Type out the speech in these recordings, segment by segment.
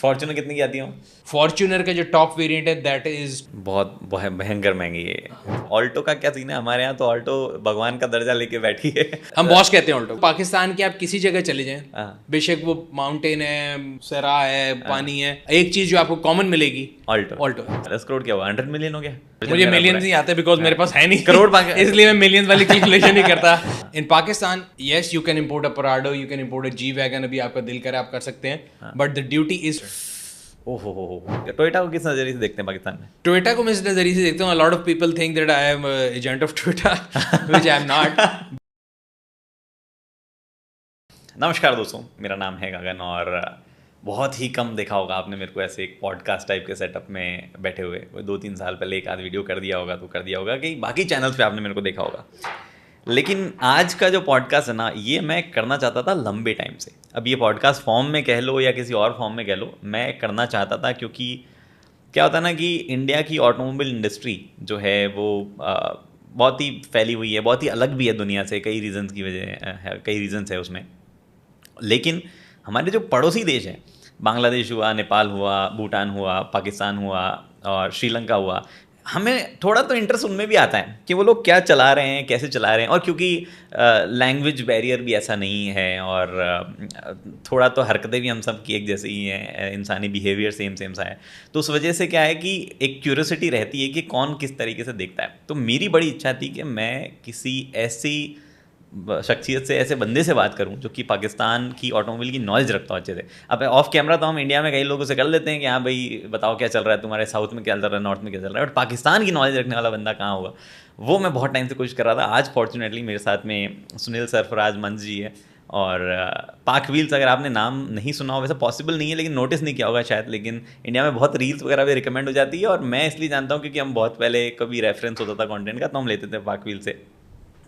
Fortuner कितने की आती है? फॉर्च्यूनर का जो टॉप वेरिएंट है दैट इज बहुत भयंकर महंगी है। ऑल्टो का क्या सीन है? हमारे यहाँ तो ऑल्टो भगवान का दर्जा लेके बैठी है। हम बॉस कहते हैं ऑल्टो। पाकिस्तान के आप किसी जगह चले जाएं, हाँ। बेशक वो माउंटेन है, सरा है, पानी है, एक चीज जो आपको कॉमन मिलेगी ऑल्टो। ऑल्टो। 10 करोड़ क्या हुआ? 100 मिलियन हो गया? मुझे मिलियंस नहीं आते बिकॉज मेरे पास है नहीं करोड़ इसलिए मैं मिलियंस वाली कैलकुलेशन नहीं करता। In Pakistan yes you can import a Prado, you can import a G wagon, अभी आपका दिल करे आप कर सकते हैं, बट द ड्यूटी इज ओहो टोयोटा को किस नजरिए से देखते हैं पाकिस्तान में? टोयोटा को मैं इस नजरिए से देखता हूँ, a lot of people think that I am an agent of Toyota which I am not. नमस्कार दोस्तों, मेरा नाम है गगन और बहुत ही कम देखा होगा आपने मेरे को ऐसे एक पॉडकास्ट टाइप के सेटअप में बैठे हुए। कोई 2-3 साल पहले एक आध वीडियो कर दिया होगा तो कर दिया होगा, कि बाकी चैनल्स पे आपने मेरे को देखा होगा। लेकिन आज का जो पॉडकास्ट है ना, ये मैं करना चाहता था लंबे टाइम से। अब ये पॉडकास्ट फॉर्म में कह लो या किसी और फॉर्म में कह लो, मैं करना चाहता था क्योंकि क्या होता है ना कि इंडिया की ऑटोमोबाइल इंडस्ट्री जो है वो बहुत ही फैली हुई है, बहुत ही अलग भी है दुनिया से, कई रीजंस की वजह है, कई रीजंस है उसमें। लेकिन हमारे जो पड़ोसी देश हैं, बांग्लादेश हुआ, नेपाल हुआ, भूटान हुआ, पाकिस्तान हुआ और श्रीलंका हुआ, हमें थोड़ा तो इंटरेस्ट उनमें भी आता है कि वो लोग क्या चला रहे हैं, कैसे चला रहे हैं। और क्योंकि लैंग्वेज बैरियर भी ऐसा नहीं है और थोड़ा तो हरकतें भी हम सब की एक जैसे ही हैं, इंसानी बिहेवियर सेम सा है, तो उस वजह से क्या है कि एक क्यूरियोसिटी रहती है कि कौन किस तरीके से देखता है। तो मेरी बड़ी इच्छा थी कि मैं किसी ऐसी शख्सियत से, ऐसे बंदे से बात करूं जो कि पाकिस्तान की ऑटोमोबाइल की नॉलेज रखता हो अच्छे से। अब ऑफ कैमरा तो हम इंडिया में कई लोगों से कर लेते हैं कि हाँ भाई बताओ क्या चल रहा है तुम्हारे, साउथ में क्या चल रहा है, नॉर्थ में क्या चल रहा है, बट पाकिस्तान की नॉलेज रखने वाला बंदा कहाँ होगा, वो मैं बहुत टाइम से कोशिश कर रहा था। आज फॉर्चुनेटली मेरे साथ में सुनील सरफराज मंच जी है। और पाक व्हील्स, अगर आपने नाम नहीं सुना हो, वैसे पॉसिबल नहीं है लेकिन नोटिस नहीं किया होगा शायद, लेकिन इंडिया में बहुत रील्स वगैरह भी रिकमेंड हो जाती है। और मैं इसलिए जानता हूँ क्योंकि हम बहुत पहले कभी रेफरेंस होता था कंटेंट का, तो हम लेते थे पाक व्हील से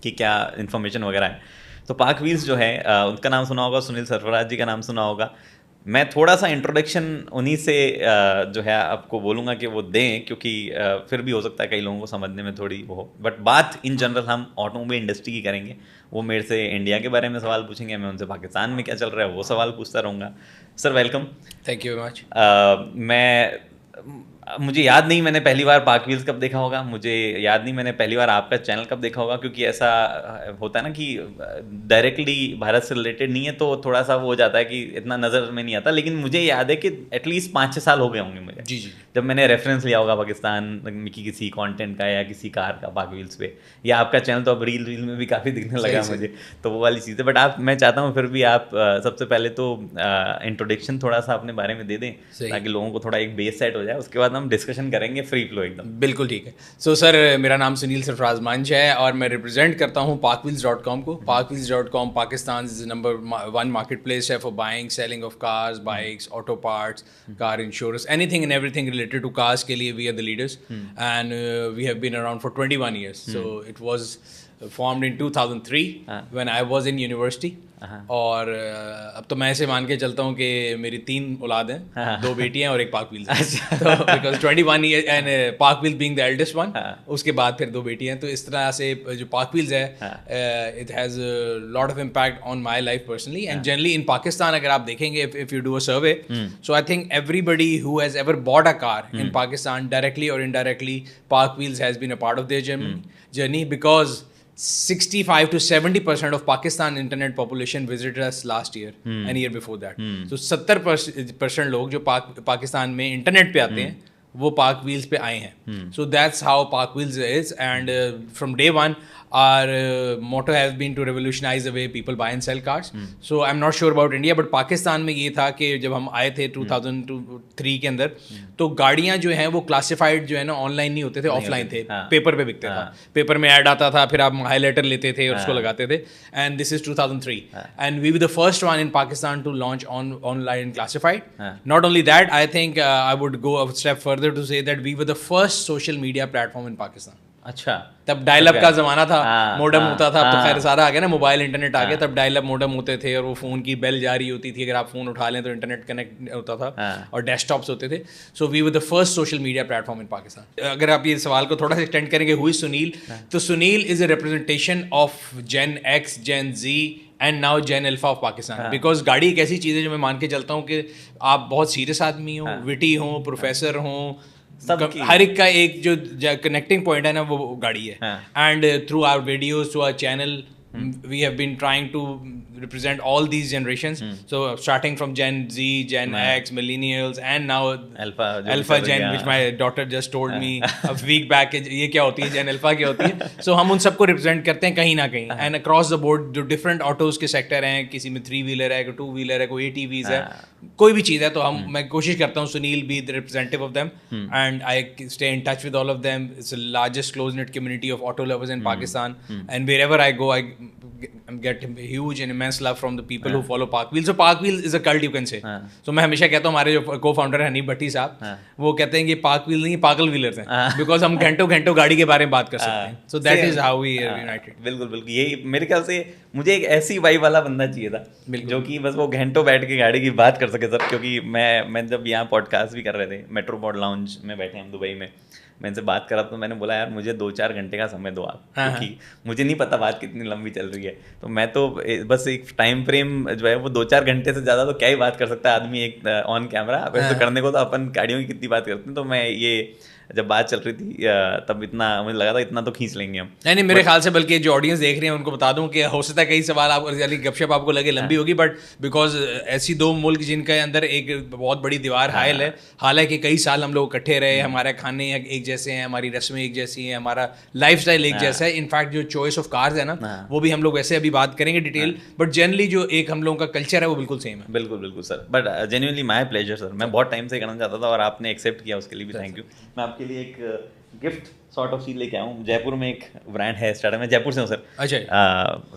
कि क्या इन्फॉर्मेशन वगैरह है। तो पाक व्हील्स जो है उनका नाम सुना होगा, सुनील सरफराज जी का नाम सुना होगा। मैं थोड़ा सा इंट्रोडक्शन उन्हीं से जो है आपको बोलूँगा कि वो दें, क्योंकि फिर भी हो सकता है कई लोगों को समझने में थोड़ी वो हो, बट बात इन जनरल हम ऑटोमोबाइल इंडस्ट्री की करेंगे। वो मेरे से इंडिया के बारे में सवाल पूछेंगे, मैं उनसे पाकिस्तान में क्या चल रहा है वो सवाल पूछता रहूँगा। Sir welcome. Thank you very much. मुझे याद नहीं मैंने पहली बार पाक व्हील्स कब देखा होगा, मुझे याद नहीं मैंने पहली बार आपका चैनल कब देखा होगा, क्योंकि ऐसा होता है ना कि डायरेक्टली भारत से रिलेटेड नहीं है तो थोड़ा सा वो हो जाता है कि इतना नज़र में नहीं आता। लेकिन मुझे याद है कि एटलीस्ट 5-6 साल हो गए होंगे मुझे जी जब मैंने रेफरेंस लिया होगा पाकिस्तान की किसी कंटेंट का या किसी कार का पाक व्हील्स पे, या आपका चैनल तो अब रील में भी काफ़ी दिखने लगा मुझे, तो वो वाली चीज़ है। बट आप, मैं चाहता हूँ फिर भी आप सबसे पहले तो इंट्रोडक्शन थोड़ा सा अपने बारे में दे दें ताकि लोगों को थोड़ा एक बेस सेट हो जाए, उसके बाद हम डिस्कशन करेंगे फ्री फ्लो एकदम। बिल्कुल ठीक है। सो सर, मेरा नाम सुनील सरफराज मंच है और मैं रिप्रेजेंट करता हूँ parkwheels.com को। parkwheels.com Pakistan number 1 marketplace है for buying selling of cars, bikes, auto parts, car insurance, anything and everything related to cars के लिए we are the leaders and we have been around for 21 years. So it was formed in 2003 when I was in university. और अब तो मैं ऐसे मान के चलता हूँ कि मेरी 3 औलाद हैं, 2 बेटियाँ और एक पाक व्हील्स। तो बिकॉज 21 years एंड पाक wheels being the eldest one, उसके बाद फिर 2 बेटियाँ। तो इस तरह से जो पाक व्हील्स है it has lot of impact on my life personally and generally in Pakistan. अगर आप देखेंगे, if you do a survey, so I think everybody who has ever bought a car in Pakistan directly और indirectly, PakWheels has been a part of their journey because 65 to 70% of Pakistan internet population visited us last year and year before that. So 70% लोग जो पाकिस्तान में internet पे आते हैं वो पाक wheels पे आए हैं. So that's how Park Wheels is, and from day one our motto has been to revolutionize the way people buy and sell cars. So I'm not sure about India, but Pakistan में ये था कि जब हम आए थे 2003 के अंदर, तो गाड़ियाँ जो हैं वो क्लासिफाइड जो है ना ऑनलाइन नहीं होते थे, ऑफलाइन थे, पेपर पे बिकते था, पेपर में ऐड आता था, फिर आप हाईलाइटर लेते थे और उसको लगाते थे. And this is 2003 and we were the first one in Pakistan to launch online classified. Not only that, I think I would go a step further to say that we were the first social media platform in Pakistan. अच्छा, तब dial up का जमाना था, modem होता था. अब तो खैर सारा आ गया ना, मोबाइल इंटरनेट आ गया. तब डायल अप मोडम होते थे और वो फोन की बेल जारी होती थी, अगर आप फोन उठा लें तो इंटरनेट कनेक्ट होता था, और डेस्कटॉप्स होते थे. So we were the first social media platform in Pakistan. अगर आप ये सवाल को थोड़ा सा एक्सटेंड करेंगे, हु इज सुनील, तो Sunil is a representation of gen X, gen Z and now gen alpha of Pakistan, because गाड़ी एक ऐसी चीज़ है जो मैं मान के चलता हूँ कि आप बहुत सीरियस आदमी हो, विटी हो, प्रोफेसर हो, हर एक का एक जो कनेक्टिंग पॉइंट है ना वो गाड़ी है. And through our videos, through our channel, we have been trying to represent all these generations. So starting from Gen Z, Gen X, millennials, and now Alpha Gen, which my daughter just told me a week back. ये क्या होती है, Gen Alpha क्या होती है. So हम उन सबको represent करते हैं कहीं ना कहीं. And across the board जो different autos के sector हैं, किसी में 3-wheeler है, कोई 2-wheeler है, कोई ATVs है, कोई भी चीज़ है, तो मैं कोशिश करता हूँ Sunil be the representative of them, and I stay in touch with all of them. It's the largest close-knit community of auto lovers in Pakistan, and wherever I go, I get huge and immense love from the people who follow Park Wheels. So Park Wheels is a cult, you can say. So मैं हमेशा कहता हूँ, हमारे जो co-founder है हनीफ भट्टी साहब, वो कहते हैं कि Park Wheels नहीं, पागल व्हीलर्स हैं, because हम घंटों गाड़ी के बारे में बात कर सकते हैं. So that is how we are united. बिल्कुल, यही मेरे ख्याल से मुझे एक ऐसी वाइब वाला बंदा चाहिए था जो कि बस वो घंटों बैठ के गाड़ी की बात कर सके सर. क्योंकि मैं जब यहाँ पॉडकास्ट भी कर रहे थे, मेट्रोपॉड लाउंज में बैठे हम दुबई में, मैं इनसे बात कर रहा था, तो मैंने बोला यार मुझे 2-4 घंटे का समय दो आप, क्योंकि मुझे नहीं पता बात कितनी लंबी चल रही है. तो मैं तो बस एक टाइम फ्रेम जो है वो 2-4 घंटे से ज़्यादा तो क्या ही बात कर सकता है आदमी एक ऑन कैमरा. वैसे तो करने को तो अपन गाड़ियों की कितनी बात करते हैं. तो मैं ये जब बात चल रही थी तब इतना मुझे लगा था इतना तो खींच लेंगे हम. नहीं, मेरे ख्याल से बल्कि जो ऑडियंस देख रहे हैं उनको बता दूं कि हो सकता है कई सवाल आप गपशप आपको लगे लंबी होगी, बट बिकॉज ऐसी दो मुल्क जिनके अंदर एक बहुत बड़ी दीवार हायल है, हालांकि कई साल हम लोग इकट्ठे रहे, हमारे खाने एक जैसे हैं, हमारी रस्में एक जैसी हैं, हमारा लाइफस्टाइल एक जैसा है. इनफैक्ट जो चॉइस ऑफ कार्स है ना वो भी हम लोग वैसे अभी बात करेंगे डिटेल, बट जनरली जो एक हम लोगों का कल्चर है वो बिल्कुल सेम है. बिल्कुल sir, but genuinely my pleasure sir. मैं बहुत टाइम से करना चाहता था और आपने एक्सेप्ट किया, उसके लिए भी थैंक यू. मैं आपके लिए एक गिफ्ट सॉर्ट ऑफ चीज लेके आया हूँ. जयपुर में एक ब्रांड है, स्टार्टअप. मैं जयपुर से हूँ सर. अच्छा.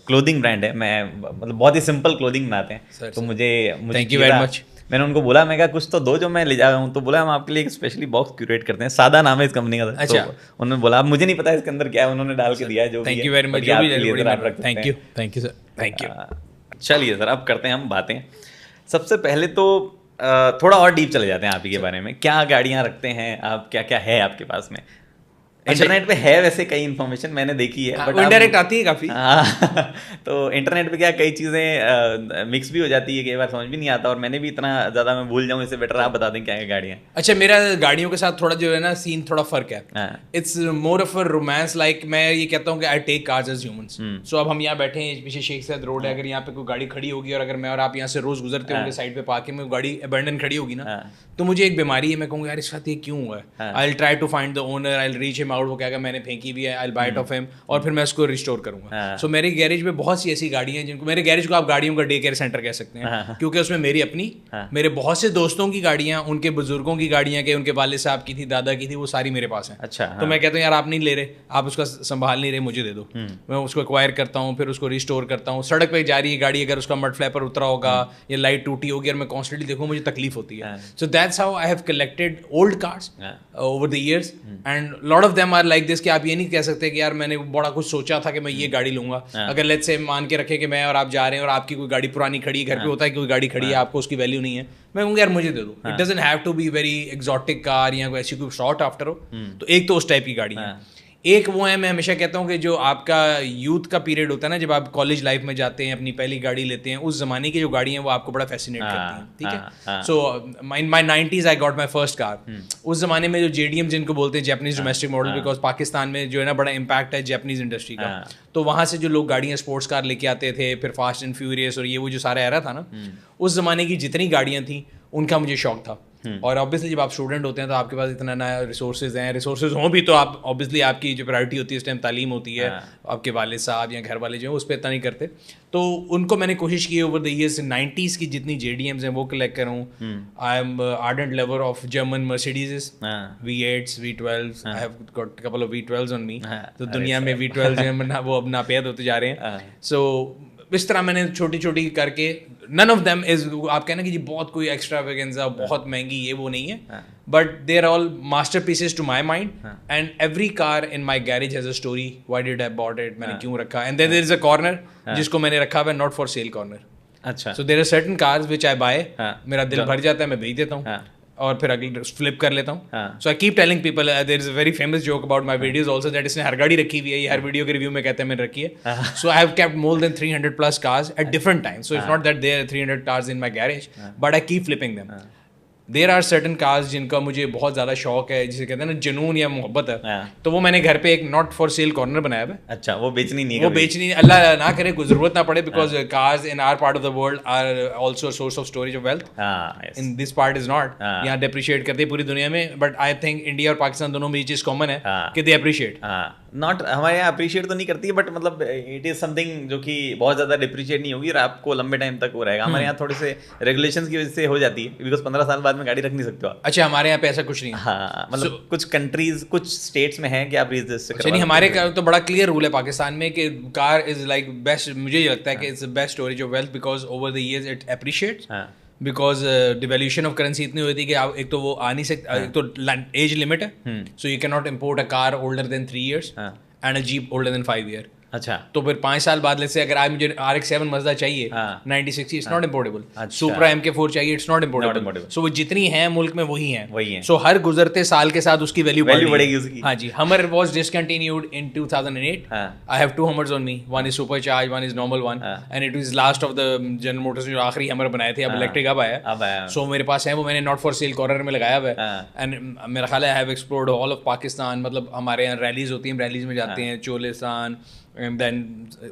क्लोथिंग ब्रांड है. मैं मतलब बहुत ही सिंपल क्लोथिंग बनाते हैं. तो मुझे थैंक यू वेरी मच. मैंने उनको बोला, मैं कहा कुछ तो दो जो मैं ले जा रहा हूँ. तो बोला हम आपके लिए एक स्पेशली बॉक्स क्यूरेट करते हैं. सादा नाम है इस कंपनी का. अच्छा. तो उन्होंने बोला अब मुझे नहीं पता इसके अंदर क्या है, उन्होंने डाल के दिया है जो. Thank you very much. Thank you sir. Thank you. चलिए सर, अब करते हैं हम बातें. सबसे पहले तो थोड़ा और डीप चले जाते हैं आप ही के बारे में. क्या गाड़ियाँ रखते हैं आप, क्या क्या है आपके पास में? इंटरनेट पे है वैसे कई इन्फॉर्मेशन मैंने देखी है, बट इनडायरेक्ट आती है काफी. तो इंटरनेट पे क्या कई चीजें मिक्स भी हो जाती है, कई बार समझ भी नहीं आता, और मैंने भी इतना ज्यादा मैं भूल जाऊं, इससे बेटर आप बता दें क्या क्या गाड़ियां. अच्छा, मेरा गाड़ियों के साथ थोड़ा जो है ना सीन थोड़ा फर्क है. It's more of a romance. Like मैं ये कहता हूँ कि I take cars as humans. So अब हम यहाँ बैठे हैं, पीछे शेख सैयद रोड है, अगर यहाँ पे कोई गाड़ी खड़ी होगी और अगर मैं और आप यहाँ से रोज गुजरते होंगे साइड पे पार्किंग में, गाड़ी अबैंडन खड़ी होगी ना, तो मुझे एक बीमारी है, मैं कहूँगा यार इस साथ ये क्यों हुआ है. I will try to find the owner, I will reach him out, वो क्या मैंने फेंकी भी है, I will buy it off him, और फिर मैं उसको रिस्टोर करूंगा. सो मेरे गैरेज में बहुत सी ऐसी गाड़ियां हैं जिनको, मेरे गैरेज को आप गाड़ियों का डे केयर सेंटर कह सकते हैं, क्योंकि उसमें मेरी अपनी, मेरे बहुत से दोस्तों की गाड़ियां, उनके बुजुर्गों की गाड़ियां के उनके वाले साहब की थी, दादा की थी, वो सारी मेरे पास है. अच्छा. तो मैं कहता हूँ यार आप नहीं ले रहे, आप उसका संभाल नहीं रहे, मुझे दे दो. मैं उसको एक्वायर करता हूँ, फिर उसको रिस्टोर करता हूँ. सड़क पर जा रही है गाड़ी, अगर उसका मड फ्लैपर उतरा होगा या लाइट टूटी होगी और मैं कॉन्स्टेंटली देखूँ, मुझे तकलीफ होती है. So that's how I have collected old cars over the years, and lot of them are like this कि आप ये नहीं कह सकते कि यार मैंने बड़ा कुछ सोचा था कि मैं ये गाड़ी लूंगा. अगर लेट्स से मान के रखे कि मैं और आप जा रहे हैं और आपकी कोई गाड़ी पुरानी खड़ी है, घर पे होता है कोई गाड़ी खड़ी है, आपको उसकी वैल्यू नहीं है, मैं कहूँगा यार मुझे दे दो. It doesn't have to be very exotic car या कोई ऐसी कोई शॉर्ट आफ्टर हो. तो एक तो उस टाइप की गाड़ी है. एक वो है, मैं हमेशा कहता हूँ कि जो आपका यूथ का पीरियड होता है ना, जब आप कॉलेज लाइफ में जाते हैं, अपनी पहली गाड़ी लेते हैं, उस जमाने की जो गाड़ी हैं वो आपको बड़ा फैसिनेट करती हैं. ठीक है. So in my 90s I got my first car. उस जमाने में जो JDM जिनको बोलते हैं, Japanese domestic model, because Pakistan में जो है ना बड़ा इम्पैक्ट है जापानीज इंडस्ट्री का. तो वहाँ से जो लोग गाड़ियाँ स्पोर्ट्स कार लेके आते थे, फिर फास्ट एंड फ्यूरियस और ये वो जो सारा एरा था ना, उस जमाने की जितनी गाड़ियाँ थी उनका मुझे शौक था. और ऑब्वियसली जब आप स्टूडेंट होते हैं तो आपके पास इतना नया रिसोर्सेज हैं, रिसोर्सेज हों भी तो आप ऑब्वियसली आपकी जो प्रायोरिटी होती है इस टाइम तालीम होती है. आपके वाले साहब या घर वाले जो हैं उस पर इतना नहीं करते. तो उनको मैंने कोशिश की ओवर द ईयर्स 90s की जितनी JDMs हैं वो कलेक्ट करूँ. I am ardent lover of German Mercedes, V8s, V12s. I have got couple of V12s on me. तो दुनिया में V12s हैं वो अब नापेद होते जा रहे हैं. सो इस तरह मैंने छोटी छोटी करके, नन ऑफ देम इज, आप कहना कि जी बहुत कोई एक्स्ट्रावेगेंजा, बहुत महंगी, ये वो नहीं है, but they are all masterpieces to my mind. And every car in my garage has a story. Why did I bought it, मैंने क्यों रखा. And there is a corner जिसको मैंने रखा हुआ है नॉट फॉर सेल कॉर्नर. अच्छा. So there are certain cars which I buy, मेरा दिल भर जाता है, मैं बेच देता हूँ. और फिर अगले फ्लिप कर लेता हूँ. हाँ. So I keep telling people, there is a very famous joke about my videos also that इसने हर गाड़ी रखी हुई है, ये हर वीडियो के रिव्यू में कहते हैं मैंने रखी है. So I have kept more than 300 plus cars at different times. So it's not that there are 300 cars in my garage, but I keep flipping them. There are certain cars जिनका मुझे बहुत ज़्यादा शौक है, जिसे कहते हैं ना जुनून या मोहब्बत है. तो वो मैंने घर पे एक नॉट फॉर सेल कॉर्नर बनाया है. अच्छा, वो बेचनी नहीं, वो बेचनी अल्लाह ना करे, कोई जरूरत ना पड़े, because cars in our part of the world are also source of storage of wealth. In this part is not. यहाँ डिप्रिशिएट करते हैं पूरी दुनिया में, बट आई थिंक इंडिया और पाकिस्तान दोनों में ये चीज़ कॉमन है कि दे अप्रिशिएट. नॉट हमारे यहाँ अप्रिशिएट तो नहीं करती है, बट मतलब इट इज समथिंग जो कि बहुत ज़्यादा डिप्रिशिएट नहीं होगी और आपको लंबे टाइम तक वो रहेगा. हमारे यहाँ थोड़े से रेगुलेशंस की वजह से हो जाती है, बिकॉज 15 साल बाद में गाड़ी रख नहीं सकते हो. अच्छा, हमारे यहाँ पे ऐसा कुछ नहीं है. हाँ, मतलब कुछ कंट्रीज, कुछ स्टेट्स में है कि आप रजिस्टर नहीं, हमारे का तो बड़ा क्लियर रूल है पाकिस्तान में कि कार इज लाइक बेस्ट. मुझे ये लगता है कि it's the best storage of wealth because over the years it appreciates. Because devaluation of currency इतनी हुई थी कि आप एक तो वो आ नहीं सकते, एक तो एज लिमिट है, सो you can not import a car older than 3 years and a jeep older than 5 years. अच्छा, तो फिर 5 साल बाद से अगर आज मुझे RX-7 मजदा चाहिए 9060, इट्स नॉट इम्पोर्टेबल. सुपरा MK4 चाहिए, इट्स नॉट इम्पोर्टेबल. सो वो जितनी है मुल्क में वही है. सो हर गुजरते साल के साथ उसकी वैल्यू बढ़ेगी उसकी. हाँ जी. हमर was discontinued in 2008. I have 2 Hummers on me, one is super charge, one is normal one, and it was last of the general Motors जो आखिरी हमर बनाए थे. अब इलेक्ट्रिक अब आया. सो मेरे पास है वो, मैंने नॉट फॉर सेल कॉर्नर में लगाया हुआ है. एंड मेरा ख्याल है I have explored all of Pakistan. मतलब हमारे यहाँ रैलीज होती हैं, रैलीज में जाते हैं, चोलिस्तान, and then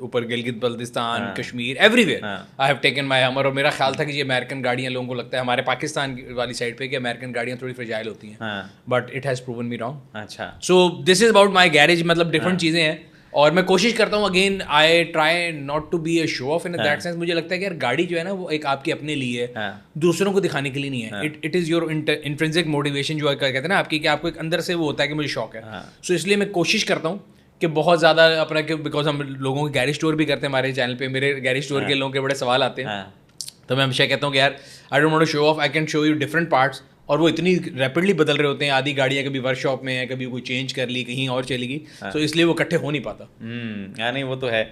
ऊपर Gilgit Baltistan, Kashmir, everywhere I have taken my हमर. और मेरा ख्याल था कि ये अमेरिकन गाड़ियाँ, लोगों को लगता है हमारे पाकिस्तान वाली साइड पे कि अमेरिकन गाड़ियाँ थोड़ी फ्रेजाइल होती हैं, but it has proven me wrong. अच्छा, so this is about my garage. मतलब डिफरेंट चीज़ें हैं और मैं कोशिश करता हूँ, again I try not to be a show off in that sense. मुझे लगता है कि यार गाड़ी जो है ना वो एक आपकी अपने लिए है, दूसरों को दिखाने के लिए नहीं है. It is your intrinsic motivation जो कहते हैं ना आपकी, कि आपको एक अंदर से वो होता है कि मुझे शौक है. सो इसलिए मैं कोशिश करता हूँ कि बहुत ज़्यादा अपना, बिकॉज हम लोगों के गैरेज टूर भी करते हैं हमारे चैनल पे. मेरे गैरेज टूर के लोगों के बड़े सवाल आते हैं, तो मैं हमेशा कहता हूँ कि यार I don't want to show off, I can show you different parts. और वो इतनी रैपिडली बदल रहे होते हैं. आधी गाड़ियाँ कभी वर्कशॉप में है, कभी कोई चेंज कर ली, कहीं और चली गई, तो इसलिए वो इकट्ठे हो नहीं पाता. हाँ, नहीं वो तो है.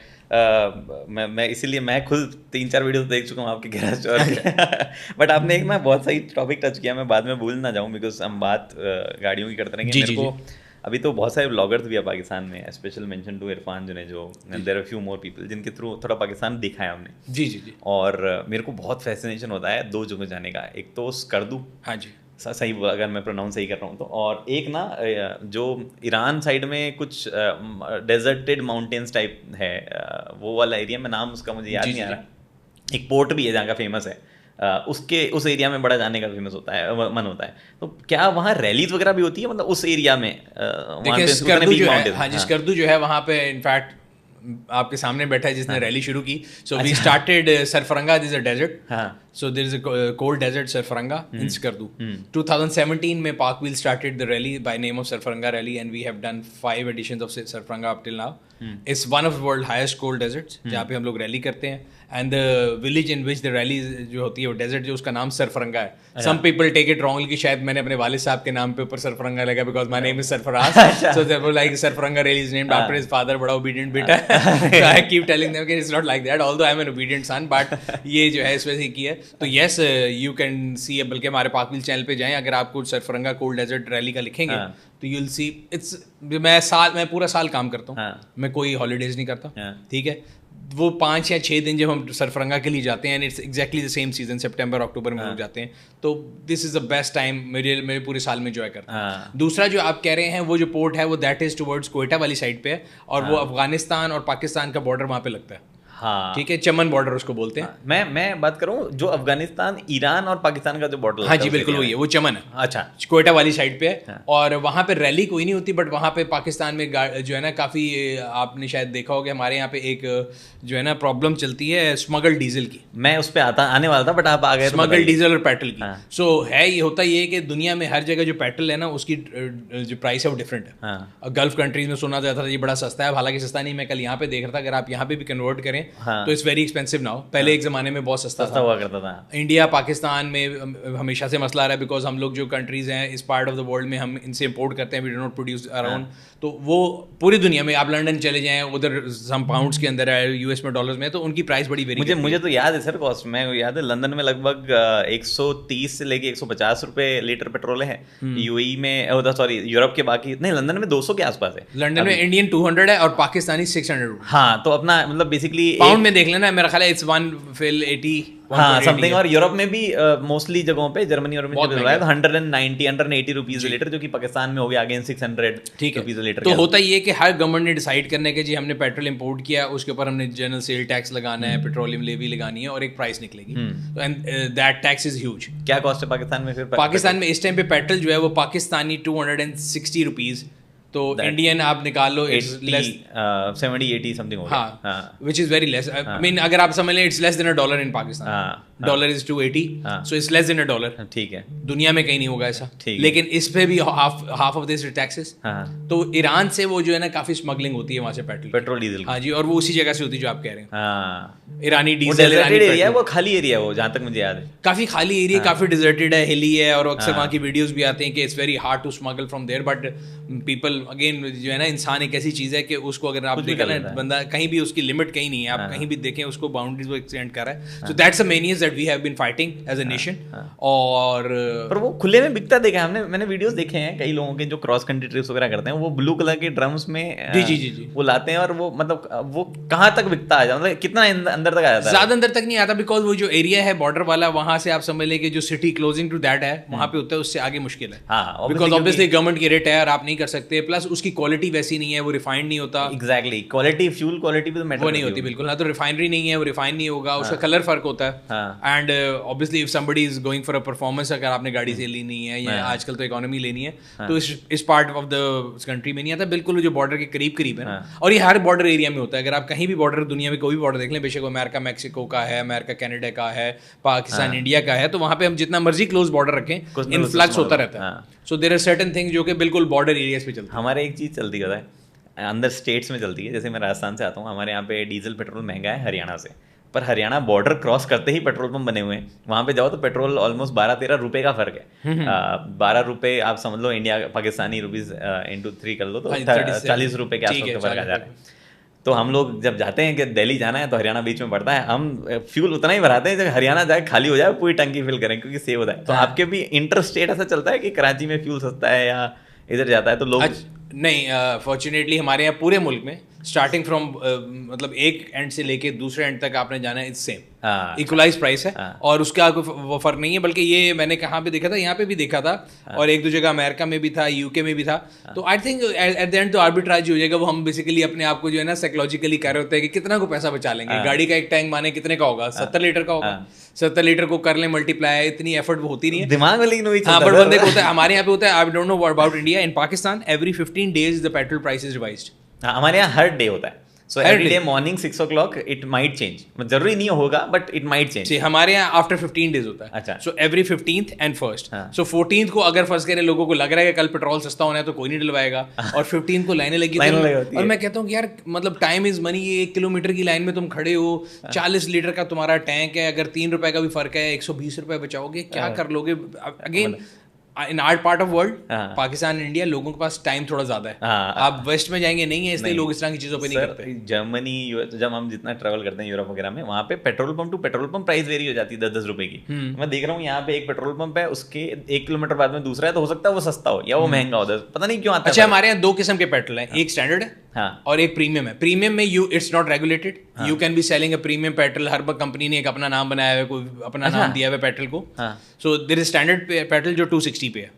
मैं इसीलिए मैं खुद 3-4 वीडियो देख चुका हूँ आपके गैरेज और बट आपने एक ना बहुत सही टॉपिक टच किया, मैं बाद में भूल ना जाऊँ, बिकॉज हम बात गाड़ियों की करते रहेंगे. मेरे को अभी तो बहुत सारे ब्लॉगर्स भी है पाकिस्तान में, स्पेशल मेंशन टू इरफान जो there are few more people जिनके थ्रू थोड़ा पाकिस्तान देखा है हमने. जी. और मेरे को बहुत फैसिनेशन होता है 2 जगह जाने का. एक तो स्कर्दू, हाँ जी, सही अगर मैं प्रोनाउंस सही कर रहा हूँ तो, और एक ना जो ईरान साइड में कुछ डेजर्टेड माउंटेन्स टाइप है, वो वाला एरिया में, नाम उसका मुझे याद नहीं आ रहा. एक पोर्ट भी है जहाँ का फेमस है, उस एरिया में बड़ा जाने का फेमस होता है, मन होता है. तो क्या वहाँ रैलीज वगैरह भी होती है, मतलब उस एरिया में? देखिए स्कर्दू जो है, हाँ जी, स्कर्दू जो है वहाँ पे इनफैक्ट आपके सामने बैठा है जिसने रैली शुरू की. So we started Sarfaranga, this is a desert. So there is a cold desert Sarfaranga in Skardu. 2017 में Parkwheel started the rally by name of Sarfaranga Rally, and we have done 5 editions of Sarfaranga up till now. It's one of the world highest cold deserts जहाँ पे हम लोग rally करते हैं. And the village in which the rally जो होती है, वो desert जो, उसका नाम सरफरंगा है. Some people take it wrongly कि शायद मैंने अपने वालिद साहब के नाम पे ऊपर सरफरंगा लगा, because my name is Sarfaraz. So they were like Sarfaranga Rally is named after his father, बड़ा obedient बेटा. So I keep telling them कि it's not like that, although I'm an obedient son, but ये जो है इस वजह से की है. तो यस, यू कैन सी, बल्कि हमारे पाकविल चैनल पे जाएं, अगर आपको सरफरंगा कोल्ड डेजर्ट रैली का लिखेंगे तो यू विल सी इट्स. मैं पूरा साल काम करता हूँ, मैं कोई हॉलीडेज नहीं करता, ठीक है. वो 5 या 6 दिन जब हम सरफरंगा के लिए जाते हैं, and it's exactly the same season, सितंबर अक्टूबर में लोग जाते हैं, तो this is the best time मेरे पूरे साल में एंजॉय करता हूँ. दूसरा जो आप कह रहे हैं, वो जो पोर्ट है वो दैट इज टुवर्ड्स कोयटा वाली साइड पे है, और वो अफगानिस्तान और पाकिस्तान का बॉर्डर वहाँ पे लगता है. हाँ, ठीक है, चमन बॉर्डर उसको बोलते हैं. मैं बात करूँ जो अफगानिस्तान, ईरान और पाकिस्तान का जो बॉर्डर, हाँ जी बिल्कुल वही है, वो चमन है. अच्छा, कोयटा वाली साइड पे है. और वहाँ पे रैली कोई नहीं होती, बट वहाँ पे पाकिस्तान में जो है ना काफ़ी, आपने शायद देखा होगा, हमारे यहाँ पे एक जो है ना प्रॉब्लम चलती है स्मगल डीजल की. मैं उस पर आने वाला था, बट आप आ गए. स्मगल डीजल और पेट्रोल की. सो है, ये होता ये है कि दुनिया में हर जगह जो पेट्रोल है ना, उसकी जो प्राइस है वो डिफरेंट है. गल्फ कंट्रीज में सुना जाता था ये बड़ा सस्ता है, हालांकि सस्ता नहीं. मैं कल यहाँ पे देख रहा था, अगर आप यहाँ पे भी कन्वर्ट करें हाँ। तो इट्स वेरी एक्सपेंसिव नाउ। पहले एक ज़माने में बहुत सस्ता सस्ता हुआ करता था। इंडिया पाकिस्तान में हमेशा से मसला रहा है बिकॉज हम लोग जो कंट्रीज़ हैं इस पार्ट ऑफ द वर्ल्ड में हम इनसे इम्पोर्ट करते हैं, we do not produce around. तो वो पूरी दुनिया में आप लंदन चले जाएं, उधर सम पाउंड्स के अंदर है, यूएस में डॉलर्स में, तो उनकी प्राइस बड़ी वेरी मुझे तो याद है सर कॉस्ट में, याद है लंदन में लगभग 130 से लेके 150 रुपए लीटर पेट्रोल है। यूएई में, सॉरी यूरोप के बाकी नहीं, लंदन में 200 के आसपास है। लंदन में इंडियन 200 है और पाकिस्तानी 600। हाँ, तो अपना मतलब बेसिकली पाउंड में देख लेना, मेरा ख्याल है इट्स 180 हाँ समथिंग। और यूरोप में भी मोस्टली जगहों पे, जर्मनी और में तो 180 रुपीज लीटर, जो कि पाकिस्तान में हो गया अगेन 600 रुपीज लीटर। तो होता ये कि हर गवर्नमेंट ने डिसाइड करने के जी हमने पेट्रोल इंपोर्ट किया, उसके ऊपर हमने जनरल सेल टैक्स लगाना है, पेट्रोलियम लेवी लगानी है और एक प्राइस निकलेगी। And that tax is huge. क्या कॉस्ट है पाकिस्तान में फिर? पाकिस्तान में इस टाइम पे पेट्रोल जो है वो पाकिस्तानी 260 रुपीज, तो इंडियन आप निकाल लो, इट्स लेस 70-80 समथिंग होगा। हाँ, which is very less. I mean, अगर आप समझ लें, it's less than $1 in Pakistan. Dollar is 280, so it's less than $1. ठीक है, दुनिया में कहीं नहीं होगा ऐसा। लेकिन इस पे भी हाफ ऑफ दिस टैक्सेस। तो ईरान से वो जो है ना काफी स्मगलिंग होती है वहां से पेट्रोल डीजल। हाँ जी, और वो उसी जगह से होती है जो आप कह रहे हैं। ईरानी डीजल, ईरानी एरिया है, वो खाली एरिया है वो, जहाँ तक मुझे याद है काफी खाली एरिया, काफी डिजर्टेड है, हिली है, और अक्सर वहाँ की वीडियोस भी आते हैं कि it's very hard to smuggle from there. But people again जो है ना, इंसान एक ऐसी चीज है कि उसको अगर आप देखें ना, बंदा कहीं भी उसकी लिमिट कहीं नहीं है, आप कहीं भी देखें उसको बाउंड्रीज वो एक्सटेंड कर रहा है। So that's a menace that we have been fighting as a nation. और पर वो खुले में बिकता देखा हमने, मैंने वीडियोस देखे हैं कई लोगों के जो क्रॉस कंट्री ट्रिप्स वगैरह करते हैं, वो ब्लू कलर के ड्रम्स में जी वो लाते हैं, और वो मतलब वो कहाँ तक बिकता है, मतलब कितना अंदर तक आ जाता है? ज्यादा अंदर तक नहीं आता, बिकॉज वो जो एरिया है बॉर्डर वाला, वहां से आप समझ लें कि जो सिटी क्लोजिंग टू दैट है वहां पे होता है, उससे आगे मुश्किल है। बिकॉज ऑब्वियसली गवर्नमेंट की रेट है और आप नहीं कर सकते, प्लस उसकी क्वालिटी वैसी नहीं है, वो रिफाइंड नहीं होता। एग्जैक्टली, क्वालिटी, फ्यूल क्वालिटी भी तो मैटर वो नहीं होती बिल्कुल ना, तो रिफाइनरी नहीं है, वो रिफाइन नहीं होगा, उसका कलर फर्क होता है। And obviously if somebody is going for a performance, अगर आपने गाड़ी से लेनी है या आजकल तो इकोनॉमी लेनी है, तो इस पार्ट ऑफ द कंट्री में नहीं आता, बिल्कुल जो बॉर्डर के करीब करीब है। और ये हर बॉर्डर एरिया में होता है। अगर आप कहीं भी बॉर्डर, दुनिया में कोई भी बॉर्डर देख लें, बेशक अमेरिका मैक्सिको का है, अमेरिका कनाडा का है, पाकिस्तान इंडिया का है, तो वहां पे हम जितना मर्जी क्लोज बॉर्डर रखें, इनफ्लक्स होता रहता है। So there are certain things जो कि बिल्कुल बॉर्डर एरियाज पे चलती है। हमारे एक चीज़ चलती है अंदर स्टेट्स में चलती है, जैसे मैं राजस्थान से आता हूँ, हमारे यहाँ पे डीजल पेट्रोल महंगा है हरियाणा से, पर हरियाणा बॉर्डर क्रॉस करते ही पेट्रोल पंप बने हुए हैं, वहाँ पे जाओ तो पेट्रोल ऑलमोस्ट 12-13 रुपए का फर्क है। 12 रुपए आप समझ लो, इंडिया पाकिस्तानी रुपीज इंटू 3 कर लो तो 40 रुपए के आसपास का फर्क आ जा रहा है। तो हम लोग जब जाते हैं कि दिल्ली जाना है तो हरियाणा बीच में पड़ता है, हम फ्यूल उतना ही भराते हैं जब हरियाणा जाए खाली हो जाए, पूरी टंकी फिल करें क्योंकि सेव होता है। तो आपके भी इंटर स्टेट ऐसा चलता है कि कराची में फ्यूल सस्ता है या इधर जाता है तो लोग? नहीं, फॉर्चुनेटली हमारे यहाँ पूरे मुल्क में स्टार्टिंग फ्रॉम मतलब एक एंड से लेके दूसरे एंड तक आपने जाना है, इट्स सेम, इक्वलाइज प्राइस है। और उसका कोई वो फर्क नहीं है, बल्कि ये मैंने कहाँ पे देखा था, यहाँ पे भी देखा था, और एक दो जगह अमेरिका में भी था, यूके में भी था। तो I think at the end तो आर्बिट्राज हो जाएगा। वो हम बेसिकली अपने आप को जो है ना साइकोलॉजिकली कह रहे होते हैं कि कितना को पैसा बचा लेंगे। गाड़ी का एक टैंक माने कितने का होगा? 70 लीटर का होगा। 70 लीटर को कर लें मल्टीप्लाई, इतनी एफर्ट वो होती नहीं है दिमाग में, लेकिन वही हाँ, बट बंदे को होता है। हमारे यहाँ पे होता है, आई don't know about India, in Pakistan every 15 days the petrol price is revised. हमारे यहाँ हर डे होता है। So every day morning 6 o'clock it might change, जरूरी नहीं होगा but it might change। हमारे यहाँ आफ्टर 15 days होता है। अच्छा। So every 15th and 1st। So 14th को अगर फर्स्ट करें लोगों को लग रहा है कि कल पेट्रोल सस्ता होना है तो कोई नहीं डलवाएगा, और 15th को लाइनें लगी और मैं कहता हूँ कि यार मतलब टाइम इज मनी। ये 1 किलोमीटर की लाइन में तुम खड़े हो, 40 लीटर का तुम्हारा टैंक है, अगर 3 रुपए का भी फर्क है, 120 रुपए बचाओगे, क्या कर लोगे? Again in art part of world, Pakistan India, लोगों के पास टाइम थोड़ा ज्यादा है। आप वेस्ट में जाएंगे नहीं है, इसलिए लोग इस तरह की चीजों पे नहीं करते। जर्मनी, जब हम जितना ट्रैवल करते हैं यूरोप वगैरह में, वहाँ पे petrol pump to petrol pump price vary हो जाती है 10-10 रुपए की। मैं देख रहा हूँ यहाँ पे एक पेट्रोल पंप है, उसके 1 किलोमीटर बाद में दूसरा है, तो हो सकता है वो सस्ता हो या वो महंगा हो, पता नहीं क्यों आता है। अच्छा, हमारे यहाँ 2 किस्म के पेट्रोल है, एक स्टैंडर्ड है और एक प्रीमियम है। प्रीमियम में it's not regulated, you can be selling a premium petrol. Her company ने एक अपना नाम बनाया है, कोई अपना नाम दिया है पेट्रोल को। So there is standard petrol जो 260 पे है,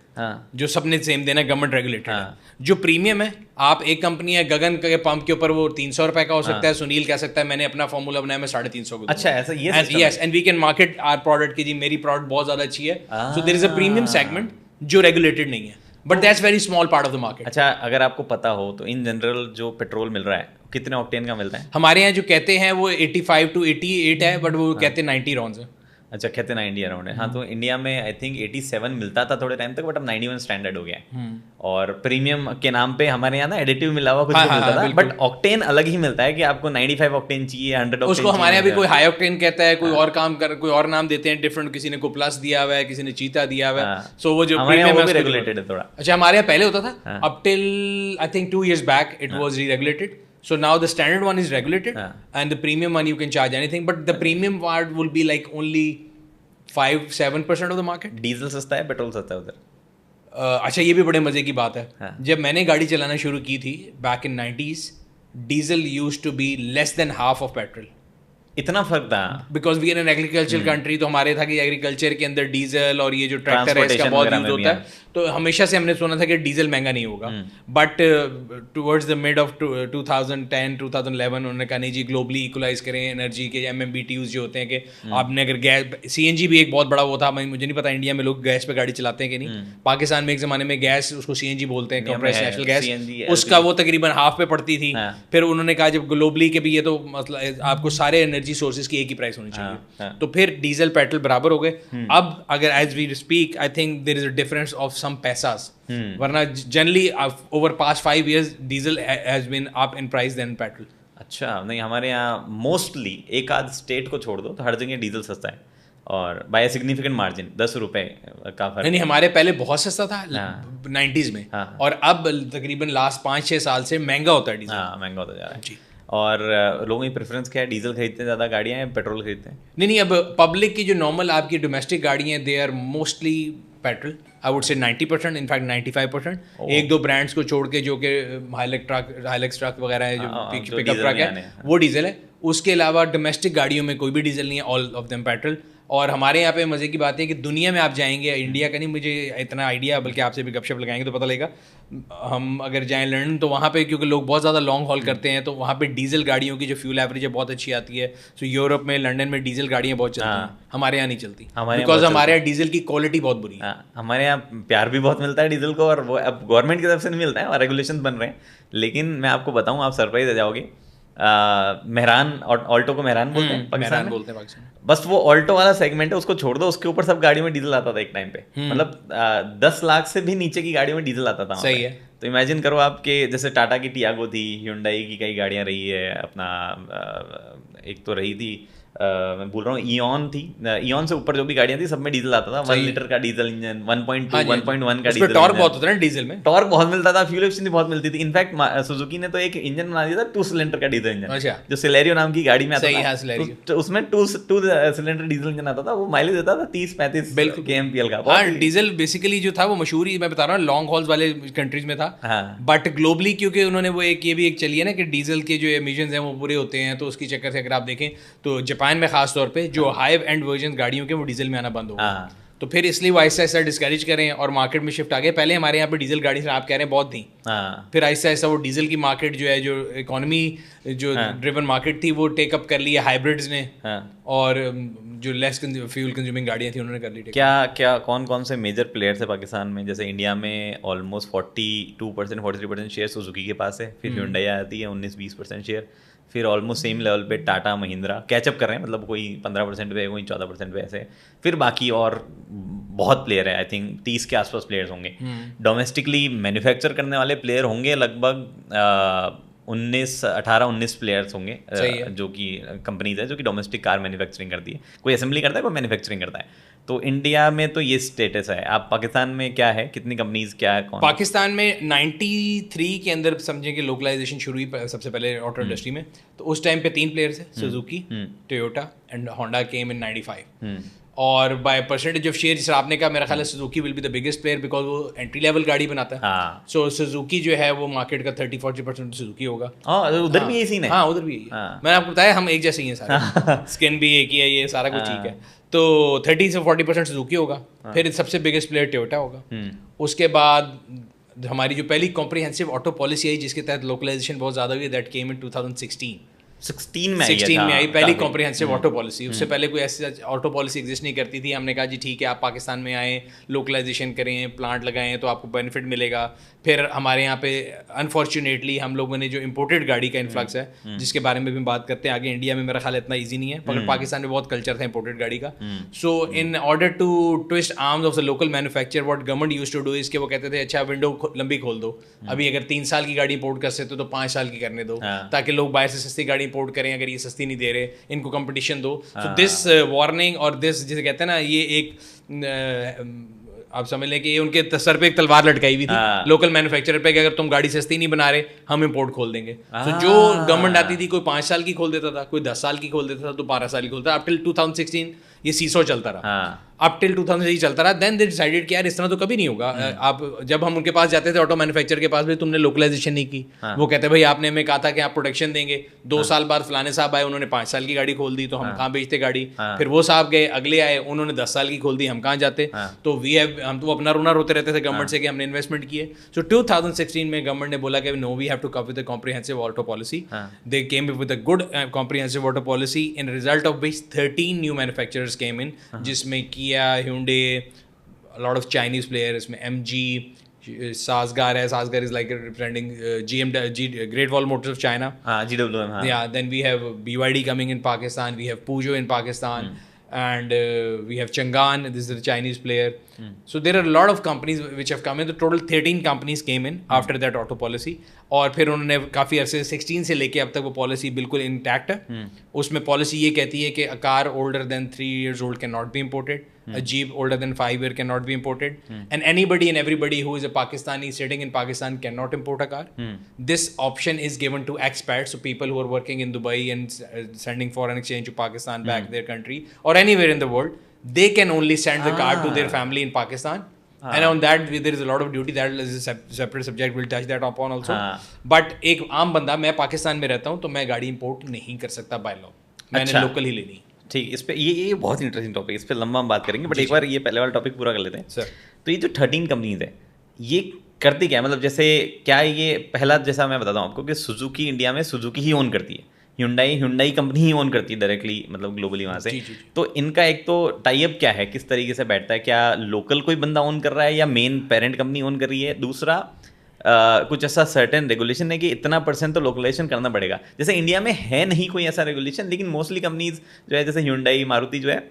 जो सबने सेम देना, गवर्नमेंट रेगुलेटेड है। जो प्रीमियम है, आप एक कंपनी है गगन के पंप के ऊपर, वो 300 रुपए का हो सकता है, सुनील कह सकता है मैंने अपना फॉर्मूला बनाया, मैं 350 को। अच्छा, ऐसा ये yes, and we can market our product की जी मेरी प्रोडक्ट बहुत ज्यादा अच्छी है। So there is a premium segment जो रेगुलेटेड नहीं है, but that's very small part of the market. अच्छा, अगर आपको पता हो तो इन जनरल जो पेट्रोल मिल रहा है कितने ऑक्टेन का मिलता है? हमारे यहाँ जो कहते हैं वो 85 to 88 है, बट वो कहते हैं 90 रॉन्स है। अच्छा कहते ना इंडिया अराउंड है। हाँ तो इंडिया में आई थिंक 87 मिलता था थोड़े टाइम तक, बट अब 91 स्टैंडर्ड हो गया है। और प्रीमियम के नाम पे हमारे यहाँ ना एडिटिव मिला हुआ कुछ मिलता था, बट ऑक्टेन अलग ही मिलता है कि आपको 95 ऑक्टेन चाहिए, 100 ऑक्टेन उसको हमारे यहाँ भी कोई हाई ऑक्टेन कहता है, कोई और काम कर, कोई और नाम देते हैं डिफरेंट, किसी ने को प्लस दिया हुआ है, किसी ने चीता दिया हुआ है। सो वो जो प्रीमियम है रेगुलेटेड है थोड़ा। अच्छा हमारे यहाँ पहले होता था, up till I think 2 years back it was re-regulated. So now the standard one is regulated, and the premium one you can charge anything, but the premium part will be like only 5-7% of the market. Diesel सस्ता है, petrol सस्ता है उधर। अच्छा ये भी बड़े मजे की बात है। जब मैंने गाड़ी चलाना शुरू की थी back in 90s, diesel used to be less than half of petrol. इतना फर्क था because we are an agriculture country, तो हमारे था कि एग्रीकल्चर के अंदर डीजल और ये जो ट्रैक्टर है इसका बहुत यूज होता है, तो हमेशा से हमने सुना था कि डीजल महंगा नहीं होगा। But towards the mid of 2010-2011 उन्होंने कहा नहीं जी ग्लोबली इक्वलाइज करें एनर्जी के MMBTUs जो होते हैं कि आपने अगर गैस, CNG भी एक बहुत बड़ा वो था, मुझे नहीं पता इंडिया में लोग गैस पे गाड़ी चलाते हैं कि नहीं। पाकिस्तान में एक जमाने में गैस उसको CNG बोलते हैं, कंप्रेस्ड नेचुरल गैस, उसका वो तकरीबन हाफ पे पड़ती थी। फिर उन्होंने कहा जब ग्लोबली के भी ये तो मतलब आपको सारे एनर्जी सोर्सेज की एक ही प्राइस होनी चाहिए, तो फिर डीजल पेट्रोल बराबर हो गए। अब अगर as we speak I think there is a difference of some paisas, वरना generally over past 5 years diesel has been up in price than petrol. अच्छा नहीं, हमारे यहाँ मोस्टली एक आध स्टेट को छोड़ दो तो हर जगह डीजल सस्ता है, और बाय सिग्निफिकेंट मार्जिन 10 रुपए का फर्क। नहीं पहले बहुत सस्ता था 90s में, और अब तकरीबन लास्ट 5-6 साल से महंगा होता है डीजल। हाँ महंगा होता जा रहा है। और लोगों की प्रेफरेंस क्या है, डीजल खरीदते हैं ज़्यादा गाड़ियाँ या पेट्रोल खरीदते हैं? नहीं अब पब्लिक की जो नॉर्मल आपकी डोमेस्टिक गाड़ियाँ हैं they are mostly petrol, I would say 90%, in fact 95%। एक दो ब्रांड्स को छोड़ के जो कि हाइलक्स ट्रक वगैरह है, जो पिकअप ट्रक है वो डीजल है। उसके अलावा डोमेस्टिक गाड़ियों में कोई भी डीजल नहीं है, ऑल ऑफ देम पेट्रोल। और हमारे यहाँ पे मज़े की बात है कि दुनिया में आप जाएंगे, इंडिया का नहीं मुझे इतना आइडिया, बल्कि आपसे भी गपशप लगाएंगे तो पता लगेगा। हम अगर जाएं लंदन तो वहाँ पे क्योंकि लोग बहुत ज़्यादा लॉन्ग हॉल करते हैं, तो वहाँ पे डीजल गाड़ियों की जो फ्यूल एवरेज है बहुत अच्छी आती है। सो यूरोप में, लंदन में डीजल गाड़ियाँ बहुत चलती हैं, हमारे यहाँ नहीं चलती, बिकॉज हमारे यहाँ डीजल की क्वालिटी बहुत बुरी है। हमारे यहाँ प्यार भी बहुत मिलता है डीजल को, और वो अब गवर्नमेंट की तरफ से नहीं मिलता है और रेगुलेशन बन रहे हैं। लेकिन मैं आपको बताऊँ, आप सरप्राइज हो जाओगे, मेहरान ऑल्टो को मेहरान बोलते हैं पाकिस्तान में। बस वो ऑल्टो वाला सेगमेंट है, उसको छोड़ दो, उसके ऊपर सब गाड़ियों में डीजल आता था एक टाइम पे। मतलब 10 लाख से भी नीचे की गाड़ियों में डीजल आता था। सही है। तो इमेजिन करो आपके, जैसे टाटा की टियागो थी, hyundai की कई गाड़ियां रही है, अपना एक तो रही थी मैं बोल रहा हूँ ईऑन थी, ईऑन से ऊपर जो भी गाड़ियां थी सब में डीजल आता था। 1 लीटर का डीजल इंजन, 1.2 1.1 का डीजल, टॉर्क बहुत होता है ना डीजल में, टॉर्क बहुत मिलता था, फ्यूल एफिशिएंसी बहुत मिलती थी। इनफैक्ट सुजुकी ने तो एक इंजन बना दिया था 2 सिलेंडर का डीजल इंजन। अच्छा। जो सिलेरियो नाम की गाड़ी में आता था, तो उसमें 2 सिलेंडर डीजल इंजन आता था, वो माइलेज देता था 30-35 kmpl का। हाँ, डीजल बेसिकली जो था वो मशहूर ही मैं बता रहा हूँ लॉन्ग हॉल्स वाले कंट्रीज में था। बट ग्लोबली क्योंकि उन्होंने वो एक ये भी एक चली है ना कि डीजल के जो एमिशंस हैं वो पूरे होते हैं, तो उसकी चक्कर से अगर आप देखें तो जापान में खास तौर पे जो हाई एंड वर्जन गाड़ियों के वो डीजल में आना बंद हो गया, तो फिर इसलिए वो आहिस्ता आहिस्ता डिस्करेज करें और मार्केट में शिफ्ट आ गए। पहले हमारे यहाँ पे डीजल गाड़ी से आप कह रहे हैं बहुत थी, फिर आहिस्ता आहिस्ता वो डीजल की मार्केट जो है, जो इकोनॉमी जो ड्रिवन मार्केट थी, वो टेकअप कर ली है हाइब्रिड्स ने, और जो लेस फ्यूल कंज्यूमिंग गाड़ियाँ थी उन्होंने कर ली। क्या कौन कौन से मेजर प्लेयर्स है पाकिस्तान में? जैसे इंडिया में ऑलमोस्ट 42% 43% शेयर सुजुकी के पास है, फिर Hyundai आती है 19-20% शेयर, फिर ऑलमोस्ट सेम लेवल पे टाटा महिंद्रा कैचअप कर रहे हैं, मतलब कोई 15% पे, कोई 14% पे ऐसे। फिर बाकी और बहुत प्लेयर है, आई थिंक 30 के आसपास प्लेयर्स होंगे। डोमेस्टिकली मैन्युफैक्चर करने वाले प्लेयर होंगे लगभग 18-19 प्लेयर्स होंगे, जो कि कंपनीज है जो कि डोमेस्टिक कार मैन्युफैक्चरिंग करती है। कोई असेंबली करता है, कोई मैन्युफैक्चरिंग करता है। तो इंडिया में तो ये स्टेटस है। आप पाकिस्तान में क्या है, कितनी कंपनीज क्या है, कौन? पाकिस्तान में 93 के अंदर समझें कि लोकलाइजेशन शुरू हुई सबसे पहले ऑटो इंडस्ट्री में, तो उस टाइम पे 3 प्लेयर्स थे, सुजुकी, टोयोटा एंड होंडा केम इन 95। और बाय परसेंटेज ऑफ शेयर, जिस आपने कहा, मेरा ख्याल है Suzuki will be the biggest player because वो एंट्री लेवल गाड़ी बनाता है। सो सुजुकी जो है वो मार्केट का 30-40% सुजुकी होगा। उधर भी यही सीन है। हाँ, उधर भी यही है। मैंने आपको बताया हम एक जैसे ही हैं सारे, स्किन भी एक ही है, ये सारा कुछ ठीक है। तो 30 से 40% सुजुकी होगा, फिर सबसे बिगेस्ट प्लेयर टोयोटा होगा। उसके बाद हमारी जो पहली कॉम्प्रिहेंसिव ऑटो पॉलिसी आई जिसके तहत लोकलाइजेशन बहुत ज़्यादा हुई, दैट केम इन 2016। 16 में आई 16 में आई पहली कॉम्प्रिहेंसिव ऑटो पॉलिसी। उससे पहले कोई ऐसी ऑटो पॉलिसी एग्जिस्ट नहीं करती थी। हमने कहा जी ठीक है, आप पाकिस्तान में आएँ, लोकलाइजेशन करें, प्लांट लगाएं तो आपको बेनिफिट मिलेगा। फिर हमारे यहाँ पे अनफॉर्चुनेटली हम लोगों ने जो इम्पोर्टेड गाड़ी का इन्फ्लक्स है, जिसके बारे में भी बात करते हैं आगे, इंडिया में मेरा ख्याल इतना ईजी नहीं है, मगर पाकिस्तान में बहुत कल्चर था इम्पोर्टेड गाड़ी का। So in order to twist arms of the local manufacture, what government used to do is कि वो कहते थे अच्छा विंडो लंबी खोल दो, अभी अगर 3 साल की गाड़ी इंपोर्ट कर सकते हो तो 5 साल की करने दो, ताकि लोग बाहर से सस्ती गाड़ी इंपोर्ट करें। अगर ये सस्ती नहीं दे रहे, इनको कंपटीशन दो। सो दिस वार्निंग और दिस जिसे कहते हैं ना, ये एक आप समझ लें कि ये उनके सर पे एक तलवार लटकाई हुई थी लोकल मैन्युफैक्चरर पे कि अगर तुम गाड़ी सस्ती नहीं बना रहे, हम इंपोर्ट खोल देंगे। तो जो गवर्नमेंट आती थी, कोई 5 साल की खोल देता था, कोई 10 साल की खोल देता था, तो 12 साल की खोलता था। अप टिल 2016 ये सीसो चलता रहा, अप टिल 2000 चलता रहा। देन दे डिसाइडेड कि यार इस तरह तो कभी नहीं होगा। आप जब हम उनके पास जाते थे ऑटो मैन्युफैक्चरर के पास भी, तुमने लोकलाइजेशन नहीं की। वो कहते भाई आपने हमें कहा था कि आप प्रोटेक्शन देंगे, 2 साल बाद फलाने साहब आए, उन्होंने 5 साल की गाड़ी खोल दी, तो हम कहाँ बेचते गाड़ी। फिर वो साहब गए, अगले आए, उन्होंने 10 साल की खोल दी, हम कहाँ जाते। तो हम तो अपना रोना रोते रहते थे गवर्नमेंट से कि हमने इन्वेस्टमेंट किए। सो 2016 में गवर्नमेंट ने बोला कि no, we have to come with a comprehensive auto policy. They came with a good comprehensive auto policy, in result of which 13 new manufacturers came in, जिसमें किया, Hyundai, a lot of Chinese players, इसमें MG, Sasgar है, Sasgar is like representing Great Wall Motors of China. GWM. Yeah, then we have BYD coming in Pakistan, we have Peugeot in Pakistan, and we have Chang'an, this is the Chinese player. So there are a lot of companies which have come in. The total 13 companies came in after that auto policy. और फिर उन्होंने काफ़ी अरसे 16 से लेके अब तक वो पॉलिसी बिल्कुल इंटैक्ट है। उसमें पॉलिसी ये कहती है कि a car older than 3 years old can not be imported, a jeep older than 5 years cannot be imported, and anybody and everybody who is a Pakistani sitting in Pakistan cannot import a car. This option is given to expats, so people who are working in Dubai and sending foreign exchange to Pakistan back their country or anywhere in the world, they can only send the car to their family in Pakistan. And on that there is a lot of duty, that is a separate subject, we'll touch that upon also. But एक आम बंदा, मैं पाकिस्तान में रहता हूँ तो मैं गाड़ी इंपोर्ट नहीं कर सकता बाय लॉ, मैंने लोकल ही लेनी। ठीक, इस पे ये बहुत इंटरेस्टिंग टॉपिक है, इस पे लंबा हम बात करेंगे, बट एक बार ये पहले वाला टॉपिक पूरा कर लेते हैं सर। तो ये जो 13 कंपनीज है, ये करती क्या है? मतलब जैसे क्या ये पहला, जैसा मैं बताता हूँ आपको कि सुजुकी इंडिया में सुजुकी ही ओन करती है, Hyundai कंपनी ही ओन करती है डायरेक्टली, मतलब ग्लोबली वहाँ से। तो इनका एक तो टाई अप क्या है, किस तरीके से बैठता है? क्या लोकल कोई बंदा ओन कर रहा है या मेन पेरेंट कंपनी ओन कर रही है? दूसरा कुछ ऐसा सर्टेन रेगुलेशन है कि इतना % तो लोकलाइजेशन करना पड़ेगा? जैसे इंडिया में है नहीं कोई ऐसा रेगुलेशन, लेकिन मोस्टली कंपनीज जो है, जैसे Hyundai, मारुति जो है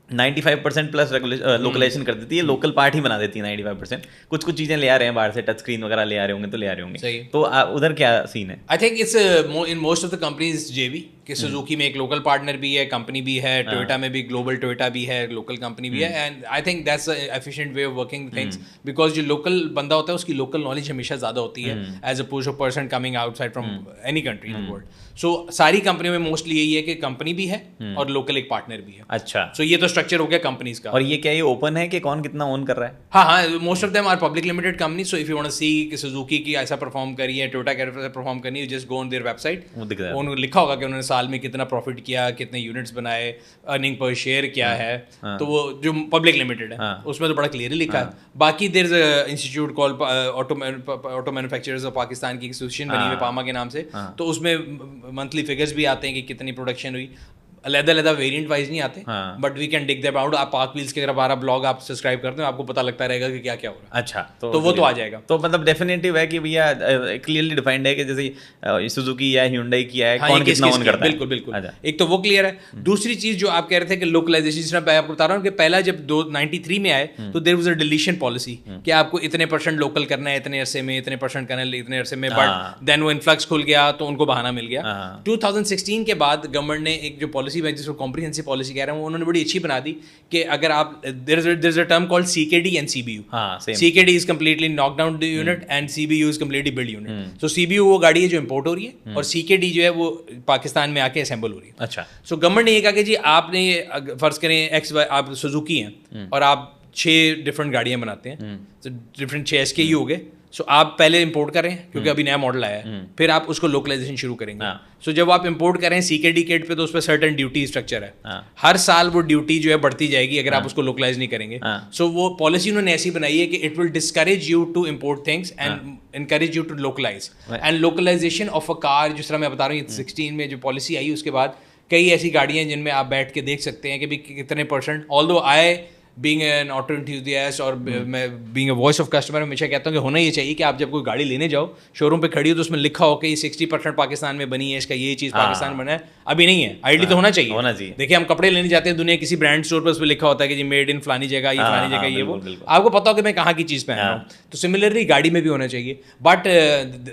95% प्लस लोकलाइजेशन कर देती है, लोकल पार्ट ही बना देती है 95%। कुछ चीज़ें ले आ रहे हैं बाहर से, टच स्क्रीन वगैरह ले आ रहे होंगे तो ले आ रहे होंगे। तो उधर क्या सीन है? आई think it's in most of the companies जेवी कि सुजुकी में एक लोकल पार्टनर भी है, कंपनी भी है, टोयोटा में भी ग्लोबल टोयोटा भी है, लोकल कंपनी भी है। And I think that's efficient way of working things, because जो लोकल बंदा होता है उसकी लोकल नॉलेज हमेशा ज़्यादा होती है as oppose to person coming outside from any country in the world. So सारी कंपनियों में मोस्टली यही है कि कंपनी भी है और लोकल एक पार्टनर भी है। अच्छा, सो ये तो स्ट्रक्चर हो गया कंपनीज का। और ये क्या, ये ओपन है कि कौन कितना ओन कर रहा है? हाँ, most of them are public limited company. So if you want to see कि सुजुकी की ऐसा परफॉर्म करी है, टोयोटा कैसे परफॉर्म करनी है, just go on their website, उन्होंने लिखा होगा कि उन्होंने साल में कितना प्रॉफिट किया, कितने यूनिट्स बनाए, अर्निंग पर शेयर क्या है। तो वो जो पब्लिक लिमिटेड है उसमें तो बड़ा क्लियरली लिखा है। बाकी there is a institute called auto manufacturers of Pakistan की एसोसिएशन बनी हुई है पामा के नाम से। तो उसमें मंथली फिगर्स भी आते हैं कि कितनी प्रोडक्शन हुई, अलग-अलग वेरिएंट वाइज नहीं आते, but we can dig them out. आप पाक व्हील्स के अगर हमारा ब्लॉग आप सब्सक्राइब करते हो, आपको पता लगता रहेगा कि क्या क्या हो रहा है। अच्छा, तो वो तो आ जाएगा। तो मतलब डेफिनेटिव है कि भैया क्लियरली डिफाइंड है कि जैसे सुजुकी या Hyundai किया है, कौन कितना ओन करता है। बिल्कुल बिल्कुल, एक तो वो क्लियर है। दूसरी चीज जो आप कह रहे थे कि लोकलाइजेशन, जिस मैं आपको बता रहा हूँ कि पहला जब 93 में आए तो there was a deletion policy कि आपको इतने % लोकल करना है, इतने अरसे में, इतने % करना है इतने अरसे में, बट देन वो इन्फ्लक्स खुल गया तो उनको बहाना मिल गया। 2016 के बाद गवर्नमेंट ने एक जो पॉलिसी है जिसको कॉम्प्रिहेंसिव पॉलिसी कह रहे हैं, उन्होंने बड़ी अच्छी बना दी कि अगर आप there is a term called CKD and CBU। CKD is completely knock down unit and CBU is completely build unit. So CBU वो गाड़ी है जो इंपोर्ट हो रही है और CKD जो है वो पाकिस्तान में आके असेंबल हो रही है। अच्छा, सो गवर्नमेंट ने ये कहा कि जी आपने फर्ज करें आप सुजुकी हैं और आप 6 डिफरेंट गाड़ियां बनाते हैं, तो डिफरेंट 6 SKU हो गए। सो आप पहले इंपोर्ट कर रहे हैं क्योंकि अभी नया मॉडल आया है, फिर आप उसको लोकलाइजेशन शुरू करेंगे। सो जब आप इंपोर्ट करें सीकेडी किट पे, तो उस पर सर्टेन ड्यूटी स्ट्रक्चर है, हर साल वो ड्यूटी जो है बढ़ती जाएगी अगर आप उसको लोकलाइज नहीं करेंगे। सो वो पॉलिसी उन्होंने ऐसी बनाई है कि it will discourage you to import things and encourage you to localize and localization of a car, जिस तरह मैं बता रहा हूँ 16 में जो पॉलिसी आई उसके बाद कई ऐसी गाड़ियाँ हैं जिनमें आप बैठ के देख सकते हैं कि भी कितने %, although I being an auto enthusiast और मैं being a voice of customer हमेशा कहता हूँ कि होना ये चाहिए कि आप जब कोई गाड़ी लेने जाओ शोरूम पे खड़ी हो तो उसमें लिखा हो कि ये 60% पाकिस्तान में बनी है, इसका ये चीज़ पाकिस्तान में बना है। अभी नहीं है, आइडिया तो होना चाहिए। देखिए हम कपड़े लेने जाते हैं दुनिया किसी ब्रांड स्टोर पर उस पर लिखा होता है कि जी मेड इन फलानी जगह, ये फलानी जगह, ये वो, आपको पता हो कि मैं कहाँ की चीज़ पहन रहा हूँ। तो सिमिलरली गाड़ी में भी होना चाहिए। बट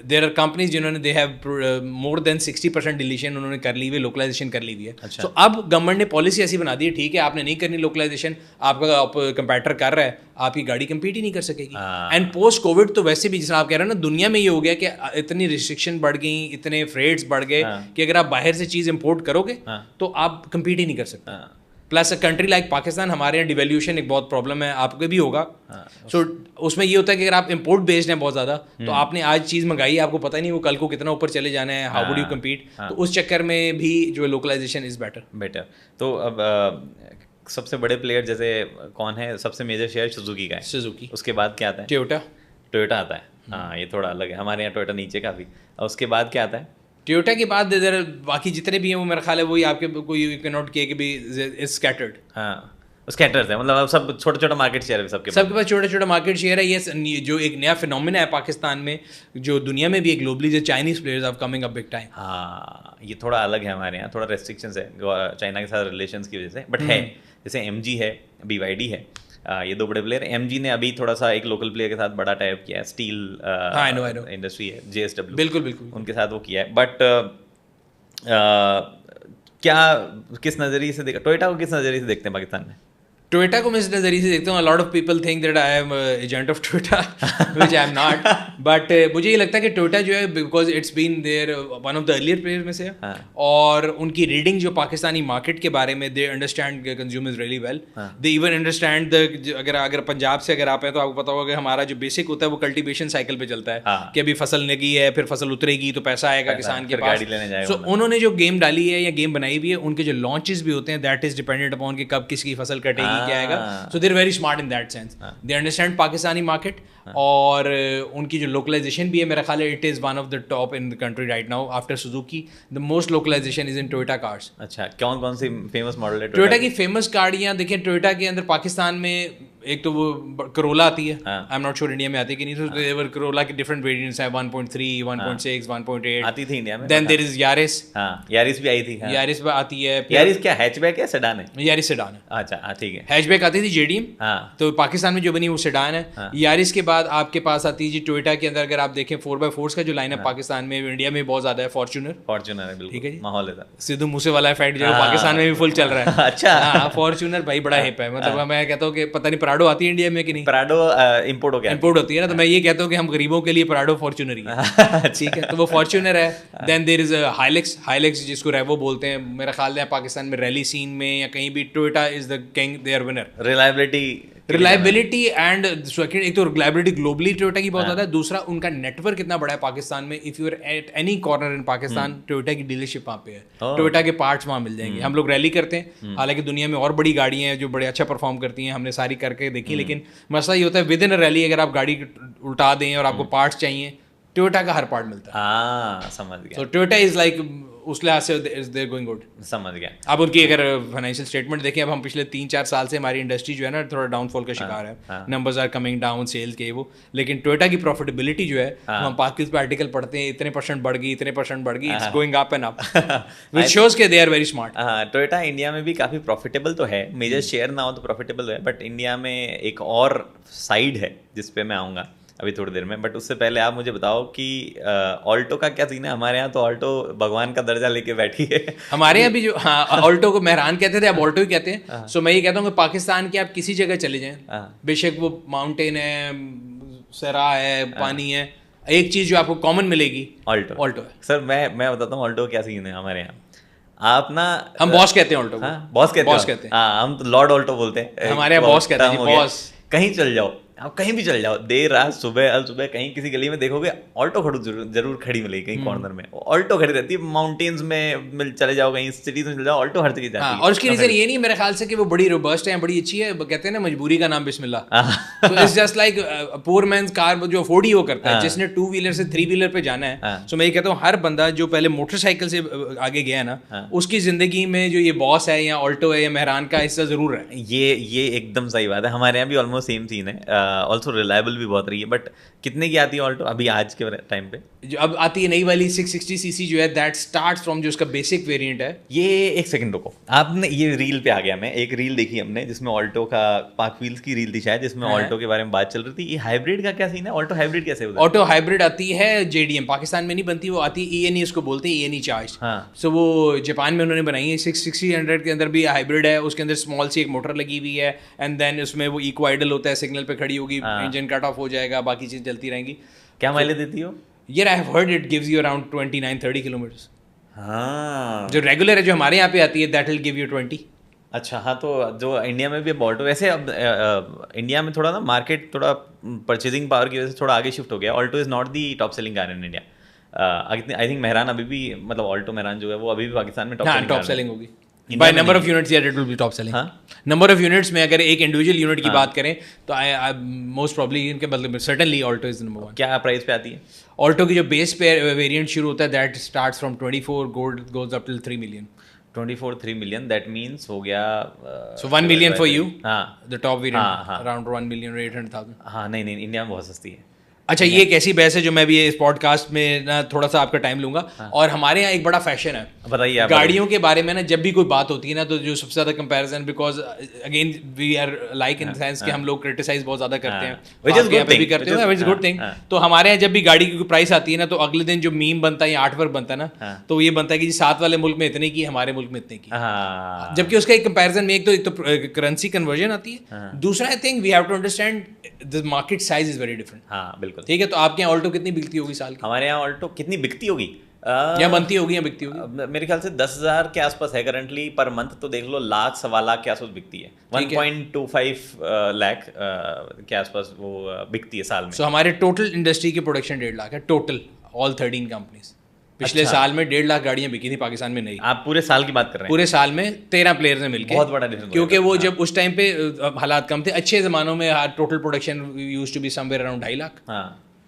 देयर आर कंपनीज जिन्होंने they have more than 60% deletion उन्होंने कर ली हुई, लोकलाइजेशन कर ली हुई है। तो अब गवर्नमेंट ने पॉलिसी ऐसी बना दी है, ठीक है आपने नहीं करनी लोकलाइजेशन, आपका कंपैटर कर रहा है, आपकी गाड़ी कंपीट ही नहीं कर सकेगी। एंड पोस्ट कोविड तो वैसे भी जिस आप कह रहे हैं ना, दुनिया में ये हो गया कि इतनी रिस्ट्रिक्शन बढ़ गई, इतने फ्रेट्स बढ़ गए कि अगर आप बाहर से चीज़ इंपोर्ट करोगे तो आप कंपीट ही नहीं कर सकते। Plus a country like Pakistan, हमारे यहाँ डिवेल्यूशन एक बहुत प्रॉब्लम है, आपको भी होगा। सो उसमें ये होता है कि अगर आप इंपोर्ट बेस्ड हैं बहुत ज़्यादा, तो आपने आज चीज़ मंगाई, आपको पता ही नहीं वो कल को कितना ऊपर चले जाना है, हाउ वुड यू कम्पीट। तो उस चक्कर में भी जो लोकलाइजेशन इज़ बेटर। तो अब सबसे बड़े प्लेयर जैसे कौन है? सबसे मेजर शेयर सुजुकी का है। सुजुकी, उसके बाद क्या आता है? टोयोटा आता है। हाँ, ये थोड़ा अलग है, हमारे यहाँ टोयोटा नीचे काफ़ी। और उसके बाद क्या आता है? टोयोटा के बाद इधर बाकी जितने भी हैं वो मेरा ख्याल है वही आपके कोई कैन नॉट किए कि भी इज स्कैटर्ड। हाँ, स्कैटर्स है, मतलब सब छोटा मार्केट शेयर है सबके पास छोटा मार्केट शेयर है। ये जो एक नया फिनोमिना है पाकिस्तान में, जो दुनिया में भी एक ग्लोबली, जो Chinese players are coming up big time. हाँ, ये थोड़ा अलग है, हमारे यहाँ थोड़ा रेस्ट्रिक्शंस है चाइना के साथ रिलेशंस की वजह से, बट है जैसे MG है, BYD है, ये दो बड़े प्लेयर। MG ने अभी थोड़ा सा एक लोकल प्लेयर के साथ बड़ा टाइप किया है, स्टील इंडस्ट्री है, JSW, बिल्कुल उनके साथ वो किया है। बट क्या किस नज़रिए से देखा टोयोटा को, किस नज़रिए से देखते हैं पाकिस्तान में? टोयोटा को मैं इस नज़रिए से देखता हूँ, lot of people think that I am agent of Toyota which I am not, but मुझे ये लगता है कि टोयोटा जो है, because it's been there one of the earlier players में से, और उनकी रीडिंग जो पाकिस्तानी मार्केट के बारे में, they understand consumers really well, they even understand the, अगर पंजाब से अगर आप हैं तो आपको पता होगा कि हमारा जो बेसिक होता है वो कल्टीवेशन साइकिल पे चलता है कि अभी फसल लगी है, फिर फसल उतरेगी तो पैसा आएगा किसान के पास। सो उन्होंने जो गेम डाली है या गेम बनाई हुई है, उनके जो लॉन्चेस भी होते हैं, दैट इज डिपेंडेंट अपॉन कि कब किसकी फसल कटेगी, क्या आएगा। So they are very smart in that sense, they understand Pakistani market, और उनकी जो लोकलाइजेशन भी है, मेरा ख्याल है it is one of the top in the country right now after Suzuki. The most localization is in Toyota cars. अच्छा, कौन सी फेमस मॉडल है टोयोटा की? फेमस गाड़ियाँ देखिए, टोयोटा के अंदर पाकिस्तान में एक तो वो करोला आती है, I am not sure India में आती है कि नहीं, तो देवर करोला के डिफरेंट वेरिएंट्स हैं, 1.3, 1.6, 1.8 आती थी इंडिया में। Then there is Yaris. Yaris भी आई थी। यारिस भी आती है। यारिस क्या हैचबैक है, सेडान है? यारिस सेडान है। अच्छा, ठीक है। हैचबैक आती थी JDM, तो पाकिस्तान में जो बनी वो सेडान है। यारिस के बाद आपके पास आती है जी टोयोटा के अंदर, अगर आप देखें 4x4 का जो लाइन है पाकिस्तान में, इंडिया में बहुत ज्यादा है, फॉर्च्यूनर है, ठीक है जी, माहौल है, सिद्धू मूसे वाला इफेक्ट जो पाकिस्तान में भी फुल चल रहा है। अच्छा, फॉर्च्यूनर भाई बड़ा हिप है, मतलब मैं कहता हूँ कि पता नहीं प्राडो आती है इंडिया में कि नहीं? प्राडो इंपोर्ट हो गया, इंपोर्ट होती है ना, तो मैं ये कहता हूँ कि हम गरीबों के लिए प्राडो फॉर्च्यूनर ही है, ठीक है, तो वो फॉर्च्यूनर है। देन देयर इज हाइलेक्स जिसको रेवो बोलते हैं, मेरा ख्याल है पाकिस्तान में रैली सीन में या कहीं भी Toyota is the king, they are winner. Reliability and एक तो रिलायबिलिटी ग्लोबली टोयोटा की बहुत ज़्यादा है, दूसरा उनका नेटवर्क इतना बड़ा है पाकिस्तान में, if you are at any corner in Pakistan, Toyota की डीलरशिप वहाँ पे है, टोयोटा के पार्ट्स वहाँ मिल जाएंगे। हम लोग रैली करते हैं, हालांकि दुनिया में और बड़ी गाड़ियाँ हैं जो बड़े अच्छा परफॉर्म करती हैं, हमने सारी करके देखी, लेकिन मसला ये होता है विद इन अ रैली अगर आप गाड़ी उल्टा दें और आपको पार्ट्स चाहिए, टोयोटा का हर पार्ट मिलता है। समझ गया। तो टोयोटा इज लाइक उस लिहाज से दे गोइंग गुड। समझ गया। अब उनकी अगर फाइनेंशियल स्टेटमेंट देखें, अब हम पिछले 3-4 साल से हमारी इंडस्ट्री जो है ना थोड़ा डाउनफॉल का शिकार है, numbers are coming down sale के वो, लेकिन टोयोटा की प्रॉफिटेबिलिटी जो है, हम पाकिस्तान पे आर्टिकल पढ़ते हैं, इतने % बढ़ गई, इतने % बढ़ गई, it's going up and up, which shows के they are very smart. Toyota India में भी काफ़ी प्रॉफिटेबल तो है, मेजर शेयर ना हो तो प्रॉफिटेबल है, बट इंडिया में एक और साइड है जिस पे मैं आऊँगा अभी थोड़ी देर में, बट उससे पहले आप मुझे बताओ कि ऑल्टो का क्या सीन है? हमारे यहाँ तो ऑल्टो भगवान का दर्जा लेके बैठी है। हमारे यहाँ भी जो ऑल्टो को मेहरान कहते थे, अब ऑल्टो ही कहते हैं। सो मैं ये कहता हूँ कि पाकिस्तान के आप किसी जगह चले जाएं, बेशक वो माउंटेन है, सरा है, पानी है, एक चीज़ जो आपको कॉमन मिलेगी, ऑल्टो है। सर मैं बताता हूँ ऑल्टो क्या सीन है हमारे यहाँ। आप ना, हम बॉस कहते हैं ऑल्टो को, बॉस कहते हैं, हम तो लॉर्ड ऑल्टो बोलते हैं, हमारे यहाँ बॉस कहते हैं, बॉस। कहीं चल जाओ, आप कहीं भी चल जाओ, देर रात सुबह अल सुबह कहीं किसी गली में देखोगे ऑल्टो जरूर खड़ी मिलेगी कहीं कॉर्नर में, ऑल्टो खड़ी रहती है। माउंटेन्स में चले जाओ, कहीं सिटीज में चले जाओ, ऑल्टो हर जगह जाती है। और उसकी रीजन ये नहीं मेरे ख्याल से कि वो बड़ी रोबस्ट है, बड़ी अच्छी है, कहते हैं ना मजबूरी का नाम बिस्मिल्लाह। So it's just like poor man's car जो अफोर्ड ही वो करता है, जिसने 2 व्हीलर से 3 व्हीलर पे जाना है। सो मैं ये कहता हूँ हर बंदा जो पहले मोटरसाइकिल से आगे गया है ना, उसकी जिंदगी में जो ये बॉस है या ऑल्टो है या मेहरान का हिस्सा जरूर है। ये एकदम सही बात है। हमारे यहाँ भी ऑलमोस्ट सेम सीन है। ऑल्सो रिलायबल भी बहुत रही है। बट कितने की आती है ऑल्टो अभी आज के टाइम पे? जो अब आती है नई वाली 660 सीसी जो है, दैट स्टार्ट्स फ्रॉम जो उसका बेसिक वेरिएंट है। ये एक सेकंड रुको, आपने ये रील पे आ गया, मैं एक रील देखी हमने जिसमें ऑल्टो का, पाक व्हील्स की रील थी शायद, जिसमें ऑल्टो के बारे में बात चल रही थी। ये हाइब्रिड का क्या सीन है? ऑल्टो हाइब्रिड कैसे होता है? ऑटो हाइब्रिड आती है जेडीएम, पाकिस्तान में नहीं बनती, वो आती है ENE, उसको बोलते हैं ENE चार्ज। सो वो जापान में उन्होंने बनाई है। 660 के अंदर भी हाइब्रिड है, उसके अंदर स्मॉल सी एक मोटर लगी हुई है, एंड देन उसमें वो इको आइडल होता है, सिग्नल पे खड़ी होगी, इंजन कट ऑफ हो जाएगा, बाकी चीज़ चलती रहेंगी। क्या माइलेज देती हो? यार I have heard it gives you around 29-30 kilometres. हाँ, जो रेगुलर है जो हमारे यहाँ पे आती है दैट विल गिव यू 20। अच्छा, हाँ, तो जो इंडिया में भी ऑल्टो, वैसे अब इंडिया में थोड़ा ना मार्केट थोड़ा परचेजिंग पावर की वजह से थोड़ा आगे शिफ्ट हो गया। Alto is not the top selling car in India. I think Mehran अभी भी, मतलब ऑल्टो मेहरान जो है वो अभी भी पाकिस्तान में टॉप सेलिंग होगी बाय नंबर ऑफ यूनिट्स। यार it will be top selling. Number of units में अगर एक इंडिविजुअल यूनिट की बात करें तो आई मोस्ट प्रॉब्ली इनके मतलब सर्टेनली ऑल्टो इज नंबर 1। क्या प्राइस पे आती है ऑल्टो की जो बेस पे वेरिएंट शुरू होता है that starts from 24 goes up till 3 million. 3 million, that means हो गया सो 1 मिलियन फॉर यू, हाँ, द टॉप वेरिएंट अराउंड 1,800,000। हाँ, नहीं, इंडिया में बहुत सस्ती है। अच्छा, ये एक ऐसी बहस है जो मैं भी इस पॉडकास्ट में ना थोड़ा सा आपका टाइम लूंगा। और हमारे यहाँ एक बड़ा फैशन है, बताइए आप। गाड़ियों के बारे में ना जब भी कोई बात होती है ना, तो जो सबसे ज्यादा comparison, because again we are like in sense कि हम लोग क्रिटिसाइज बहुत ज्यादा करते हैं, व्हिच इज गुड थिंग, भी करते हैं, व्हिच इज गुड थिंग। तो हमारे यहाँ जब भी गाड़ी की प्राइस आती है ना, तो अगले दिन जो मीम बनता है या आर्टवर्क बनता है ना, तो ये बनता है कि जी साथ वाले मुल्क में इतने की, हमारे मुल्क में इतने की। जबकि उसका एक कंपैरिजन में एक तो करेंसी कन्वर्जन आती है, दूसरा I think we have to understand the market size is very different. हाँ, बिल्कुल ठीक है। तो आपके यहाँ ऑल्टो कितनी बिकती होगी साल की? हमारे यहाँ ऑल्टो कितनी बिकती होगी या बनती होगी या बिकती होगी? मेरे ख्याल से 10,000 के आसपास है करंटली पर मंथ। तो देख लो, लाख सवा लाख के आसपास बिकती है। 1.25 लाख के आसपास वो बिकती है साल में। सो हमारे टोटल इंडस्ट्री की प्रोडक्शन 1.5 लाख है, टोटल ऑल 13 कंपनीज। पिछले साल में 1.5 लाख गाड़ियां बिकी थी पाकिस्तान में। नहीं, आप पूरे साल की बात कर रहे हैं? पूरे साल में 13 प्लेयर्स ने मिलकर। बहुत बड़ा डिफरेंस, क्योंकि वो जब उस टाइम पे हालात कम थे। अच्छे जमानों में total production used to be somewhere around 2.5 lakh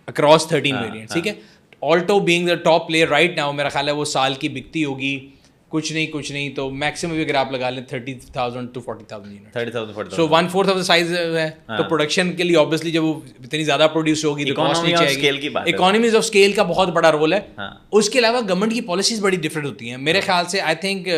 across 13 variants. ठीक है। Alto being the top player right now, मेरा ख्याल है वो साल की बिकती होगी कुछ नहीं तो मैक्सिमम भी अगर आप लगा लें 30,000 to 40,000 unit. 30,000 so 1/4 of the size है। तो प्रोडक्शन के लिए ऑब्वियसली जब वो इतनी ज्यादा प्रोड्यूस होगी तो कॉस्ट नीचे आएगी। इकोनॉमीज ऑफ स्केल का बहुत बड़ा रोल है। उसके अलावा गवर्नमेंट की पॉलिसीज बड़ी डिफरेंट होती हैं मेरे ख्याल से। आई थिंक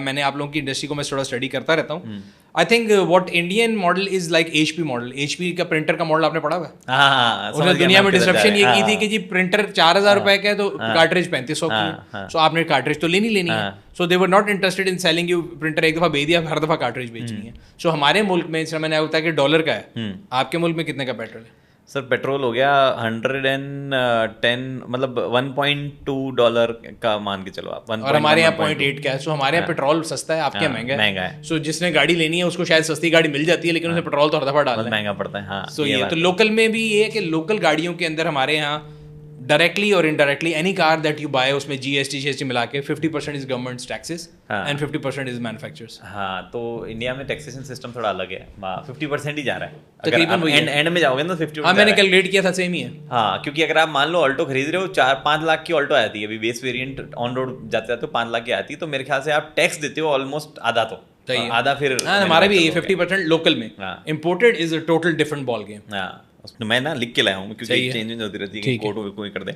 मैंने आप लोगों की इंडस्ट्री को मैं थोड़ा स्टडी करता रहता हूँ। I think what Indian model is like HP model. HP का प्रिंटर का मॉडल आपने पढ़ा हुआ है? उन्होंने दुनिया में डिसरप्शन ये की थी कि जी प्रिंटर 4,000 रुपए का है तो कार्ट्रिज 3500 की। सो आपने कार्ट्रिज तो लेनी है। So they were not interested in selling you printer. एक दफा भेज दिया, हर दफा कार्ट्रिज बेचनी है। सो हमारे मुल्क में इस मैंने होता है कि $1 का है। आपके मुल्क में कितने का पेट्रोल है? सर पेट्रोल हो गया 110, मतलब $1.2 का मान के चलो आप। और हमारे यहाँ 0.8 का है। सो हमारे यहाँ पेट्रोल सस्ता है, आपके यहाँ महंगा है। सो जिसने गाड़ी लेनी है उसको शायद सस्ती गाड़ी मिल जाती है, लेकिन उसे पेट्रोल तो हर दफा डालना है, महंगा पड़ता है। हाँ, सो ये तो लोकल में भी ये है कि लोकल गाड़ियों के अंदर हमारे यहाँ डायरेक्टली और indirectly any car that you buy उसमें GST मिला के 50% is government taxes and 50% is manufacturers. हाँ, तो इंडिया में टैक्सेशन सिस्टम थोड़ा अलग है। 50% ही जा रहा है तकरीबन। एंड में जाओगे ना 50%। हाँ, मैंने कैलकुलेट किया था, सेम ही है। हाँ, क्योंकि अगर आप मान लो ऑल्टो खरीद रहे हो 4-5 लाख की ऑल्टो आती है अभी, बेस वेरिएंट ऑन रोड जाते जाते 5 लाख की आती है, तो मेरे ख्याल से आप टैक्स देते हो ऑलमोस्ट आधा, तो आधा फिर हमारा भी 50% लोकल में। Imported is a total different ball game. उसमें मैं ना लिख के लाया हूँ क्योंकि चेंज होती रहती है कि इम्पोर्ट कोई कर दे।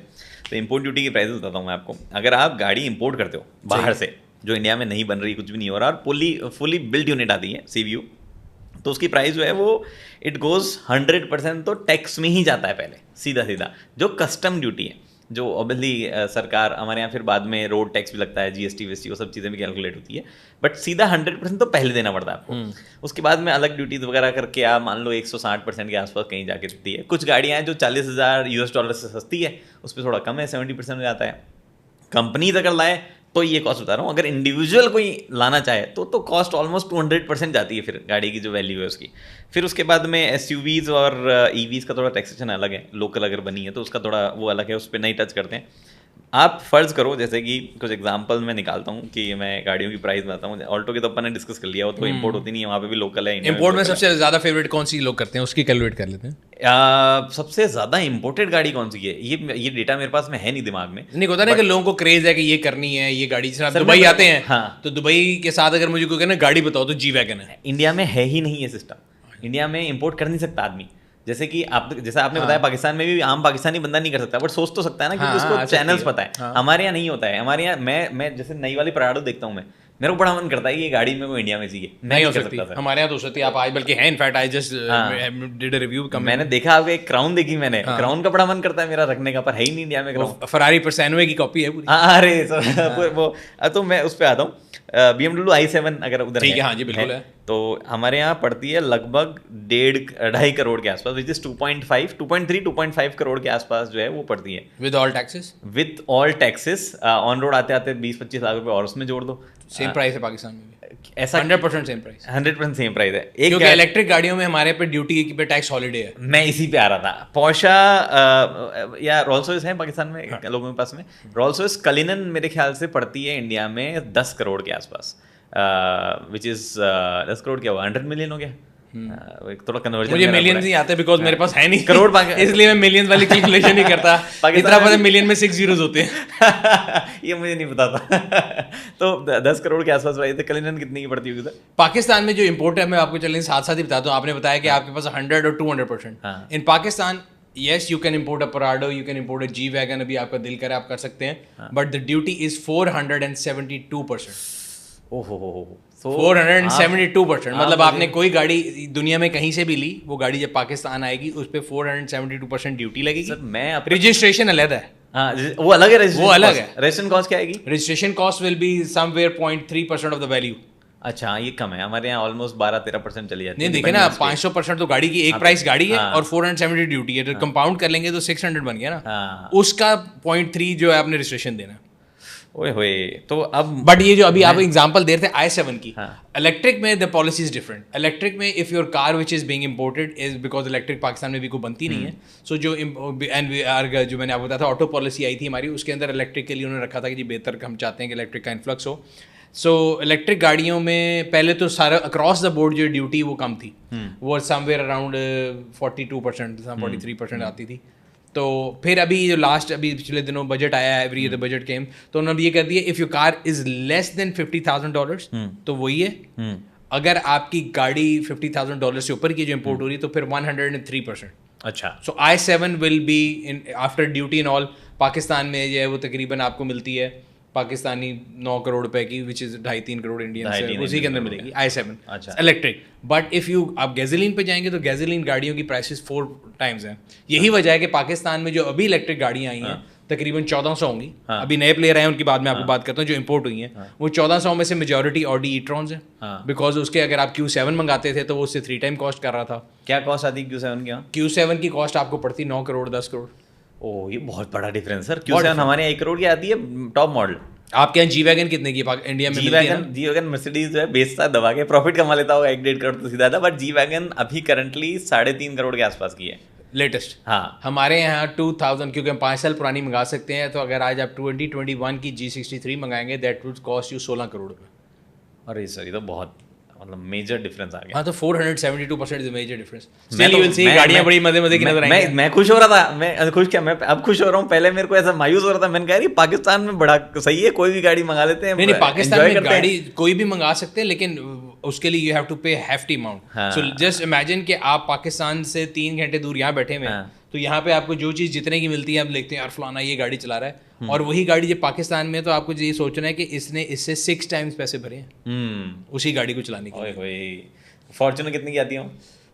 तो इम्पोर्ट ड्यूटी की प्राइस बताता हूँ मैं आपको। अगर आप गाड़ी इम्पोर्ट करते हो बाहर से, जो इंडिया में नहीं बन रही, कुछ भी नहीं हो रहा, और फुली बिल्ड यूनिट आती है CVU, तो उसकी प्राइस जो है वो इट गोज 100% तो टैक्स में ही जाता है पहले, सीधा जो कस्टम ड्यूटी है, जो ऑब्वियसली सरकार हमारे यहाँ फिर बाद में रोड टैक्स भी लगता है, GST वो सब चीज़ें भी कैलकुलेट होती है, बट सीधा 100% तो पहले देना पड़ता है आपको। उसके बाद में अलग ड्यूटीज वगैरह करके आप मान लो 160% के आसपास कहीं जाके देती है। कुछ गाड़ियाँ हैं जो $40,000 US से सस्ती है, उस पर थोड़ा कम है, 70% में जाता है। कंपनीज अगर लाए तो ये कॉस्ट बता रहा हूँ। अगर इंडिविजुअल कोई लाना चाहे तो कॉस्ट ऑलमोस्ट 200% जाती है फिर गाड़ी की जो वैल्यू है उसकी। फिर उसके बाद में SUVs और EVs का थोड़ा टैक्सेशन अलग है, लोकल अगर बनी है तो उसका थोड़ा वो अलग है, उस पर नहीं टच करते हैं। आप फर्ज करो, जैसे कि कुछ एग्जांपल मैं निकालता हूँ कि मैं गाड़ियों की प्राइस बताता हूँ। ऑल्टो की तो अपन ने डिस्कस कर लिया, वो तो इंपोर्ट होती नहीं है, वहाँ पे भी लोकल है। इंपोर्ट में सबसे ज्यादा फेवरेट कौन सी लोग करते हैं, उसकी कैलकुलेट कर लेते हैं। सबसे ज्यादा इंपोर्टेड गाड़ी कौन सी है, ये डेटा मेरे पास में है नहीं दिमाग में। नहीं होता ना कि लोगों को क्रेज है कि ये करनी है ये गाड़ी। जैसे आप दुबई आते हैं, हाँ, तो दुबई के साथ अगर मुझे कोई कहना गाड़ी बताओ तो जी वैगन है। इंडिया में है ही नहीं ये सिस्टम, इंडिया में इंपोर्ट कर नहीं सकता आदमी। जैसे कि जैसा आपने बताया, पाकिस्तान में भी आम पाकिस्तानी बंदा नहीं कर सकता, बट सोच तो सकता है ना, क्योंकि उसको चैनल्स पता है। हमारे यहाँ नहीं होता है। हमारे यहाँ मैं जैसे नई वाली पराडो देखता हूँ, मेरे को बड़ा मन करता है कि ये गाड़ी मेरे को इंडिया में चाहिए, नहीं हो सकती। हमारे यहाँ तो सकती है, आप आज बल्कि है, in fact I just did a review. मैंने देखा आपका एक क्राउन देखी मैंने, क्राउन का बड़ा मन करता है मेरा रखने का, पर है ही नहीं इंडिया में क्राउन। फरारी परसेनवे की कॉपी है पूरी। अरे वो तो मैं उस पे आता हूँ। BMW i7 अगर उधर ठीक है, हाँ जी बिल्कुल है, तो हमारे यहाँ पड़ती है लगभग 1.5 करोड़ के आसपास, विच इज 2.5 2.3 2.5 करोड़ के आसपास जो है वो पड़ती है with all taxes. With all taxes on road आते आते 20-25 लाख रुपए और उसमें जोड़ दो। सेम प्राइस है पाकिस्तान में भी, ऐसा 100% सेम प्राइस, 100% सेम प्राइस है। क्योंकि इलेक्ट्रिक गाड़ियों में हमारे पे ड्यूटी पे टैक्स हॉलीडे है। मैं इसी पे आ रहा था। पोर्शा या रोल्स रॉयस है पाकिस्तान में, हाँ, लोगों के पास में रोल्स रॉयस कलिनन मेरे ख्याल से पड़ती है इंडिया में 10 करोड़ के आसपास, विच इज 10 करोड़ क्या हुआ, 100 मिलियन हो गया। थोड़ा कन्वर्जन मुझे मिलियंस नहीं आते बिकॉज मेरे पास है नहीं करोड़, इसलिए मैं मिलियंस वाली कैलकुलेशन नहीं करता। इतना पता मिलियन में 6 जीरोस होते हैं। ये मुझे नहीं पता था। तो 10 करोड़ के आसपास प्राइस है। कलिनन कितनी की पड़ती होगी सर? पाकिस्तान में जो इंपोर्ट है, मैं आपको चलें साथ साथ ही बताता हूँ। आपने बताया कि आपके पास 100 और 200%। इन Pakistan yes you can import a Prado, you can import a G wagon, अभी आपका दिल करे आप कर सकते हैं, but the duty is 472%। ओहो, 472%। मतलब आपने कोई गाड़ी दुनिया में कहीं से भी ली, वो गाड़ी जब पाकिस्तान आएगी उस पे 472% ड्यूटी लगेगी। सर मैं रजिस्ट्रेशन अलग है, हाँ वो अलग है, वो अलग है। रजिस्ट्रेशन कॉस्ट क्या आएगी? Registration cost will be somewhere 0.3% of the value. अच्छा, ये कम है, हमारे यहाँ ऑलमोस्ट 12-13% चली जाती है। नहीं देखे ना, 500% तो गाड़ी की एक प्राइस गाड़ी है और 470 ड्यूटी है, तो कंपाउंड कर लेंगे तो 600 बन गया ना। उसका 0.3 जो है आपने रजिस्ट्रेशन देना। ओए होए, तो अब बट ये जो अभी आप एग्जांपल दे रहे थे i7 की, इलेक्ट्रिक में the policy is different. Electric में if your car which is being imported is because electric Pakistan में भी कोई बनती नहीं है, सो जो एनवीआर जो मैंने आपको बताया था ऑटो पॉलिसी आई थी हमारी, उसके अंदर इलेक्ट्रिक के लिए उन्होंने रखा था कि जी बेहतर हम चाहते हैं कि इलेक्ट्रिक का इन्फ्लक्स हो। सो इलेक्ट्रिक गाड़ियों में पहले तो सारा अक्रॉस द बोर्ड जो ड्यूटी वो कम थी, वो समवेयर अराउंड 42% 43% आती थी। तो फिर अभी जो लास्ट अभी पिछले दिनों बजट आया है, एवरी ईयर द बजट केम, तो उन्होंने ये कर दिया if your car is less than $50,000 तो वही है। अगर आपकी गाड़ी $50,000 से ऊपर की जो इंपोर्ट हो रही है तो फिर 103%। अच्छा, सो i7 will be in after duty and all, Pakistan में जो है वो तकरीबन आपको मिलती है पाकिस्तानी 9 करोड़ रुपए की, विच इज 2.5-3 करोड़ इंडियन से, उसी के अंदर मिलेगी i7 electric. But if you आप गैसोलीन पे जाएंगे तो गैसोलीन गाड़ियों की प्राइसेस 4 टाइम्स हैं। यही वजह है कि पाकिस्तान में जो अभी इलेक्ट्रिक गाड़ियां आई हैं तकरीबन 1400 होंगी। अभी नए प्लेयर आए उनकी बाद में आपको बात करता हूँ, जो इंपोर्ट हुई हैं वो 1400 में से मेजॉरिटी ऑडी ई-ट्रॉन्स हैं, बिकॉज उसके अगर आप Q7 मंगाते थे तो वो उससे 3 टाइम कॉस्ट कर रहा था। क्या कॉस्ट आती है Q7 की? Q7 की कॉस्ट आपको पड़ती 9 करोड़ 10 करोड़। ओह, ये बहुत बड़ा डिफरेंस सर। Q7 हमारे यहाँ 1 करोड़ की आती है टॉप मॉडल। आपके यहाँ जी वैगन कितने की इंडिया में? जी वैगन मर्सिडीज जो है बेचता है दबा के, प्रॉफिट कमा लेता होगा 1-1.5 करोड़ तो सीधा था, बट जी वैगन अभी करंटली 3.5 करोड़ के आसपास की है लेटेस्ट। हाँ, हमारे यहाँ 2000, क्योंकि हम 5 साल पुरानी मंगा सकते हैं, तो अगर आज आप 2021 की G63 मंगाएंगे that would cost you 16 crore रुपए। अरे सर, ये तो बहुत मतलब मेजर डिफरेंस आ गया। हाँ, तो 472% is major difference. Still you will see गाड़ियां बड़ी मजे की नजर आएंगी। मैं खुश हो रहा था, मैं खुश क्या, मैं अब खुश हो रहा हूँ। पहले मेरे को ऐसा मायूस हो रहा था, मैंने कहा यार पाकिस्तान में बड़ा सही है, कोई भी गाड़ी मंगा लेते हैं। नहीं, पाकिस्तान में गाड़ी कोई भी मंगा सकते हैं, लेकिन उसके लिए यू हैव टू पे hefty amount. So just imagine कि आप पाकिस्तान से 3 घंटे दूर यहाँ बैठे हुए हैं, तो यहाँ पे आपको जो चीज़ जितने की मिलती है आप देखते हैं यार फलाना ये गाड़ी चला रहा है, और वही गाड़ी जब पाकिस्तान में, तो आपको ये सोचना है कि इसने इससे 6 टाइम्स पैसे भरे हैं उसी गाड़ी को चलाने के लिए। फॉर्च्यूनर कितनी की आती है?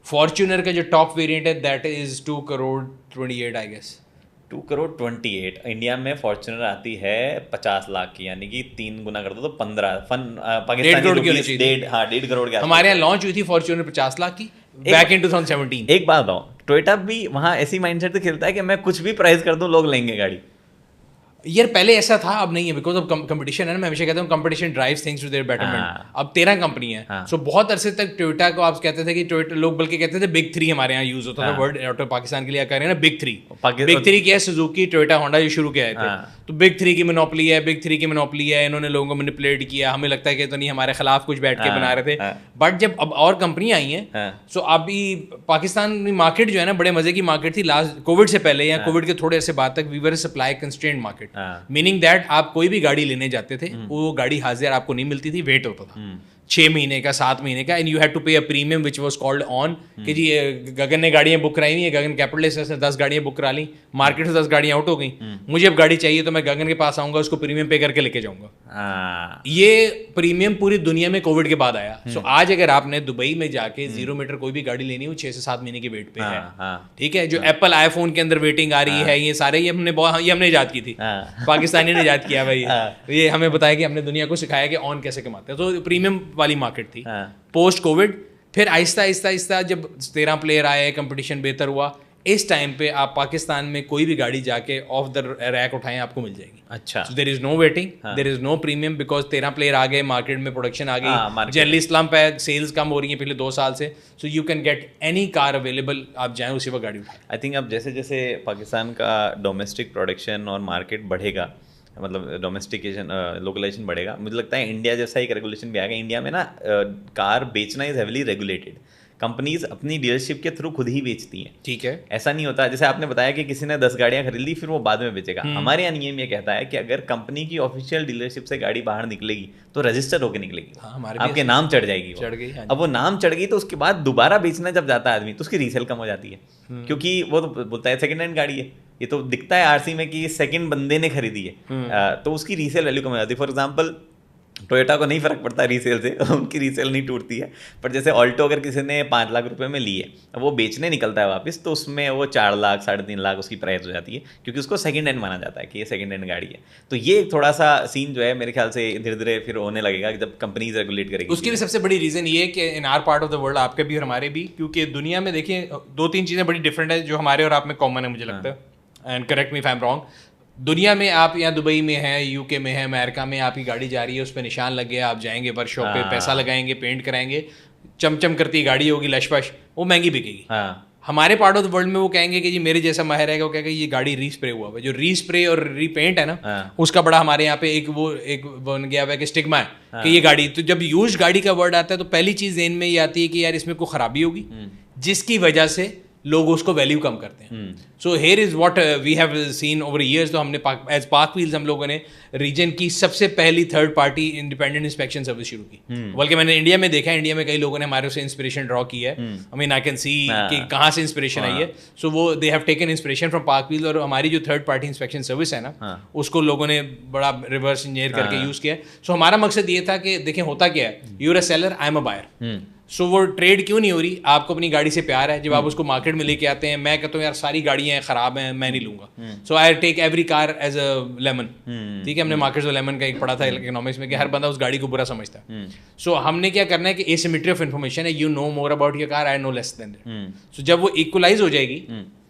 फॉर्च्यूनर का जो टॉप वेरिएंट है that is 2 crore 28 I guess. 2 crore 28। India में फॉर्च्यूनर आती है 50 लाख की, यानी कि 3 गुना कर दो तो 15 पाकिस्तानी रुपीस 1.5 करोड़ के। हमारे यहाँ लॉन्च हुई थी फॉर्च्यूनर 50 लाख की बैक इन 2017। एक बात बताओ, टोयोटा भी वहाँ ऐसी माइंडसेट से खेलता है कि मैं कुछ भी प्राइस कर दूं लोग लेंगे गाड़ी। यार पहले ऐसा था, अब नहीं है, बिकॉज ऑफ कंपटीशन है ना। मैं हमेशा कहता हूँ competition drives things to their betterment. अब 13 कंपनी है, सो बहुत अरसे तक टोयोटा को आप कहते थे कि टोयोटा, लोग बल्कि कहते थे बिग 3 हमारे यहाँ यूज होता था वर्ड ऑटो पाकिस्तान के लिए, कह रहे हैं ना बिग 3। बिग 3 क्या है? सुजुकी, टोयोटा, होंडा जो शुरू किया थे, तो बिग 3 की मोनोपोली है, बिग 3 की मोनोपोली है। इन्होंने लोगों को मैनिपुलेट किया, हमें लगता है कि तो नहीं, हमारे खिलाफ कुछ बैठ के बना रहे थे। बट जब अब और कंपनियां आई हैं, सो अभी पाकिस्तान मार्केट जो है ना, बड़े मजे की मार्केट थी लास्ट कोविड से पहले या कोविड के थोड़े अरसे बाद तक। We were supply constraint market, meaning that आप कोई भी गाड़ी लेने जाते थे, वो गाड़ी हाजिर आपको नहीं मिलती थी, वेट होता था 6 महीने का, 7 महीने का, एंड यू हैड टू पे a premium which was called on, कि जी गगन ने गाड़ियां बुक कराई हुई है, गगन कैपिटलिस्ट ने 10 गाड़ियां बुक करा ली, मार्केट से 10 गाड़ियां आउट हो गई, मुझे अब गाड़ी चाहिए तो मैं गगन के पास आऊंगा, उसको प्रीमियम पे करके लेके जाऊंगा। ये प्रीमियम पूरी दुनिया में कोविड के बाद आया। सो आज अगर आपने दुबई में जाके 0 मीटर कोई भी गाड़ी लेनी हो, 6 से 7 महीने के वेट पे है, ठीक है। जो एप्पल आईफोन के अंदर वेटिंग आ रही है, ये सारे ये हमने ईजाद की थी, पाकिस्तानी ने ईजाद किया भाई। ये हमें बताया कि हमने दुनिया को सिखाया कि ऑन कैसे कमाते हैं। तो प्रीमियम वाली मार्केट थी। पोस्ट कोविड फिर आहिस्ता आहिस्ता आहिस्ता जब 13 प्लेयर आए, कंपटीशन बेहतर हुआ, इस टाइम पे आप पाकिस्तान में कोई भी गाड़ी जाके ऑफ द रैक उठाएं, आपको मिल जाएगी। अच्छा, there is no waiting, there is no premium, because 13 player आ गए, मार्केट में प्रोडक्शन आ गई, जनरली स्लम्प है, सेल्स कम हो रही है पिछले 2 साल से। So you can get any car available, आप जाएं उसी वक्त गाड़ी उठाएं। आई थिंक अब जैसे जैसे पाकिस्तान का डोमेस्टिक प्रोडक्शन और मार्केट बढ़ेगा, मतलब डोमेस्टिकेशन लोकलाइजेशन बढ़ेगा, मुझे लगता है इंडिया जैसा एक रेगुलेशन भी आएगा। इंडिया में ना कार बेचना इज हेविली रेगुलेटेड, कंपनीज अपनी डीलरशिप के थ्रू खुद ही बेचती हैं, ठीक है। ऐसा नहीं होता जैसे आपने बताया कि किसी ने 10 गाड़ियां खरीद ली फिर वो बाद में बेचेगा। हमारे यहाँ नियम ये कहता है कि अगर कंपनी की ऑफिशियल डीलरशिप से गाड़ी बाहर निकलेगी तो रजिस्टर होकर निकलेगी, आपके नाम चढ़ जाएगी, चढ़ गई। अब वो नाम चढ़ गई तो उसके बाद दोबारा बेचना जब जाता है आदमी तो उसकी रीसेल कम हो जाती है, क्योंकि वो तो बोलता है सेकंड हैंड गाड़ी है, ये तो दिखता है आरसी में कि सेकंड बंदे ने खरीदी है, तो उसकी रीसेल वैल्यू कम हो जाती है। फॉर एग्जांपल टोयोटा को नहीं फर्क पड़ता रीसेल से, उनकी रीसेल नहीं टूटती है, पर जैसे ऑल्टो अगर किसी ने 5 लाख रुपए में ली है, अब वो बेचने निकलता है वापस, तो उसमें वो 4 लाख 3.5 लाख उसकी प्राइस हो जाती है, क्योंकि उसको सेकंड हैंड माना जाता है कि ये सेकंड हैंड गाड़ी है। तो ये एक थोड़ा सा सीन जो है मेरे ख्याल से धीरे धीरे फिर होने लगेगा जब कंपनीज रेगुलेट करेगी। उसकी भी सबसे बड़ी रीजन ये है कि इन are part of the world, आपके भी और हमारे भी, क्योंकि दुनिया में देखिए 2-3 चीज़ें बड़ी डिफरेंट है जो हमारे और आप में कॉमन है, मुझे लगता है, and correct me if I am wrong. दुनिया में आप यहाँ दुबई में हैं, यूके में है, अमेरिका में आपकी गाड़ी जा रही है, उस पर निशान लग गया, आप जाएंगे वर्कशॉप पे, पैसा लगाएंगे, पेंट कराएंगे, चमचम करती गाड़ी होगी, लशपश, वो महंगी बिकेगी। हमारे पार्ट ऑफ द वर्ल्ड में वो कहेंगे कि जी मेरे जैसा माहिर है, वो कहेगा ये गाड़ी रीस्प्रे हुआ है। जो रीस्प्रे और रीपेंट है ना, उसका बड़ा हमारे यहाँ पे एक बन गया हुआ है कि स्टिग्मा है कि ये गाड़ी, तो जब यूज्ड गाड़ी का वर्ड आता है तो पहली चीज़ ज़हन में ये आती है कि यार इसमें कोई खराबी होगी, जिसकी वजह से लोग उसको वैल्यू कम करते हैं। So here is what we have seen over years. तो हमने एज पाक व्हील्स हम लोगों ने रीजन की सबसे पहली third party independent inspection service शुरू की, बल्कि मैंने इंडिया में देखा है, इंडिया में कई लोगों ने हमारे से इंस्पिरेशन ड्रॉ की है। I mean I can see कि कहाँ से इंस्पिरेशन आई है। सो वो they have taken inspiration from पाक व्हील्स, और हमारी जो थर्ड पार्टी इंस्पेक्शन सर्विस है ना, उसको लोगों ने बड़ा रिवर्स इंजीनियर करके यूज़ किया है। सो हमारा मकसद ये था कि देखें होता क्या है, you are a seller, I am a buyer, so वो ट्रेड क्यों नहीं हो रही, आपको अपनी गाड़ी से प्यार है, जब आप उसको मार्केट में लेके आते हैं, मैं कहता हूँ यार सारी गाड़ियाँ ख़राब हैं, मैं नहीं लूँगा, so I take every car as a lemon. ठीक है, हमने मार्केट में लेमन का एक पढ़ा था इकोनॉमिक्स में कि हर बंदा उस गाड़ी को बुरा समझता है। सो हमने क्या करना है कि एसिमेट्री ऑफ इन्फॉर्मेशन है, you know more about your car, I know less than that. So जब वो इक्वलाइज हो जाएगी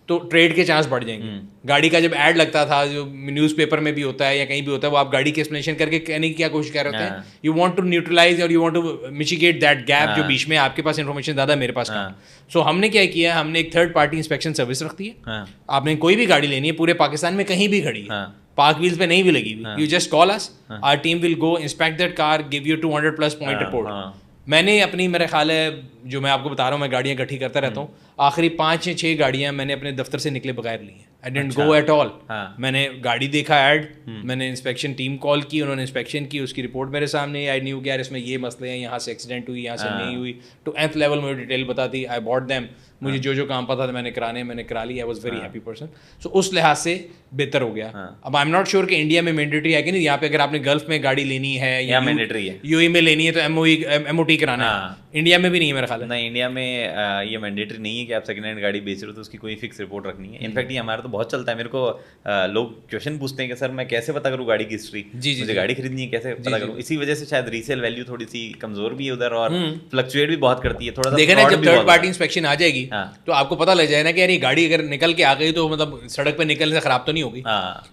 तो ट्रेड के चांस बढ़ जाएंगे। गाड़ी का जब ऐड लगता था, जो न्यूज़पेपर में भी होता है या कहीं भी होता है, वो आप गाड़ी की एक्सप्लेनेशन करके कहने की क्या कोशिश कर रहे होते हैं, यू वांट टू न्यूट्रलाइज और you want to mitigate that gap जो बीच में आपके पास इन्फॉर्मेशन ज़्यादा, मेरे पास कम। सो हमने क्या किया, हमने एक थर्ड पार्टी इंस्पेक्शन सर्विस रख दी है। आपने कोई भी गाड़ी लेनी है पूरे पाकिस्तान में, कहीं भी खड़ी है, पार्क व्हील्स पे नहीं भी लगी हुई, you just call us, our team will go inspect that car, give you 200+ point report. मैंने अपनी, मेरे ख्याल है जो मैं आपको बता रहा हूँ, मैं गाड़ियाँ इकट्ठी करता रहता हूँ, आखिरी 5 या 6 गाड़ियाँ मैंने अपने दफ्तर से निकले बगैर ली हैं। आई डेंट गो एट ऑल। मैंने गाड़ी देखा ऐड, मैंने इंस्पेक्शन टीम कॉल की, उन्होंने इंस्पेक्शन की, उसकी रिपोर्ट मेरे सामने, आई न्यू कि यार इसमें ये मसले हैं, यहाँ से एक्सीडेंट हुई, यहाँ से नहीं हुई, टू nth लेवल मुझे डिटेल बताती, आई बॉट दैम, मुझे जो जो काम पता था मैंने करा लिया, I was very happy person. So उस लिहाज से बेहतर हो गया। अब आई एम नॉट श्योर कि इंडिया में मैंडेटरी है कि नहीं, यहाँ पे अगर आपने गल्फ में गाड़ी लेनी है या मैंडेटरी है, यूएई में लेनी है तो MOT कराना है, इंडिया में भी नहीं है मेरे ख्याल है। नहीं, इंडिया में ये मैंडेटरी नहीं है कि आप सेकंड हैंड गाड़ी बेच रहे हो तो उसकी कोई फिक्स रिपोर्ट रखनी है। इनफैक्ट ये हमारा तो बहुत चलता है। मेरे को लोग क्वेश्चन पूछते हैं कि सर मैं कैसे पता करूँ गाड़ी की हिस्ट्री, मुझे गाड़ी खरीदनी है कैसे पता करूँ। इसी वजह से शायद रीसेल वैल्यू थोड़ी सी कमजोर भी है उधर और फ्लक्चुएट भी बहुत करती है। थोड़ा सा देखा ना, जब थर्ड पार्टी इंस्पेक्शन आ जाएगी तो आपको पता लग जाए ना कि यार ये गाड़ी अगर निकल के आ गई तो मतलब सड़क पे निकलने से खराब तो नहीं होगी।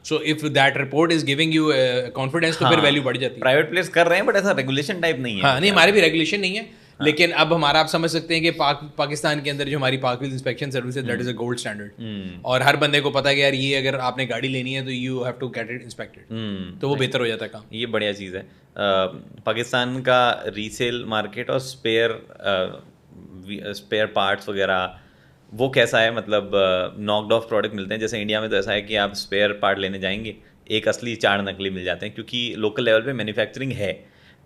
So if that report is giving you confidence तो फिर वैल्यू बढ़ जाती है। प्राइवेट प्लेस कर रहे हैं बट ऐसा रेगुलेशन टाइप नहीं है। हाँ, नहीं हमारे भी रेगुलेशन नहीं है। लेकिन अब हमारा आप समझ सकते हैं कि पाकिस्तान के अंदर जो हमारी पाक व्हील्स इंस्पेक्शन सर्विस है that is a gold standard, और हर बंदे को पता है कि यार ये अगर आपने गाड़ी लेनी है तो you have to get it inspected, तो वो बेहतर हो जाता है काम। ये बढ़िया चीज़ है। पाकिस्तान का रीसेल मार्केट और स्पेयर पार्ट्स वगैरह वो कैसा है? मतलब नॉकड ऑफ प्रोडक्ट मिलते हैं? जैसे इंडिया में तो ऐसा है कि आप स्पेयर पार्ट लेने जाएंगे, एक असली 4 नकली मिल जाते हैं क्योंकि लोकल लेवल पे मैन्युफैक्चरिंग है।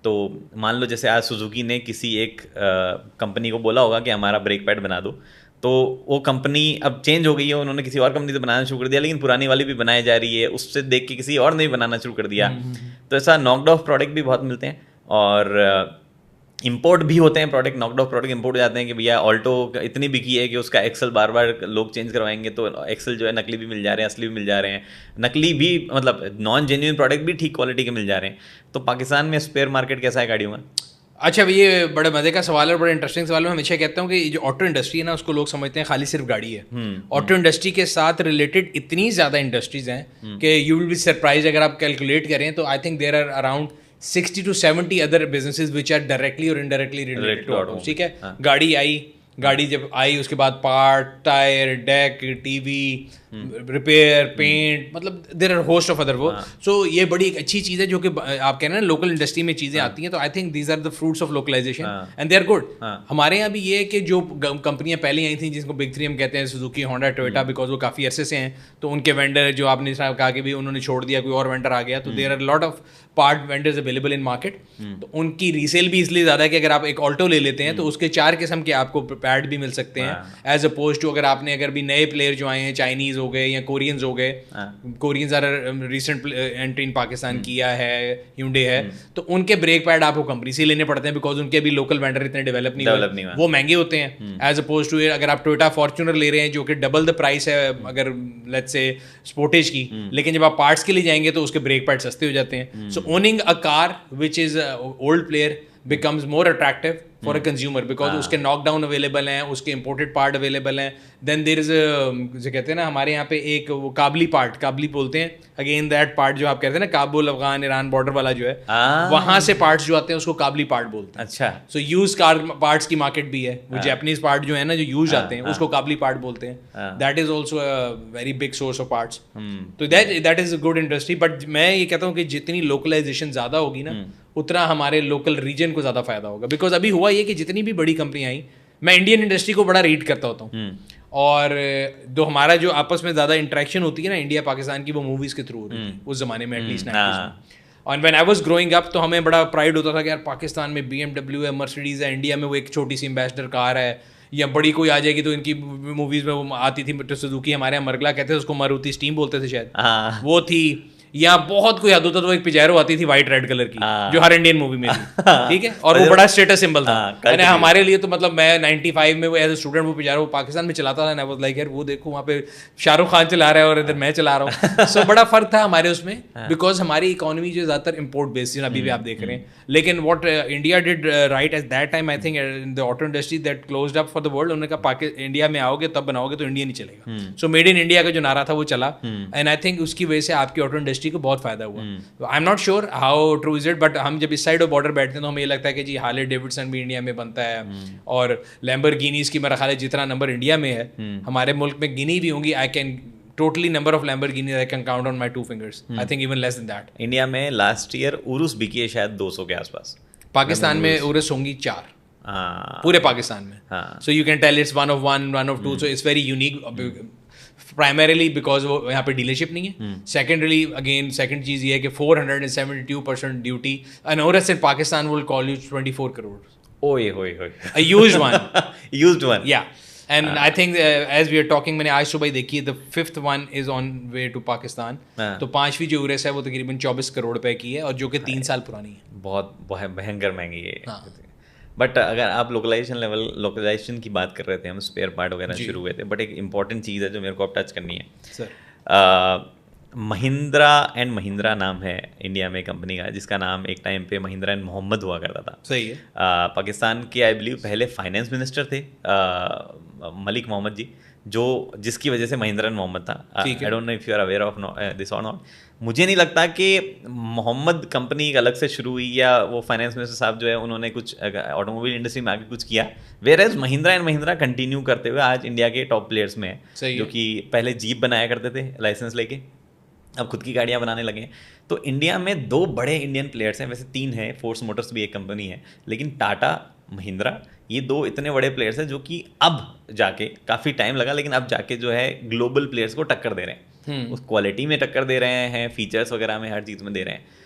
तो मान लो जैसे आज सुजुकी ने किसी एक कंपनी को बोला होगा कि हमारा ब्रेक पैड बना दो, तो वो कंपनी अब चेंज हो गई है, उन्होंने किसी और कंपनी से बनाना शुरू कर दिया, लेकिन पुरानी वाली भी बनाई जा रही है, उससे देख के किसी और ने भी बनाना शुरू कर दिया। तो ऐसा नॉकड ऑफ प्रोडक्ट भी बहुत मिलते हैं और इंपोर्ट भी होते हैं product. Knocked of product import हो जाते हैं कि भैया ऑल्टो इतनी बिकी है कि उसका एक्सल बार बार लोग चेंज करवाएंगे, तो एक्सल जो है नकली भी मिल जा रहे हैं, असली भी मिल जा रहे हैं, नकली भी मतलब नॉन जेन्युइन प्रोडक्ट भी ठीक क्वालिटी के मिल जा रहे हैं। तो पाकिस्तान में स्पेयर मार्केट कैसा है गाड़ियों का? अच्छा, ये बड़े मजे का सवाल है और बड़ा इंटरेस्टिंग सवाल है। मैं हमेशा कहता हूँ कि जो ऑटो इंडस्ट्री है ना, उसको लोग समझते हैं खाली सिर्फ गाड़ी है। ऑटो इंडस्ट्री के साथ रिलेटेड इतनी ज़्यादा इंडस्ट्रीज हैं कि यू विल बी सरप्राइज अगर आप कैलकुलेट करें तो I think there are around 60 to 70 other businesses which are directly और इनडायरेक्टली रिलेटेड टू ऑटो। ठीक है, गाड़ी जब आई उसके बाद part, tyre, deck, TV, repair, paint, मतलब there are host of other work. So ये बड़ी एक अच्छी चीज़ है जो कि आप कह रहे हैं ना लोकल इंडस्ट्री में चीज़ें आती हैं, तो I think these are the fruits of localization and they are good. हमारे यहाँ भी ये है कि जो कंपनियां पहले आई थी जिसको बिग 3 हम कहते हैं, सुजुकी, होंडा, टोयोटा, बिकॉज वो काफ़ी अरसे से हैं, तो उनके वेंडर जो आपने कहा कि भी उन्होंने छोड़ दिया, कोई और वेंडर आ गया, तो there are lot of part vendors available in market. तो उनकी रीसेल भी इसलिए ज़्यादा है कि अगर आप एक ऑल्टो ले लेते हैं तो उसके 4 किस्म के आपको पैड भी मिल सकते हैं एज अपोज टू अगर भी नए प्लेयर जो आए हैं, चाइनीज हो गए या कोरियंस हो गए, Koreans are recent entry in Pakistan, किया है, hyundai है, तो उनके ब्रेक पैड आपको कंपनी से लेने पड़ते हैं बिकॉज उनके अभी लोकल वेंडर इतने डेवलप नहीं हुए, वो महंगे होते हैं एज अपोज टू अगर आप टोयोटा फॉर्च्यूनर ले रहे हैं जो कि डबल द प्राइस है अगर लेट्स से स्पोर्टेज की, लेकिन जब आप पार्ट्स के लिए जाएंगे तो उसके ब्रेक पैड सस्ते हो जाते हैं। So owning a car which is old player becomes more attractive for a consumer because उसके नॉकडाउन अवेलेबल हैं, उसके इंपोर्टेड पार्ट अवेलेबल हैं। देन देयर इज जो कहते हैं ना हमारे यहाँ पे एक वो काबली बोलते हैं, अगेन दैट पार्ट जो आप कहते हैं ना काबुल अफगान ईरान बॉर्डर वाला जो है, वहाँ से पार्ट्स जो आते हैं उसको काबली पार्ट बोलते हैं। अच्छा, सो यूज कार पार्ट्स की मार्केट भी है, वो जापानीज पार्ट जो है ना जो यूज आते हैं उसको काबली पार्ट बोलते हैं। That is also a very big source of parts, तो that is a good industry. But मैं ये कहता हूँ कि जितनी लोकलाइजेशन ज़्यादा होगी ना उतना हमारे लोकल रीजन को ज़्यादा फायदा होगा। बिकॉज अभी हुआ ये कि जितनी भी बड़ी कंपनी आई, मैं इंडियन इंडस्ट्री को बड़ा रीड करता होता हूँ, और जो हमारा जो आपस में ज़्यादा इंटरेक्शन होती है ना इंडिया पाकिस्तान की, वो मूवीज़ के थ्रू होती है उस ज़माने में, एटलीस्ट 90s में। और when I was growing up तो हमें बड़ा प्राइड होता था कि यार पाकिस्तान में BMW है, मर्सिडीज़ है, इंडिया में वो एक छोटी सी एम्बेसडर कार है, या बड़ी कोई आ जाएगी तो इनकी मूवीज़ में वो आती थी, सुजुकी हमारे यहाँ मरगला कहते थे उसको, मारुति स्टीम बोलते थे शायद, वो थी। या बहुत कोई याद होता तो एक पिजारो आती थी वाइट रेड कलर की, जो हर इंडियन मूवी में थी, ठीक है, और वो बड़ा स्टेटस सिंबल था। मैंने हमारे लिए तो मतलब मैं 95 में वो एज ए स्टूडेंट वो पिजारो पाकिस्तान में चलाता था, आई वाज लाइक यार वो देखो वहाँ पे शाहरुख खान चला रहा है और इधर मैं चला रहा हूँ। सो बड़ा फर्क था हमारे उसमें, बिकॉज हमारी इकोनॉमी जो ज़्यादातर इम्पोर्ट बेस्ड है, अभी भी आप देख रहे हैं। लेकिन what India did right at that time, I think in the auto industry that closed up for the world, उन्होंने कहा इंडिया में आओगे तब बनाओगे तो इंडिया नहीं चलेगा। सो मेड इन इंडिया का जो नारा था वो चला, एंड आई थिंक उसकी वजह से आपकी ऑटो इंडस्ट्री को बहुत फायदा हुआ। आई am not sure how true is it, but हम जब इस साइड ऑफ बॉर्डर बैठते हैं तो हमें ये लगता है कि जी हार्ले डेविडसन भी इंडिया में बनता है, और लैम्बोर्गिनीज की मेरा ख्याल है जितना नंबर इंडिया में है, हमारे मुल्क में गिनी भी होंगी। I can totally number of Lamborghini I can count on my 2 fingers, I think even less than that. India में लास्ट ईयर उरुस बिकी है शायद 200 के आसपास, पाकिस्तान में उरुस होंगी 4 पूरे पाकिस्तान में। So you can tell it's 1 of 1, 1 of 2, so it's very unique. Primarily because वो यहाँ पे डीलरशिप नहीं है, सेकेंडरी अगेन सेकंड चीज़ ये है कि 472% ड्यूटी, एन औरत in Pakistan will call you 24 crore। ओए होए होए, a used one, used one, yeah. And I think as we are talking, मैंने आज सुबह देखी है, the 5th one is on way to Pakistan. तो 5वीं जो उरेस है वो तकरीबन 24 करोड़ रुपए की है, और जो कि 3 साल पुरानी है। बहुत भयंकर महंगी है। बट अगर आप लोकलाइजेशन की बात कर रहे थे, हम स्पेयर पार्ट वगैरह शुरू हुए थे, बट एक इंपॉर्टेंट चीज़ है जो मेरे को अब टच करनी है सर। महिंद्रा एंड महिंद्रा नाम है इंडिया में कंपनी का, जिसका नाम एक टाइम पे महिंद्रा एंड मोहम्मद हुआ करता था। सही है। पाकिस्तान के आई बिलीव पहले फाइनेंस मिनिस्टर थे मलिक मोहम्मद जी, जिसकी वजह से महिंद्रा एंड मोहम्मद था। I don't know if you are aware of this और नॉट। मुझे नहीं लगता कि मोहम्मद कंपनी एक अलग से शुरू हुई या वो फाइनेंस मिनिस्टर साहब जो है उन्होंने कुछ ऑटोमोबाइल इंडस्ट्री में आगे कुछ किया, whereas Mahindra and Mahindra continue करते हुए आज इंडिया के टॉप प्लेयर्स में है, जो कि पहले जीप बनाया करते थे लाइसेंस लेके, अब खुद की गाड़ियाँ बनाने लगे हैं। तो इंडिया में 2 बड़े इंडियन प्लेयर्स हैं, वैसे 3 हैं, फोर्स मोटर्स भी एक कंपनी है, लेकिन टाटा महिंद्रा ये 2 इतने बड़े प्लेयर्स हैं जो कि अब जाके, काफ़ी टाइम लगा लेकिन अब जाके जो है ग्लोबल प्लेयर्स को टक्कर दे रहे हैं। उस क्वालिटी में टक्कर दे रहे हैं, फीचर्स वगैरह में, हर चीज़ में दे रहे हैं।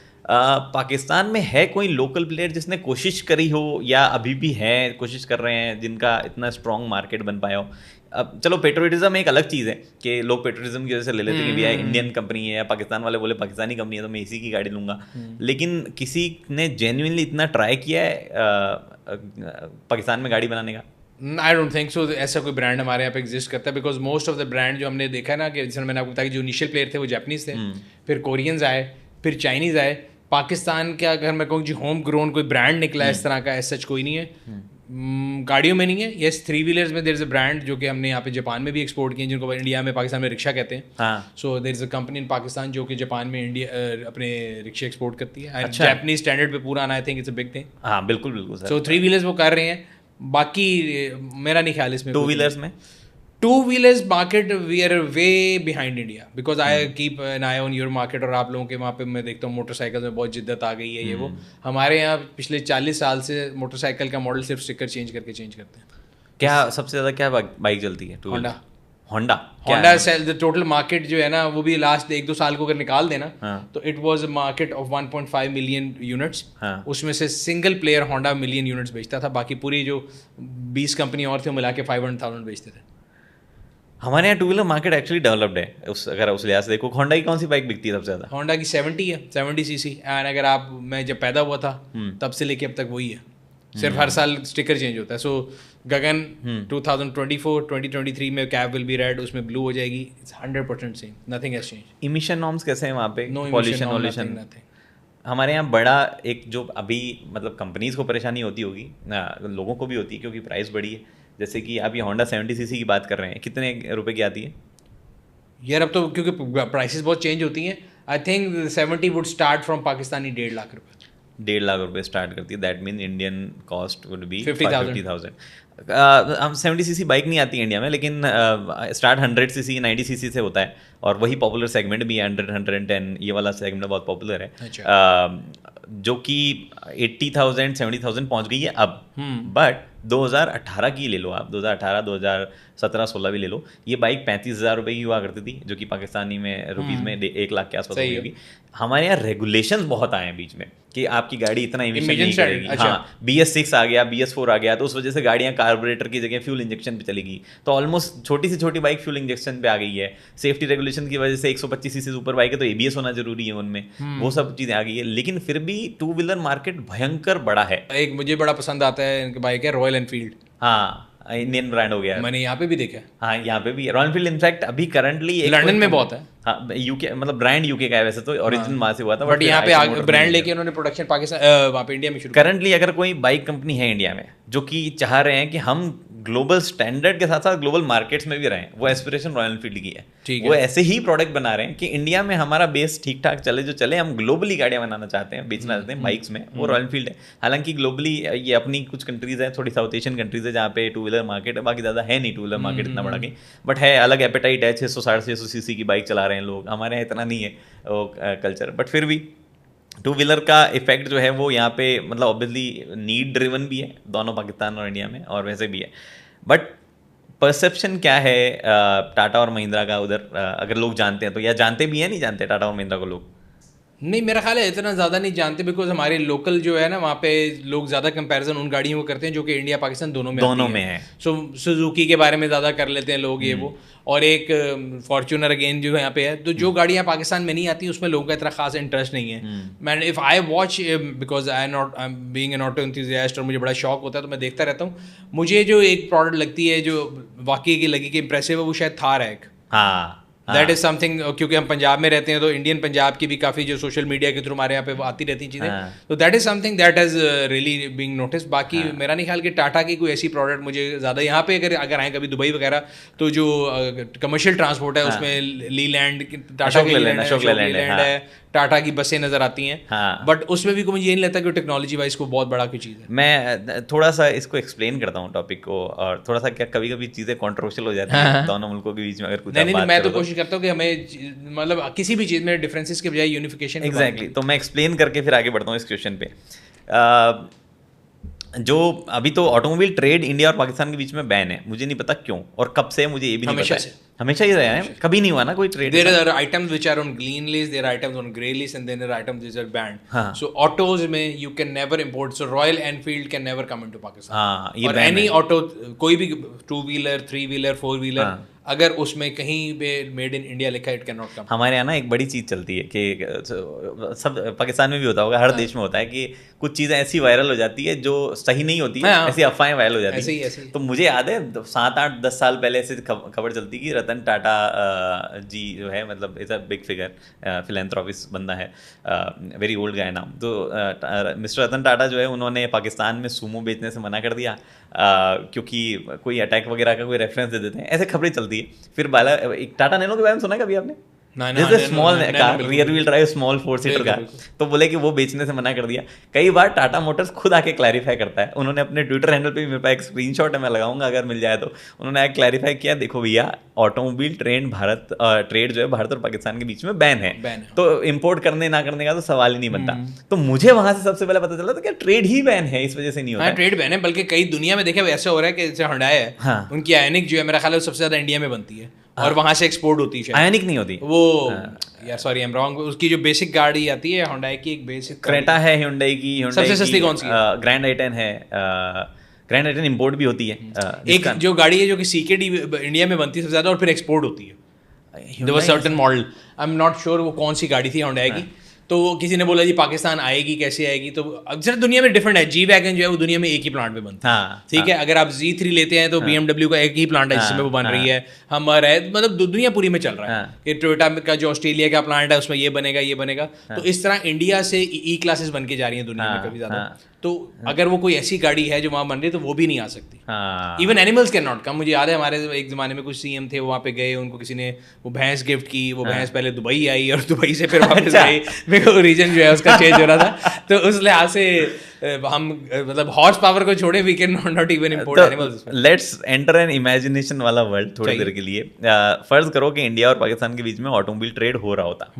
पाकिस्तान में है कोई लोकल प्लेयर जिसने कोशिश करी हो या अभी भी है कोशिश कर रहे हैं जिनका इतना स्ट्रॉन्ग मार्केट बन पाया हो? अब चलो पेट्रोटिज्म एक अलग चीज़ है कि लोग पेट्रोटिज्म की वजह से ले लेते हैं कि भैया इंडियन कंपनी है, या पाकिस्तान वाले बोले पाकिस्तानी कंपनी है तो मैं इसी की गाड़ी लूँगा, लेकिन किसी ने जेन्युइनली इतना ट्राई किया है पाकिस्तान में गाड़ी बनाने का? आई डोंट थिंक सो ऐसा कोई ब्रांड हमारे यहाँ पे एग्जिस्ट करता है, because most of the brand जो हमने देखा है ना, कि जैसे मैंने आपको बताया कि जो इनिशियल प्लेयर थे वो जापानीज थे, फिर कोरियंस आए, फिर चाइनीज़ आए। पाकिस्तान का अगर मैं कहूँ जी होम ग्रोन कोई ब्रांड निकला है इस तरह का, ऐसा कोई नहीं है। गाड़ियों में नहीं है, यस 3 व्हीलर्स में देयर इज अ ब्रांड जो कि हमने यहाँ पे जापान में भी एक्सपोर्ट किए, जिनको इंडिया में पाकिस्तान में रिक्शा कहते हैं। So there is a company in Pakistan जो कि जापान में इंडिया अपने रिक्शे एक्सपोर्ट करती है। जापानीज स्टैंडर्ड पे पूरा आना, आई think it's a big thing. हाँ बिल्कुल बिल्कुल सर। सो 3 व्हीलर्स वो कर रहे हैं, बाकी मेरा नहीं ख्याल इसमें। 2 व्हीलर्स में 2 wheelers market we are way behind India, because I keep an eye on your market. और आप लोगों के वहाँ पे मैं देखता हूँ मोटरसाइकिल में बहुत जिद्दत आ गई है, ये वो। हमारे यहाँ पिछले 40 साल से मोटरसाइकिल का मॉडल सिर्फ स्टिकर चेंज करते हैं। क्या सबसे ज़्यादा क्या बाइक चलती है? Honda sale the total market जो है ना, वो भी लास्ट 1-2 साल को अगर निकाल देना तो it was a market of 1.5 million units. उसमें से single player Honda million units बेचता था, बाकी पूरी जो 20 कंपनी और थी मिला के 500,000 बेचते थे। हमारे यहाँ 2 व्हीलर मार्केट एक्चुअली डेवलप्ड है, अगर उस लिहाज से देखो। होंडा की कौन सी बाइक बिकती है सबसे ज़्यादा? होंडा की 70 है, 70 सीसी। एंड अगर मैं जब पैदा हुआ था तब से लेके अब तक वही है, सिर्फ हर साल स्टिकर चेंज होता है। सो गगन 2023 में कैब विल बी रेड, उसमें ब्लू हो जाएगी। It's 100% same, nothing has change. Emission norms कैसे हैं वहाँ पे? No pollution nothing. हमारे यहाँ बड़ा एक जो अभी मतलब कंपनीज को परेशानी होती होगी, लोगों को भी होती है क्योंकि प्राइस बढ़ी है। जैसे कि आप ये होंडा 70 सीसी की बात कर रहे हैं, कितने रुपए की आती है यार? अब तो क्योंकि प्राइसेस बहुत चेंज होती हैं, I think 70 would start from Pakistani 1.5 lakh रुपए। 1.5 लाख रुपए स्टार्ट करती है, that mean Indian cost would be 50,000। हम 70 सीसी बाइक नहीं आती इंडिया में, लेकिन स्टार्ट 100 सीसी 90 सीसी से होता है, और वही पॉपुलर सेगमेंट भी है। 100, 110 ये वाला सेगमेंट बहुत पॉपुलर है। जो कि 80,000 70,000 पहुंच गई है अब। बट 2018 की ले लो आप, 2018 2017 16 भी ले लो, ये बाइक 35,000 रुपये की हुआ करती थी, जो कि पाकिस्तानी में रुपीज़ में 1 लाख के आसपास होगी। हमारे यहाँ रेगुलेशंस बहुत आए हैं बीच में कि आपकी गाड़ी इतना इमिशन नहीं करेगी। हाँ, BS6 आ गया, BS4 आ गया, तो उस वजह से गाड़ियाँ कार्बोरेटर की जगह फ्यूल इंजेक्शन पे चलेगी। तो ऑलमोस्ट छोटी से छोटी बाइक फ्यूल इंजेक्शन पे आ गई है। सेफ्टी रेगुलेशन की वजह से 125 सीसी ऊपर बाइक है तो ABS होना जरूरी है उनमें, वो सब चीज़ें आ गई है। लेकिन फिर भी 2 व्हीलर मार्केट भयंकर बड़ा है। एक मुझे बड़ा पसंद आता है इनकी बाइक है रॉयल एनफील्ड। हाँ, इंडियन ब्रांड हो गया। मैंने यहाँ पे भी देखा है। हाँ, यहाँ पे भी रॉयल एनफील्ड इनफैक्ट अभी करंटली लंदन में बहुत है। हाँ, यूके मतलब ब्रांड यूके का है वैसे तो, ओरिजिनल वहाँ से हुआ था, बट यहाँ पे ब्रांड लेके उन्होंने प्रोडक्शन पाकिस्तान वहाँ पे इंडिया में शुरू। करंटली अगर कोई बाइक कंपनी है इंडिया में जो कि चाह रहे हैं कि हम ग्लोबल स्टैंडर्ड के साथ साथ ग्लोबल मार्केट्स में भी रहें, वो एस्पिरेशन रॉयल एनफील्ड की है। वो ऐसे ही प्रोडक्ट बना रहे हैं कि इंडिया में हमारा बेस ठीक ठाक चले, जो चले, हम ग्लोबली गाड़ियाँ बनाना चाहते हैं, बेचना चाहते हैं बाइक्स में, वो रॉयल एनफील्ड है। हालांकि ग्लोबली ये अपनी कुछ कंट्रीज है, थोड़ी साउथ एशियन कंट्रीज है जहाँ पे 2 व्हीलर मार्केट है, बाकी ज़्यादा है नहीं 2 व्हीलर मार्केट इतना बड़ा कहीं, बट है अलग एपेटाइट है। 600 650 सीसी की बाइक चला रहे हैं लोग, हमारे यहाँ इतना नहीं है वो कल्चर। बट फिर भी 2 व्हीलर का इफेक्ट जो है वो यहाँ पे मतलब ऑब्वियसली नीड ड्रिवन भी है, दोनों पाकिस्तान और इंडिया में, और वैसे भी है। बट परसेप्शन क्या है टाटा और महिंद्रा का उधर, अगर लोग जानते हैं तो, या जानते भी हैं नहीं जानते टाटा और महिंद्रा को लोग? नहीं, मेरा ख्याल है इतना ज़्यादा नहीं जानते, बिकॉज हमारे लोकल जो है ना वहाँ पे लोग ज़्यादा कंपैरिजन उन गाड़ियों को करते हैं जो कि इंडिया पाकिस्तान दोनों में है। सो सुजुकी के बारे में ज़्यादा कर लेते हैं लोग ये वो, और एक फॉर्च्यूनर अगेन जो यहाँ पे है। तो जो गाड़ियाँ पाकिस्तान में नहीं आती उसमें लोगों का इतना खास इंटरेस्ट नहीं है। मैंने if I watch, because I being an auto enthusiast और मुझे बड़ा शौक होता है तो मैं देखता रहता हूँ। मुझे जो एक प्रोडक्ट लगती है जो वाकई की लगी कि इंप्रेसिव है वो शायद थार है। हाँ, दैट इज समथिंग, क्योंकि हम पंजाब में रहते हैं तो इंडियन पंजाब की भी काफ़ी जो सोशल मीडिया के थ्रू हमारे यहाँ पे आती रहती हैं चीज़ें, तो that is something that has really being notice. बाकी मेरा नहीं ख्याल कि टाटा की कोई ऐसी प्रोडक्ट मुझे ज़्यादा यहाँ पे अगर आए कभी दुबई वगैरह तो जो कमर्शियल ट्रांसपोर्ट है उसमें लीलैंड, टाटा की लीलैंड है, टाटा की बसें नज़र आती हैं, बट उसमें भी मुझे ये नहीं लगता कि टेक्नोलॉजी वाइज को बहुत बड़ा कोई चीज़ है। मैं थोड़ा सा इसको एक्सप्लेन करता हूँ टॉपिक को, और थोड़ा सा क्या कभी कभी चीज़ें कंट्रोवर्शियल हो जाती हैं दोनों मुल्कों के बीच में अगर कुछ नहीं, मैं तो कोशिश करता हूँ कि हमें मतलब किसी भी चीज़ में डिफरेंसेस के बजाय यूनिफिकेशन। एग्जैक्टली, तो मैं एक्सप्लेन करके फिर आगे बढ़ता हूँ इस क्वेश्चन पे। जो अभी तो ऑटोमोबाइल ट्रेड इंडिया और पाकिस्तान के बीच में बैन है, मुझे नहीं पता क्यों और कब से, मुझे ये भी नहीं पता। हमेशा ही रहा है, कभी नहीं हुआ ना कोई trade. There are items which are on green list, there are items on grey list, and then there are items which are banned. So autos में you can never import. So Royal Enfield can never come into Pakistan. हाँ, ये और any auto, कोई भी 2-wheeler, 3-wheeler, 4-wheeler, अगर उसमें कहीं पे मेड इन इंडिया लिखा है, इट कैन नॉट कम। हमारे यहाँ ना एक बड़ी चीज़ चलती है कि सब पाकिस्तान में भी होता होगा, हर देश में होता है कि कुछ चीज़ें ऐसी वायरल हो जाती है जो सही नहीं होती है, ऐसी अफवाहें वायरल हो जाती है। तो मुझे याद है 7-8-10 साल पहले ऐसे खबर चलती कि रतन टाटा जी जो है, मतलब is a big figure, philanthropist बंदा है, वेरी ओल्ड गाय नाम। तो मिस्टर रतन टाटा जो है उन्होंने पाकिस्तान में सूमो बेचने से मना कर दिया क्योंकि कोई अटैक वगैरह का कोई रेफरेंस दे देते हैं, ऐसे खबरें चलती है। फिर एक टाटा नैनो के बारे में सुना है कभी आपने? Small car, rear wheel drive, small four seater car. तो बोले कि वो बेचने से मना कर दिया। कई बार टाटा मोटर्स खुद आके क्लैरिफाई करता है। उन्होंने अपने ट्विटर हैंडल पे भी, मेरे पास एक स्क्रीनशॉट है, मैं लगाऊंगा अगर मिल जाए तो, उन्होंने आके क्लैरिफाई किया, देखो भैया ऑटोमोबाइल ट्रेड जो है भारत और पाकिस्तान के बीच में बैन है, तो इम्पोर्ट करने ना करने का तो सवाल ही नहीं बनता। तो मुझे वहां से सबसे पहले पता चला था कि ट्रेड ही बैन है, इस वजह से नहीं होता। ट्रेड बैन है, बल्कि कई दुनिया में देखे ऐसा हो रहा है कि जैसे हुंडई है, उनकी आयनिक जो है मेरा ख्याल है सबसे ज्यादा इंडिया में बनती है और वहां से एक्सपोर्ट होती है। आयनिक नहीं होती वो, यार सॉरी आई एम रॉन्ग, उसकी जो बेसिक गाड़ी आती है हुंडई की, एक बेसिक क्रेटा है हुंडई की, सबसे सस्ती कौन सी है? ग्रैंड आई-10 है, ग्रैंड आई-10 इंपोर्ट भी होती है। एक जो गाड़ी है जो कि सीकेडी इंडिया में बनती है सबसे ज्यादा और फिर एक्सपोर्ट होती है, there was certain model, I am not sure वो कौन सी गाड़ी थी हुंडई की। तो किसी ने बोला जी पाकिस्तान आएगी, कैसे आएगी? तो अक्सर दुनिया में डिफरेंट है। जी वैगन जो है वो दुनिया में एक ही प्लांट में बनता है, ठीक है। अगर आप Z3 लेते हैं तो BMW का एक ही प्लांट है जिसमें वो बन रही है। हमारा है, मतलब दुनिया पूरी में चल रहा है कि टोयोटा का जो ऑस्ट्रेलिया का प्लांट है उसमें ये बनेगा, ये बनेगा। तो इस तरह इंडिया से ई क्लासेस बन के जा रही हैं दुनिया में काफी ज्यादा। तो अगर वो कोई ऐसी गाड़ी है जो वहाँ बन रही है तो वो भी नहीं आ सकती। Even animals can not come. मुझे याद है हमारे एक ज़माने में कुछ CM थे, वहाँ पे गए, उनको किसी ने वो भैंस गिफ्ट की, वो भैंस पहले दुबई आई और दुबई से फिर वापस आई, मेरे रीजन जो है उसका चेंज हो रहा था। तो उस लिहाज से हम मतलब हॉर्स पावर को छोड़े, we can not even import animals. Let's enter an imagination वाला वर्ल्ड थोड़ी देर के लिए। फर्ज करो कि इंडिया और पाकिस्तान के बीच में ऑटोमोबाइल ट्रेड हो रहा होता,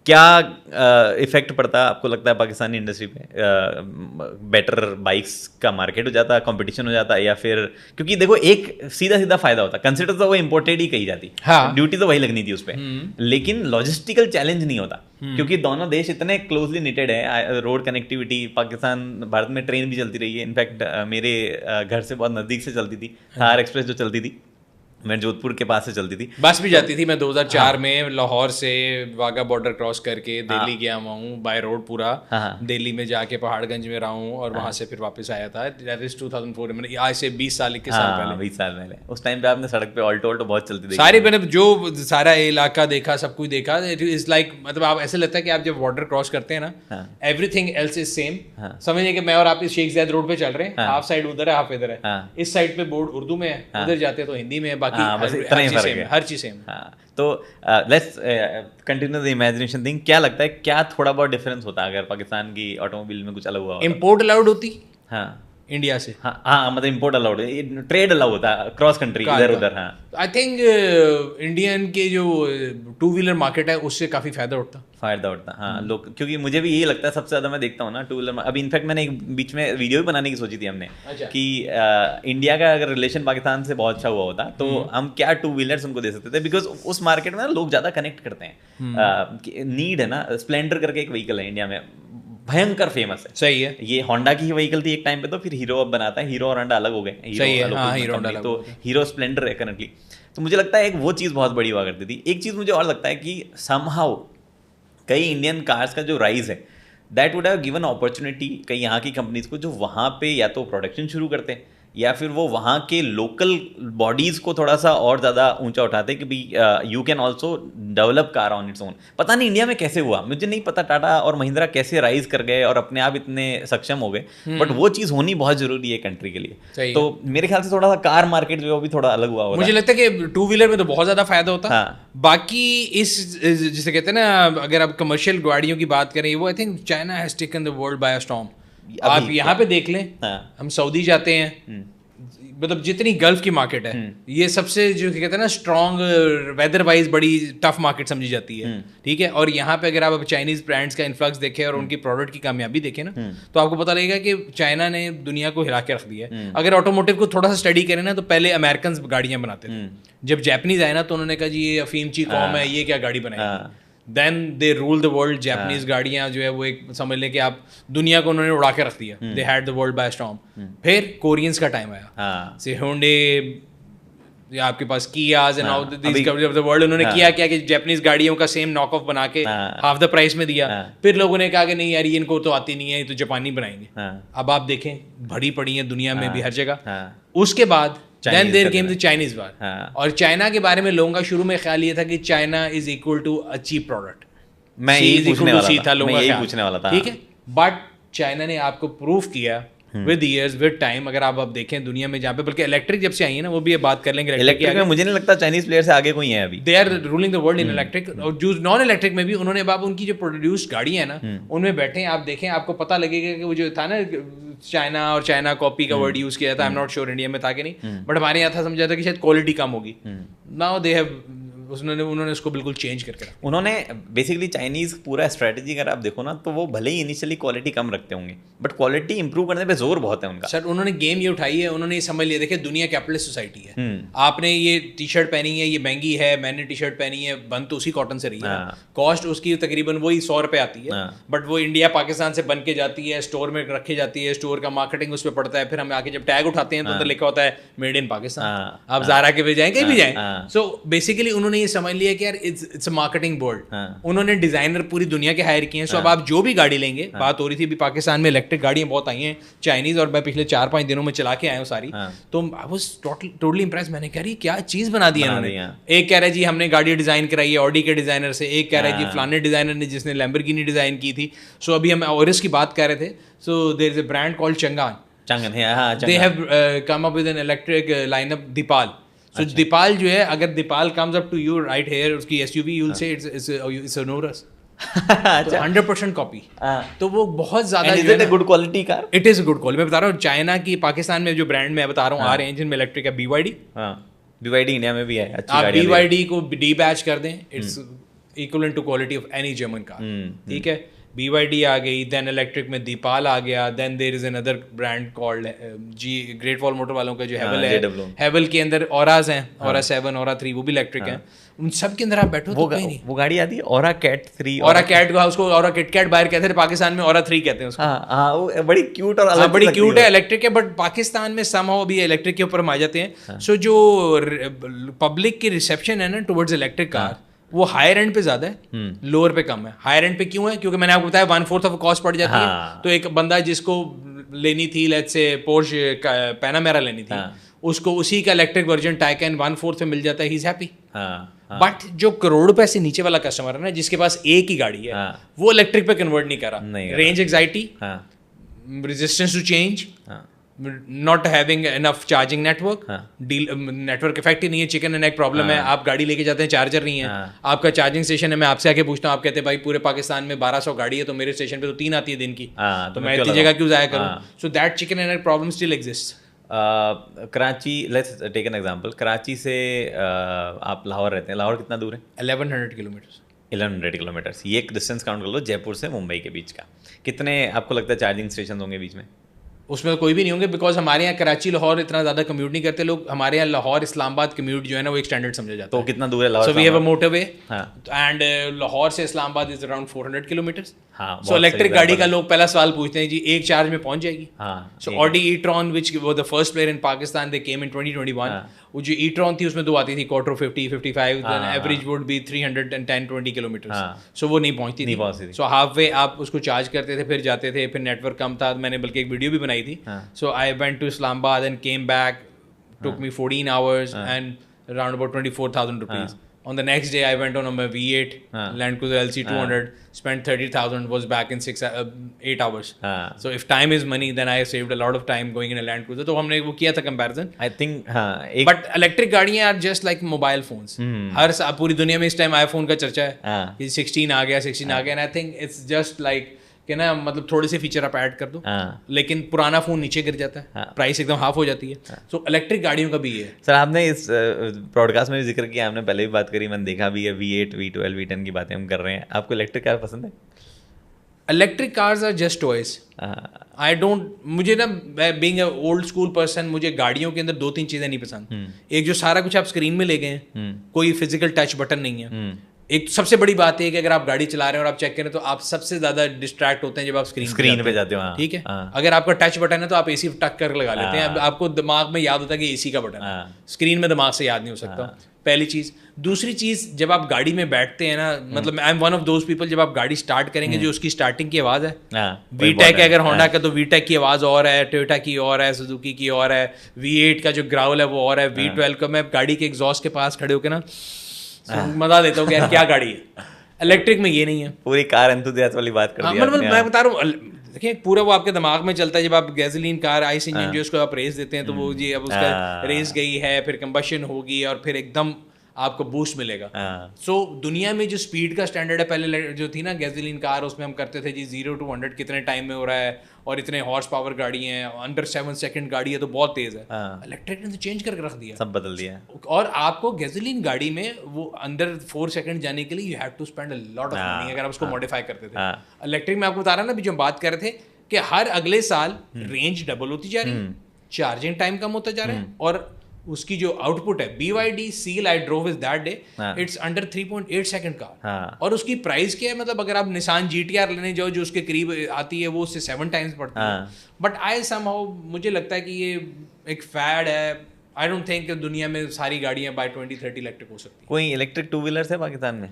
क्या इफेक्ट पड़ता आपको लगता है पाकिस्तानी इंडस्ट्री पे? बेटर बाइक्स का मार्केट हो जाता, कंपटीशन हो जाता, या फिर क्योंकि देखो एक सीधा फायदा होता, कंसिडर तो वो इंपोर्टेड ही कही जाती, ड्यूटी तो वही लगनी थी उस पर, लेकिन लॉजिस्टिकल चैलेंज नहीं होता क्योंकि दोनों देश इतने क्लोजली निटेड है। रोड कनेक्टिविटी, पाकिस्तान भारत में ट्रेन भी चलती रही है, इनफैक्ट मेरे घर से बहुत नज़दीक से चलती थी थार एक्सप्रेस जो चलती थी, मैं जोधपुर के पास से चलती थी, बस भी जाती थी। मैं 2004 में लाहौर से वाघा बॉर्डर क्रॉस करके दिल्ली गया हुआ हूँ बाय रोड पूरा, दिल्ली में जाके पहाड़गंज में रहा हूँ और वहाँ से फिर वापस आया था। दैट इज 2004 में, आज से 20 साल 21 साल पहले। 20 साल पहले उस टाइम पे आपने सड़क पे ऑल्टो बहुत चलती थी सारी, मैंने जो सारा इलाका देखा, सब कुछ देखा। इट इज लाइक, मतलब आप ऐसे लगता है कि आप जब बॉर्डर क्रॉस करते हैं ना, एवरीथिंग एल्स इज सेम। समझिए कि मैं और आप इस शेख ज़ायद रोड पे चल रहे हैं, हाफ साइड उधर है, हाफ इधर है। इस साइड पे बोर्ड उर्दू में है, उधर जाते हैं तो हिंदी में है, बाकी हर चीज सेम। तो let's continue the imagination thing. क्या लगता है क्या थोड़ा बहुत डिफरेंस होता है अगर पाकिस्तान की ऑटोमोबाइल में कुछ अलग हुआ? इंपोर्ट अलाउड होती, हाँ, इंडिया से। हाँ हाँ, मतलब इम्पोर्ट अलाउड है, ट्रेड अलाउ होता है क्रॉस कंट्री इधर उधर। हाँ आई थिंक इंडियन के जो टू व्हीलर मार्केट है उससे काफ़ी फायदा उठता। हाँ लोग, क्योंकि मुझे भी यही लगता है सबसे ज़्यादा मैं देखता हूँ ना टू व्हीलर। अभी इनफैक्ट मैंने एक बीच में वीडियो भी बनाने की सोची थी हमने कि इंडिया का अगर रिलेशन पाकिस्तान से बहुत अच्छा हुआ होता तो हम क्या टू व्हीलर्स उनको दे सकते थे, बिकॉज उस मार्केट में ना लोग ज़्यादा कनेक्ट करते हैं। नीड है ना, स्प्लेंडर करके एक व्हीकल है इंडिया में, भयंकर फेमस है। सही है। ये होंडा की ही व्हीकल थी एक टाइम पे, तो फिर हीरो अब बनाता है, हीरो और होंडा अलग हो गए। सही है, हाँ, हीरो होंडा अलग तो हो गए। हीरो स्प्लेंडर है करंटली। तो मुझे लगता है एक वो चीज़ बहुत बड़ी हुआ करती थी। एक चीज़ मुझे और लगता है कि समहाउ कई इंडियन कार्स का जो राइज है that would have given opportunity कई यहाँ की कंपनीज को, जो वहाँ पे या तो प्रोडक्शन शुरू करते हैं या फिर वो वहाँ के लोकल बॉडीज को थोड़ा सा और ज़्यादा ऊंचा उठाते कि भाई you can also develop car on its own. पता नहीं इंडिया में कैसे हुआ, मुझे नहीं पता टाटा और महिंद्रा कैसे राइज कर गए और अपने आप इतने सक्षम हो गए, बट वो चीज़ होनी बहुत जरूरी है कंट्री के लिए। तो मेरे ख्याल से थोड़ा सा कार मार्केट जो है वो भी थोड़ा अलग हुआ होता मुझे लगता है कि टू व्हीलर में तो बहुत ज़्यादा फायदा होता है। हाँ। बाकी इस जिसे कहते हैं ना, अगर आप कमर्शियल गाड़ियों की बात करें, वो I think China has taken the world bye a storm. आप यहाँ पे देख लें, हम सऊदी जाते हैं, मतलब जितनी गल्फ की मार्केट है ये सबसे जो कहते हैं ना स्ट्रॉन्ग वेदर वाइज बड़ी टफ मार्केट समझी जाती है, ठीक है। और यहाँ पे अगर आप चाइनीज ब्रांड्स का इन्फ्लक्स देखें और उनकी प्रोडक्ट की कामयाबी देखें ना, तो आपको पता लगेगा कि चाइना ने दुनिया को हिला के रख दिया है। अगर ऑटोमोटिव को थोड़ा सा स्टडी करें ना, तो पहले अमेरिकन गाड़ियां बनाते थे, जब जापानीज आए ना तो उन्होंने कहा जी ये अफीमची कौम है, ये क्या गाड़ी बनाएगी। Then they rule the world. Japanese गाड़ियां जो है वो एक समझ लें कि आप दुनिया को उन्होंने उड़ा के रख दिया। They had the world by storm. फिर कोरियंस का टाइम आया, से होंडे या आपके पास Kias and all this of the world. उन्होंने किया क्या कि जापानीज गाड़ियों का सेम नॉक ऑफ बना के हाफ द प्राइस में दिया। फिर लोगों ने कहा कि नहीं यार ये इनको तो आती नहीं है, ये तो जापानी बनाएंगे। अब आप देखें भरी पड़ी है दुनिया में भी हर जगह। उसके बाद then there came the Chinese war. और चाइना के बारे में लोगों का शुरू में ख्याल ये था कि China is equal to a cheap product. मैं यही पूछने वाला था, ठीक है। बट चाइना ने आपको प्रूव किया विद ईयर्स विद टाइम। अगर आप देखें दुनिया में जहाँ पे, बल्कि इलेक्ट्रिक जब से आई है ना, वो भी ये बात कर लेंगे इलेक्ट्रिक में मुझे नहीं लगता चाइनीज प्लेयर से आगे कोई है अभी। They are ruling the world in electric. और जो नॉन इलेक्ट्रिक में भी उन्होंने अब उनकी जो प्रोड्यूस्ड गाड़ियां है ना, उनमें बैठे आप देखें, आपको पता लगेगा कि वो जो था ना चाइना और चाइना कॉपी का वर्ड यूज किया था। आई एम नॉट श्योर इंडिया में था कि नहीं, बट हमारे यहाँ था समझा था कि शायद क्वालिटी कम होगी। नाउ दे हैव उन्होंने उसको बिल्कुल चेंज करके रखा। उन्होंने बेसिकली चाइनीज पूरा स्ट्रेटजी अगर आप देखो ना, तो वो भले ही इनिशियली क्वालिटी कम रखते होंगे, बट क्वालिटी इंप्रूव करने पे जोर बहुत है उनका। सर उन्होंने गेम ये उठाई है, उन्होंने ये समझ लिया, देखिए दुनिया कैपिटलिस्ट सोसाइटी है। आपने ये टी शर्ट पहनी है, ये महंगी है, मैंने टी शर्ट पहनी है, बन तो उसी कॉटन से रही है, कॉस्ट उसकी तकरीबन वही 100 रुपये आती है, बट वो इंडिया पाकिस्तान से बन के जाती है, स्टोर में रखी जाती है, स्टोर का मार्केटिंग उस पर पड़ता है। फिर हम आके जब टैग उठाते हैं तो अंदर लिखा होता है मेड इन पाकिस्तान। आप ज़ारा के भी जाएं, कहीं भी जाएं। सो बेसिकली उन्होंने ये समझ लिया कि यार इट्स अ मार्केटिंग बोर्ड। उन्होंने डिजाइनर पूरी दुनिया के हायर किए हैं। सो अब आप जो भी गाड़ी लेंगे, बात हो रही थी अभी पाकिस्तान में इलेक्ट्रिक गाड़ियां बहुत आई हैं चाइनीज, और मैं पिछले 4-5 दिनों में चला के आया हूँ सारी। तो आई वाज टोटली इंप्रेस। मैंने कहा क्या चीज बना दी है उन्होंने। एक कह रहा है जी हमने गाड़ी डिजाइन कराई है ऑडी के डिजाइनर से, एक कह रहा है जी फलाने डिजाइनर ने जिसने लैम्बोर्गिनी डिजाइन की थी। सो अभी हम ओरिस की बात कर रहे थे। So there is a brand called Changan. They have come up with an electric lineup Deepal. So Deepal जो है, अगर Deepal comes up to you right here, उसकी SUV, you'll say it's a Norus. 100% copy. तो वो बहुत ज्यादा is it a good quality car? It is a good quality। मैं बता रहा हूँ चाइना की, पाकिस्तान में जो ब्रांड मैं बता रहा हूँ आ रहे हैं जिनमें इलेक्ट्रिक है, BYD। BYD इंडिया में भी है, अच्छी आप गाड़ी है। BYD को डी बैच कर दें, it's equivalent to quality of any German car. ठीक है, BYD आ गई, देन इलेक्ट्रिक में दीपाल आ गया, then there is another brand called G Great Wall Motor वालों का जो हेवल है, हेवल के अंदर ऑराज हैं, ऑरा 7, ऑरा 3, वो भी इलेक्ट्रिक हैं। उन सब के अंदर आप बैठो तो कहीं नहीं। वो गाड़ी आती है ऑरा कैट 3, ऑरा कैट का, उसको ऑरा किट कैट बाहर कहते हैं, पाकिस्तान में ऑरा 3 कहते हैं उसको। हाँ, वो बड़ी क्यूट और अलग, बड़ी क्यूट है, इलेक्ट्रिक है, बट पाकिस्तान में समहाउ अभी इलेक्ट्रिक के ऊपर हम आ जाते हैं। सो जो पब्लिक की रिसेप्शन है ना टुवर्ड्स इलेक्ट्रिक कार, वो हायर एंड पे ज्यादा है, लोअर पे कम है। हायर एंड पे क्यों है? क्योंकि मैंने आपको बताया 1/4 ऑफ कॉस्ट पड़ जाती है। तो एक बंदा जिसको लेनी थी, लेट्स से पोर्श पैनामेरा लेनी थी, उसको उसी का इलेक्ट्रिक वर्जन टाइकन 1/4 में मिल जाता है, ही इज हैप्पी। बट जो करोड़ रुपए से नीचे वाला कस्टमर है ना, जिसके पास एक ही गाड़ी है, वो इलेक्ट्रिक पे कन्वर्ट नहीं कर रहा। Range anxiety, resistance to change, not having enough charging network, हाँ। नेटवर्क इफेक्ट ही नहीं है, चिकन एंड एग प्रॉब्लम है। आप गाड़ी लेके जाते हैं, चार्जर नहीं है, हाँ। आपका चार्जिंग स्टेशन है, मैं आपसे आके पूछता हूँ, आप कहते हैं भाई पूरे पाकिस्तान में 1200 गाड़ी है, तो मेरे स्टेशन पे तो 3 आती है दिन की, हाँ, तो मैं मैं क्यों इतनी लगाऊं? जगह क्यों जाया करूँ? हाँ। So that chicken and egg problem still exist. Karachi, let's take an example, Karachi से आप लाहौर रहते हैं, लाहौर कितना दूर है? 1100 किलोमीटर। 1100 किलोमीटर्स, ये एक डिस्टेंस काउंट कर लो जयपुर से मुंबई के बीच का, कितने आपको लगता है चार्जिंग स्टेशन होंगे बीच में? उसमें कोई भी नहीं होंगे, बिकॉज हमारे यहाँ कराची लाहौर इतना ज़्यादा कम्यूट नहीं करते लोग। हमारे यहाँ लाहौर इस्लामाबाद कम्यूट जो है ना वो एक स्टैंडर्ड समझा जाता तो है। कितना दूर है Lahore? So we have a motorway हाँ। एंड लाहौर से इस्लामाबाद इज अराउंड 400 किलोमीटर्स। हाँ, सो बहुत इलेक्ट्रिक सही गाड़ी example का है। लोग पहला सवाल पूछते हैं जी एक चार्ज में पहुंच जाएगी? हाँ, सो ठीक Audi e tron which was the first player in Pakistan, they came in 2021। वो जो ई-ट्रॉन थी उसमें 2 आती थी, quarter 50 55, then average would be 310 20 kilometres. So वो नहीं पहुंचती थी। सो हाफ वे आप उसको चार्ज करते थे, फिर जाते थे, फिर नेटवर्क कम था, मैंने बल्कि एक वीडियो भी बनाई थी। So I went to Islamabad and came back, took me 14 hours and around about 24,000 rupees. On the next day, I went on a V8 Land Cruiser LC200, spent 30,000, was back in 8 hours. So if time is money, then I saved a lot of time going in a Land Cruiser. तो हमने वो किया था comparison. I think हाँ, But electric गाड़ियाँ are just like mobile phones. हर पूरी दुनिया में इस टाइम iPhone का चर्चा है कि 16 आ गया, 16 आ गया, and I think it's just like कि ना मतलब थोड़े से फीचर आप ऐड कर दो, लेकिन पुराना फोन नीचे गिर जाता है, प्राइस एकदम हाफ हो जाती है। सो इलेक्ट्रिक गाड़ियों का भी ये है। सर आपने इस ब्रॉडकास्ट में भी जिक्र किया, हमने पहले भी बात करी, मैंने देखा भी है, V8 V12 V10 की बातें हम कर रहे हैं। आपको इलेक्ट्रिक कार पसंद है? Electric cars are just toys. I don't, मुझे ना being a old school person, मुझे गाड़ियों के अंदर 2-3 चीज़ें नहीं पसंद। एक जो सारा कुछ आप स्क्रीन में ले गए हैं, कोई फिजिकल टच बटन नहीं है। एक सबसे बड़ी बात है कि अगर आप गाड़ी चला रहे हैं और आप चेक करें तो आप सबसे ज्यादा डिस्ट्रैक्ट होते हैं जब आप स्क्रीन पे जाते हो। ठीक है, अगर आपका टच बटन है तो आप एसी टक कर लगा लेते हैं, आपको दिमाग में याद होता है कि एसी का बटन है, स्क्रीन में दिमाग से याद नहीं हो सकता। पहली चीज। दूसरी चीज, जब आप गाड़ी में बैठते हैं ना, मतलब I am one of those people, जब आप गाड़ी स्टार्ट करेंगे जो उसकी स्टार्टिंग की आवाज है, वीटेक है अगर होंडा का तो वीटेक की आवाज और है, टोयोटा की और है, सुजुकी की और है, V8 का जो ग्राउल है वो और है, V12 का मैं गाड़ी के एग्जॉस्ट के पास खड़े होकर ना मजा लेता हूँ कि यार क्या गाड़ी है। इलेक्ट्रिक में ये नहीं है। पूरी कार एंथुसियास्ट वाली बात कर दी आपने। मैं बता रहा हूँ, देखिए पूरा वो आपके दिमाग में चलता है। जब आप गैसोलीन कार आइस इंजन जो उसको आप रेस देते हैं तो वो जी अब उसका रेस गई है, फिर कंबशन होगी और फिर एकदम आपको बूस्ट मिलेगा। सो दुनिया में जो स्पीड का स्टैंडर्ड है, पहले जो थी ना गैसोलीन कार, उसमें हम करते थे जी 0 to 100 कितने टाइम में हो रहा है, और इतने हॉर्स पावर गाड़ी हैं, अंडर 7 सेकंड गाड़ी है तो बहुत तेज है। इलेक्ट्रिक ने तो चेंज करके रख दिया, सब बदल दिया। और आपको गैसोलीन गाड़ी में वो अंडर 4 सेकंड जाने के लिए you have to spend a lot of money अगर आप उसको मॉडिफाई करते थे। इलेक्ट्रिक में आपको बता रहा ना, अभी जो बात कर रहे थे कि हर अगले साल रेंज डबल होती जा रही है, चार्जिंग टाइम कम होता जा रहा है, और उसकी जो आउटपुट है, BYD Seal I drove is that day, it's under 3.8 second का। और उसकी प्राइस क्या है, मतलब अगर आप निसान GTR लेने जाओ जो उसके करीब आती है वो उससे 7 टाइम्स पड़ती है। बट आई समहाउ मुझे लगता है कि ये एक फैड है। आई डोंट थिंक दुनिया में सारी गाड़ियां बाय 2030 इलेक्ट्रिक हो सकती है। कोई इलेक्ट्रिक 2 व्हीलर्स है पाकिस्तान में?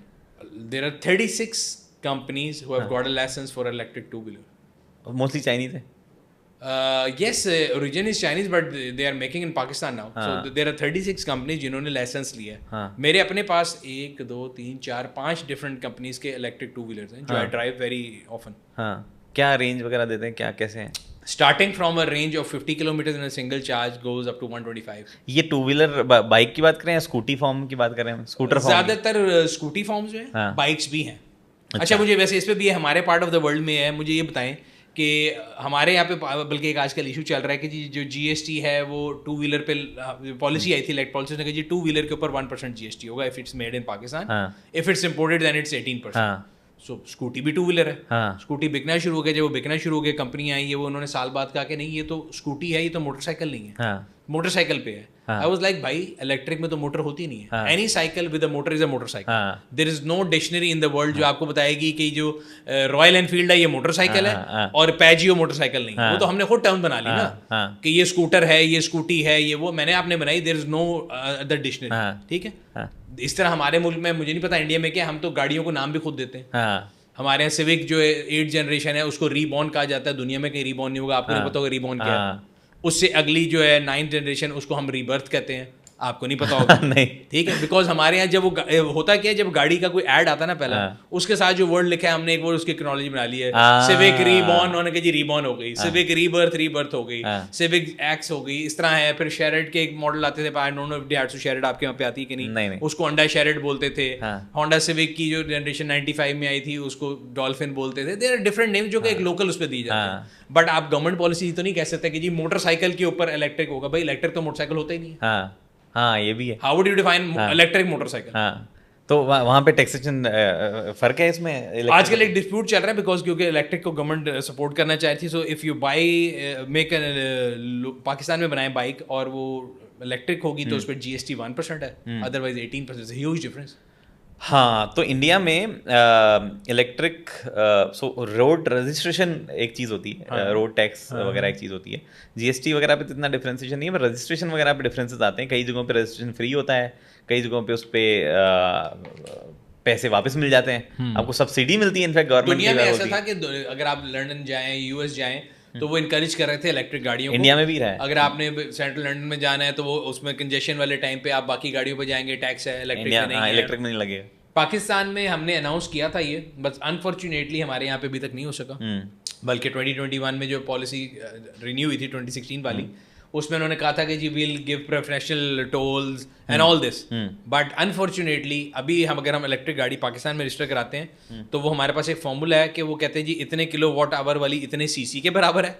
There are 36 companies who have got a licence for electric 2 wheeler. Mostly Chinese है? Yes, origin is Chinese, but they are making in Pakistan now. So there are 36 companies जिन्होंने licence लिया है। मेरे अपने पास 1 2 3 4 5 different companies के electric 2 wheelers हैं जो आई ड्राइव वेरी ऑफन। क्या रेंज वगैरह देते हैं, क्या कैसे हैं? Starting from a range of 50 kilometre in a single charge goes up to 125। ये 2 व्हीलर बाइक की बात करें या स्कूटी फॉर्म की बात करें? स्कूटर फॉर्म, ज्यादातर स्कूटी फॉर्म्स में, बाइक्स भी हैं। अच्छा, मुझे वैसे इस पे भी हमारे पार्ट ऑफ द वर्ल्ड में है, मुझे ये बताएं कि हमारे यहाँ पे बल्कि एक आजकल इशू चल रहा है कि जो GST है वो 2 व्हीलर पे पॉलिसी आई थी, लाइक पॉलिसी ने कहा जी 2 व्हीलर के ऊपर 1% GST होगा if it's made in Pakistan, if it's imported then it's 18%। So scooty भी 2 व्हीलर है। स्कूटी बिकना शुरू हो गया, जब वो बिकना शुरू हो गया कंपनी आई है, वो उन्होंने साल बाद कहा कि नहीं ये तो स्कूटी है, ये तो मोटरसाइकिल नहीं है, मोटरसाइकिल पे है। आई वाज लाइक भाई इलेक्ट्रिक में तो मोटर होती नहीं है, any cycle with a motor is a motorcycle. There is no dictionary in the world जो आपको बताएगी कि जो रॉयल एनफील्ड है ये मोटरसाइकिल है और पैजियो मोटरसाइकिल नहीं है। वो तो हमने खुद टर्म बना ली ना कि ये स्कूटर है, ये स्कूटी है, ये वो मैंने आपने बनाई। There is no other dictionary. ठीक है, इस तरह हमारे मुल्क में, मुझे नहीं पता इंडिया में क्या, हम तो गाड़ियों को नाम भी खुद देते हैं। हमारे यहाँ सिविक जो 8th जनरेशन है उसको रीबॉर्न कहा जाता है, दुनिया में कहीं रीबॉर्न नहीं होगा, आपको नहीं पता होगा रीबॉर्न क्या है। उससे अगली जो है 9th जनरेशन उसको हम रीबर्थ कहते हैं, आपको नहीं पता होगा। नहीं, ठीक है, बिकॉज हमारे यहाँ जब वो होता क्या है, जब गाड़ी का कोई ऐड आता है ना पहला, उसके साथ जो वर्ड लिखा है हमने एक वर्ड उसकी क्रोनोलॉजी बना ली है। सिविक रीबॉर्न, उन्होंने कहा जी रीबॉर्न हो गई, सिविक रीबर्थ हो गई, सिविक एक्स हो गई, इस तरह है। फिर शेरेड के एक मॉडल आते थे, I don't know if that's shared आपके वहाँ पे आती है कि नहीं, उसको होंडा शेरेड बोलते थे। होंडा सिविक की जो जनरेशन 95 में आई थी उसको डॉल्फिन बोलते थे। देयर आर डिफरेंट नेम जो कि एक लोकल उस पर दी जाते हैं। बट आप गवर्नमेंट पॉलिसी तो नहीं कह सकते कि जी मोटरसाइकिल के ऊपर इलेक्ट्रिक होगा। भाई इलेक्ट्रिक तो मोटरसाइकिल होता ही नहीं है। हाँ ये भी है। How would you define electric motorcycle? तो वहाँ पे टैक्सेशन फर्क है इसमें। आजकल एक डिस्प्यूट चल रहा है बिकॉज क्योंकि इलेक्ट्रिक को गवर्नमेंट सपोर्ट करना चाह रही थी। सो if you by make Pakistan में बनाए बाइक और वो इलेक्ट्रिक होगी तो उस पर GST 1% है, अदरवाइज 18%। Huge difference. हाँ, तो इंडिया में इलेक्ट्रिक रोड रजिस्ट्रेशन एक चीज़ होती है, रोड टैक्स वगैरह एक चीज़ होती है। GST वगैरह पे इतना डिफ्रेंसिएशन नहीं है, पर रजिस्ट्रेशन वगैरह पे डिफरेंसेस आते हैं। कई जगहों पे रजिस्ट्रेशन फ्री होता है, कई जगहों पे उस पर पैसे वापस मिल जाते हैं, आपको सब्सिडी मिलती है इनफैक्ट गवर्नमेंट। दुनिया में ऐसा था कि अगर आप लंदन जाएं, US जाएं, तो वो इनकरेज कर रहे थे इलेक्ट्रिक गाड़ियों को। इंडिया में भी रहा है। अगर आपने सेंट्रल लंदन में जाना है तो वो उसमें कंजेशन वाले टाइम पे आप बाकी गाड़ियों पे जाएंगे, टैक्स है, इलेक्ट्रिक में नहीं है। इलेक्ट्रिक में नहीं लगेगा। पाकिस्तान में हमने अनाउंस किया था ये, बस अनफॉर्चुनेटली हमारे यहाँ पे अभी तक नहीं हो सका। बल्कि 2021 में जो पॉलिसी रिन्यू हुई थी 2016 वाली, उसमें उन्होंने कहा था कि जी will give preferential tolls and all this. But unfortunately अभी अगर हम इलेक्ट्रिक गाड़ी पाकिस्तान में रजिस्टर कराते हैं तो वो हमारे पास एक फॉर्मूला है कि वो कहते हैं जी इतने किलोवाट आवर वाली इतने सीसी के बराबर है,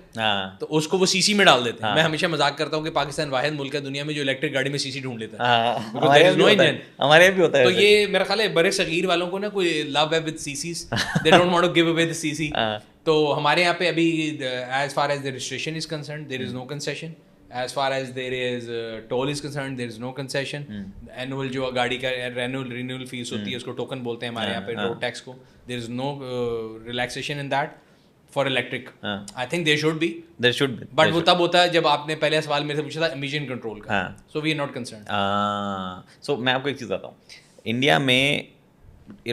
तो उसको वो सीसी में डाल देते हैं। मैं हमेशा मजाक करता हूँ कि पाकिस्तान वाहिद मुल्क है दुनिया में जो इलेक्ट्रिक गाड़ी में सीसी ढूंढ लेता है। हमारे भी होता है। तो ये मेरा ख्याल है बड़े सगीर वालों को ना कोई लव है with CCs, they don't want to give away the CC. तो हमारे यहाँ पे अभी as far as the registration is concerned there is no concession, as far as there is toll is concerned there is no concession। annual जो गाड़ी का renewal fees होती है उसको टोकन बोलते हैं हमारे यहाँ पे, रोड टैक्स को। there is no relaxation in that for electric। I think there should be but वो तब होता है जब आपने पहले सवाल मेरे से पूछा था emission control का। so we are not concerned। so मैं आपको एक चीज़ बताता हूँ, इंडिया में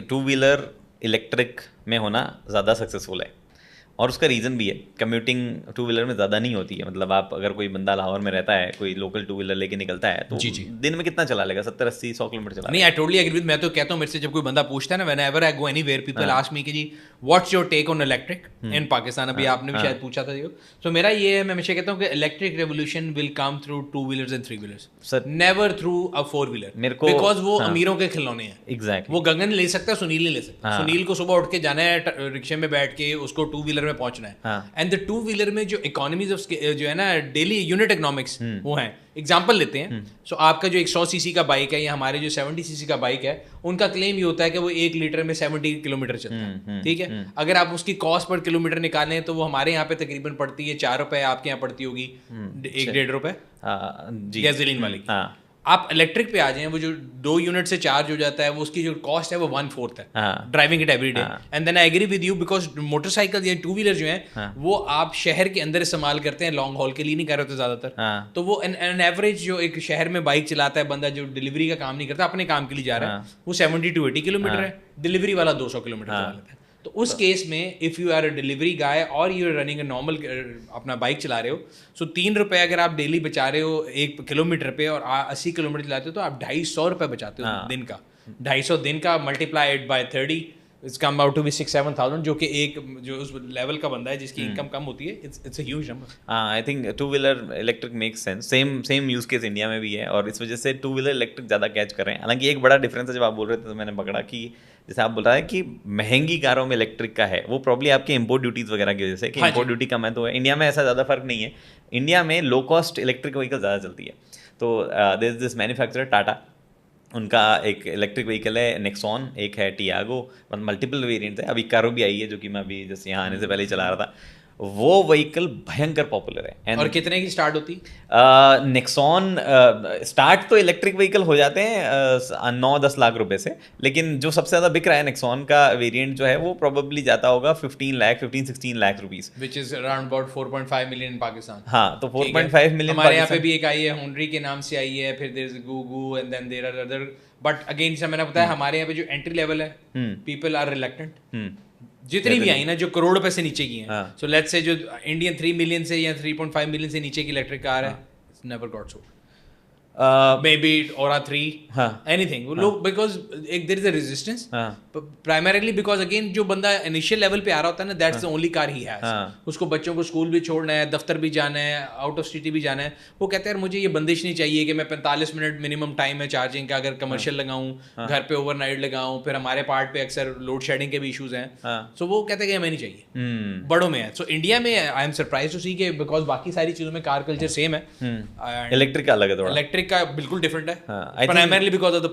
टू व्हीलर इलेक्ट्रिक में होना ज़्यादा सक्सेसफुल है और उसका रीज़न भी है। कम्यूटिंग टू व्हीलर में ज़्यादा नहीं होती है। मतलब आप अगर कोई बंदा लाहौर में रहता है, कोई लोकल टू व्हीलर लेके निकलता है तो दिन में कितना चला लेगा? 70-80-100 किलोमीटर चला। नहीं, आई टोटली एग्री विद। मैं तो कहता हूँ मेरे से जब कोई बंदा पूछता है ना, whenever I go anywhere people ask me कि जी what's your take on electric in Pakistan. अभी आपने भी शायद पूछा था ये। सो मेरा ये है, मैं हमेशा कहता हूँ कि electric revolution will come through two wheelers and three wheelers, never through a four wheeler, because वो अमीरों के खिलौने हैं। एग्जैक्टली। वो गगन ले सकता है, सुनील नहीं ले सकता। सुनील को सुबह उठ के जाना है रिक्शे में बैठ के, उसको टू व्हीलर में पहुंचना है। एंड द टू व्हीलर में जो इकोनॉमीज ऑफ जो है ना, डेली यूनिट इकोनॉमिक्स वो हैं। एग्जाम्पल लेते हैं, सो आपका जो 100 सीसी का बाइक है या हमारे जो 70 सीसी का बाइक है, उनका क्लेम ये होता है कि वो 1 लीटर में 70 किलोमीटर चलता है। ठीक है, अगर आप उसकी कॉस्ट पर किलोमीटर निकालें तो वो हमारे यहाँ पे तकरीबन पड़ती है 4 रुपए, आपके यहाँ पड़ती होगी 1-1.5 रुपए गैसोलीन वाली की। आप इलेक्ट्रिक पे आ जाएं, वो जो 2 यूनिट से चार्ज हो जाता है, वो उसकी जो कॉस्ट है वो 1/4 है driving it every day. And then I agree with you, because motorcycle या टू व्हीलर जो है वो आप शहर के अंदर इस्तेमाल करते हैं, लॉन्ग हॉल के लिए नहीं कर रहे होते ज्यादातर। तो वो एन एवरेज जो एक शहर में बाइक चलाता है बंदा, जो डिलीवरी का काम नहीं करता, अपने काम के लिए जा रहा है, वो 70-80 किलोमीटर है। डिलीवरी वाला 200 किलोमीटर चला लेता है। तो उस केस में if you are a delivery guy और you are running a normal अपना बाइक चला रहे हो, सो 3 रुपये अगर आप डेली बचा रहे हो 1 किलोमीटर पे और 80 किलोमीटर चलाते हो तो आप 250 रुपये बचाते हो दिन का। 250 दिन का multiplied by 30 it's come out to be 6-7,000, जो कि एक जो उस लेवल का बंदा है जिसकी इनकम कम होती है, it's a huge number. I think two wheeler electric makes sense. Same use case India में भी है और इस वजह से टू व्हीलर इलेक्ट्रिक ज़्यादा कैच कर रहे हैं। हालांकि एक बड़ा डिफरेंस है, जब आप बोल रहे थे तो मैंने पकड़ा कि जैसे आप बोल रहा है कि महंगी कारों में इलेक्ट्रिक का है, वो प्रॉब्ली आपके इंपोर्ट ड्यूटीज़ वगैरह की वजह से कि इंपोर्ट ड्यूटी कम है। तो इंडिया में ऐसा ज़्यादा फर्क नहीं है। इंडिया में लो कॉस्ट इलेक्ट्रिक व्हीकल ज़्यादा चलती है। तो there is this manufacturer Tata, उनका एक इलेक्ट्रिक व्हीकल है नेक्सॉन, एक है टियागो, मल्टीपल वेरिएंट्स है। अभी कारो भी आई है जो कि मैं अभी जैसे यहाँ आने से पहले ही चला रहा था। वो व्हीकल भयंकर पॉपुलर है। और कितने की स्टार्ट होती? नेक्सॉन स्टार्ट तो इलेक्ट्रिक व्हीकल हो जाते हैं 9-10 लाख रुपए से, लेकिन जो सबसे ज़्यादा बिक रहा है नेक्सॉन का वेरिएंट जो है वो प्रोबेबली जाता होगा 15-16 lakh rupees, which is around about 4.5 million in Pakistan. हाँ, तो 4.5 मिलियन हमारे यहाँ पे भी एक आई है, हुंडरी के नाम से आई है, फिर there is Gugu and then there are other. But again जैसे मैंने बताया, हमारे यहाँ पे जो एंट्री लेवल है, पीपल आर रिलक्टेंट। जितनी भी आई ना जो करोड़ रुपए से नीचे की हैं, सो लेट्स से जो इंडियन 3 मिलियन से या 3.5 मिलियन से नीचे की इलेक्ट्रिक कार है, it's never got sold. Maybe Aura 3, हाँ, एनीथिंग लोग, बिकॉज एक there is a resistance primarily because again जो बंदा इनिशियल लेवल पे आ रहा होता है ना, that's the only car he has. उसको बच्चों को स्कूल भी छोड़ना है, दफ्तर भी जाना है, आउट ऑफ सिटी भी जाना है, वो कहता है यार मुझे ये बंदिश नहीं चाहिए कि मैं 45 मिनट मिनिमम टाइम है चार्जिंग का, अगर कमर्शियल लगाऊं घर पे ओवरनाइट लगाऊं, फिर हमारे पार्ट पे अक्सर लोड शेडिंग के भी इशूज हैं, सो वो कहते हैं कि हमें नहीं चाहिए, बड़ों में है। सो इंडिया में आई एम सरप्राइज टू सी के बिकॉज बाकी सारी चीजों में कार कल्चर सेम है, इलेक्ट्रिक का अलग है थोड़ा, इलेक्ट्रिक का बिल्कुल डिफरेंट है, I think primarily because of the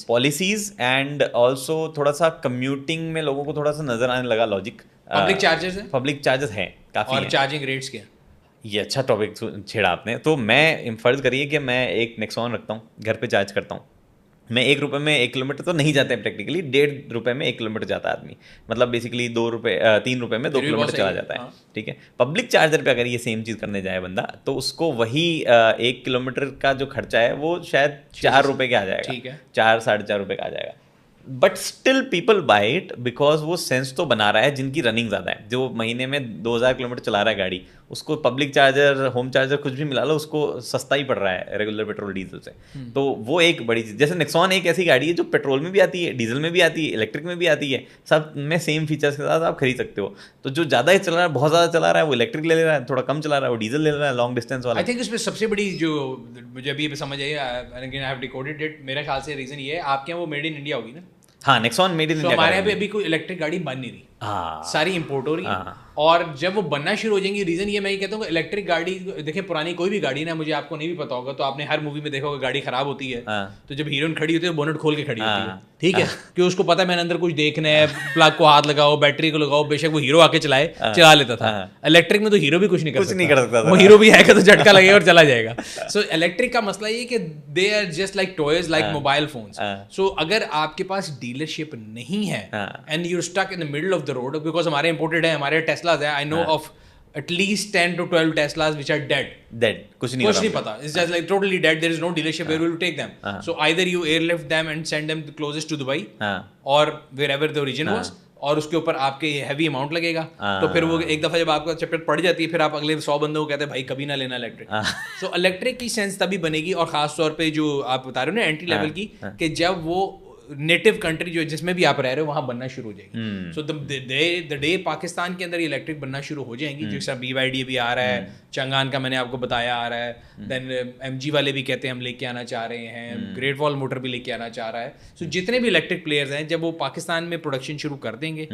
policies and also थोड़ा सा कम्यूटिंग में लोगों को थोड़ा सा नजर आने लगा लॉजिक। पब्लिक चार्जेस है, पब्लिक चार्जेस हैं काफी, और चार्जिंग रेट्स क्या? ये अच्छा टॉपिक छेड़ा आपने। तो मैं फर्ज करिए कि मैं एक नेक्सॉन रखता हूँ, घर पे चार्ज करता हूँ, मैं 1 रुपये में 1 किलोमीटर तो नहीं जाते हैं प्रैक्टिकली, 1.5 रुपये में 1 किलोमीटर जाता है आदमी, मतलब बेसिकली 3 रुपये में 2 किलोमीटर चला जाता है, ठीक है। पब्लिक चार्जर पे अगर ये सेम चीज़ करने जाए बंदा, तो उसको वही 1 किलोमीटर का जो खर्चा है वो शायद 4 रुपये का आ जाएगा, ठीक है, 4-4.5 रुपये का आ जाएगा। But still people buy it because वो सेंस तो बना रहा है जिनकी रनिंग ज़्यादा है, जो महीने में 2000 किलोमीटर चला रहा है गाड़ी, उसको पब्लिक चार्जर, होम चार्जर कुछ भी मिला लो, उसको सस्ता ही पड़ रहा है रेगुलर पेट्रोल डीजल से। तो वो एक बड़ी चीज़, जैसे नेक्सॉन एक ऐसी गाड़ी है जो पेट्रोल में भी आती है, डीजल में भी आती है, इलेक्ट्रिक में भी आती है, सब में सेम फीचर्स के साथ आप खरीद सकते हो। तो जो ज़्यादा ही चला रहा है, बहुत ज़्यादा चला रहा है, वो इलेक्ट्रिक ले रहा है, थोड़ा कम चला रहा है वो डीजल ले रहा है, लॉन्ग डिस्टेंस वाला। आई थिंक इसमें सबसे बड़ी जो मुझे अभी समझ आई, आई हैव डिकोडेड इट, मेरे ख्याल से रीजन ये है, आपके यहाँ वो मेड इन इंडिया होगी ना। हाँ, नेक्सॉन मेड इन इंडिया। हमारे यहाँ पे अभी कोई इलेक्ट्रिक गाड़ी बन नहीं रही, सारी इंपोर्ट हो रही है, और जब वो बनना शुरू हो जाएंगी, रीजन ये मैं ये कहता हूँ इलेक्ट्रिक गाड़ी, देखिए पुरानी कोई भी गाड़ी ना, मुझे आपको नहीं भी पता होगा, तो आपने हर मूवी में देखा होगा गाड़ी खराब होती है, तो जब हीरोइन खड़ी होती है बोनट खोल के खड़ी होती है, ठीक है, कि उसको पता है मैंने अंदर कुछ देखना है, प्लग को हाथ लगाओ, बैटरी को लगाओ, बेशक वो हीरो आके चला लेता था। इलेक्ट्रिक में तो हीरो भी कुछ नहीं कर सकता, वो हीरो भी आएगा तो झटका लगेगा और चला जाएगा। सो इलेक्ट्रिक का मसला ये कि they are just like toys, like mobile phones. So अगर आपके पास डीलरशिप नहीं है and you stuck in the middle of the road, because हमारे इंपोर्टेड है, हमारे टेस्लास है, I know of at least 10 to 12 Teslas which are dead, कुछ नहीं पता, it's just like totally dead, there is no dealership where will you take them, so either you airlift them and send them closest to Dubai or wherever the origin was, और उसके ऊपर आपके heavy amount लगेगा, तो फिर वो एक दफा जब आपको चपेट पड़ जाती है, फिर आप अगले 100 बंदों को कहते हैं भाई कभी ना लेना इलेक्ट्रिक। सो इलेक्ट्रिक की सेंस तभी बनेगी, और खास तौर पे जो आप बता रहे हो ना एंट्री लेवल की, कि जब वो नेटिव कंट्री जो जिसमें भी आप रह रहे हो वहां बनना शुरू हो जाएगी। सो द डे पाकिस्तान के अंदर इलेक्ट्रिक बनना शुरू हो जाएंगी, जैसा BYD भी आ रहा है, चंगान का मैंने आपको बताया आ रहा है, देन MG वाले भी कहते हैं हम लेके आना चाह रहे हैं, ग्रेट वॉल मोटर भी लेके आना चाह रहा है। सो जितने भी इलेक्ट्रिक प्लेयर्स हैं, जब वो पाकिस्तान में प्रोडक्शन शुरू कर देंगे,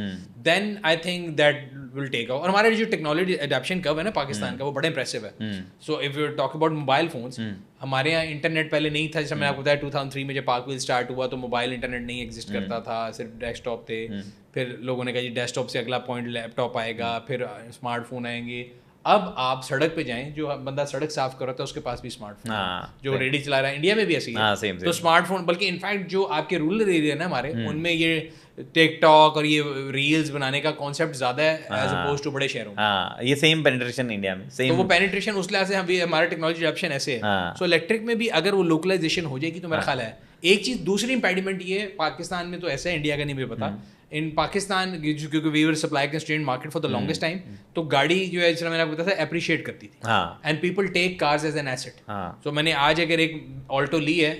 then I think that will take off. और हमारे जो टेक्नोलॉजी अडॉप्शन कर्व है ना पाकिस्तान का, वो बड़ा इंप्रेसिव है। So if you talk about mobile phones, हमारे यहाँ इंटरनेट पहले नहीं था, जैसे मैंने आपको बताया 2003 में जब पाकविल स्टार्ट हुआ तो मोबाइल इंटरनेट नहीं एग्जिस्ट करता था, सिर्फ डेस्कटॉप थे। फिर लोगों ने कहा जी डेस्कटॉप से अगला पॉइंट लैपटॉप आएगा, फिर स्मार्टफोन आएंगे। अब आप सड़क पे जाएं, जो बंदा सड़क साफ कर रहा था उसके पास भी स्मार्टफोन है, जो रेडी चला रहा है, इंडिया में भी ऐसी है। तो स्मार्टफोन, बल्कि इनफैक्ट जो आपके रूरल एरिया है ना हमारे, उनमें ये टिकटॉक और ये रील्स बनाने का कॉन्सेप्ट ज्यादा है एज अपोज्ड टू बड़े शहरों में। ये सेम पेनिट्रेशन इंडिया में, सेम। तो वो पेनिट्रेशन उस लिहाज से हमारा टेक्नोलॉजी अडॉप्शन ऐसे है। सो इलेक्ट्रिक में भी अगर वो लोकलाइजेशन हो जाएगी तो मेरा ख्याल है। एक चीज दूसरी इंपेडिमेंट ये, पाकिस्तान में तो ऐसा है, इंडिया का नहीं मुझे पता, इन पाकिस्तान क्योंकि we were supply constraint market for the longest time, तो गाड़ी जो है जिसमें मैंने आपको बताया था अप्रिशिएट करती थी, and people take cars as an asset. So मैंने आज अगर एक ऑल्टो ली है,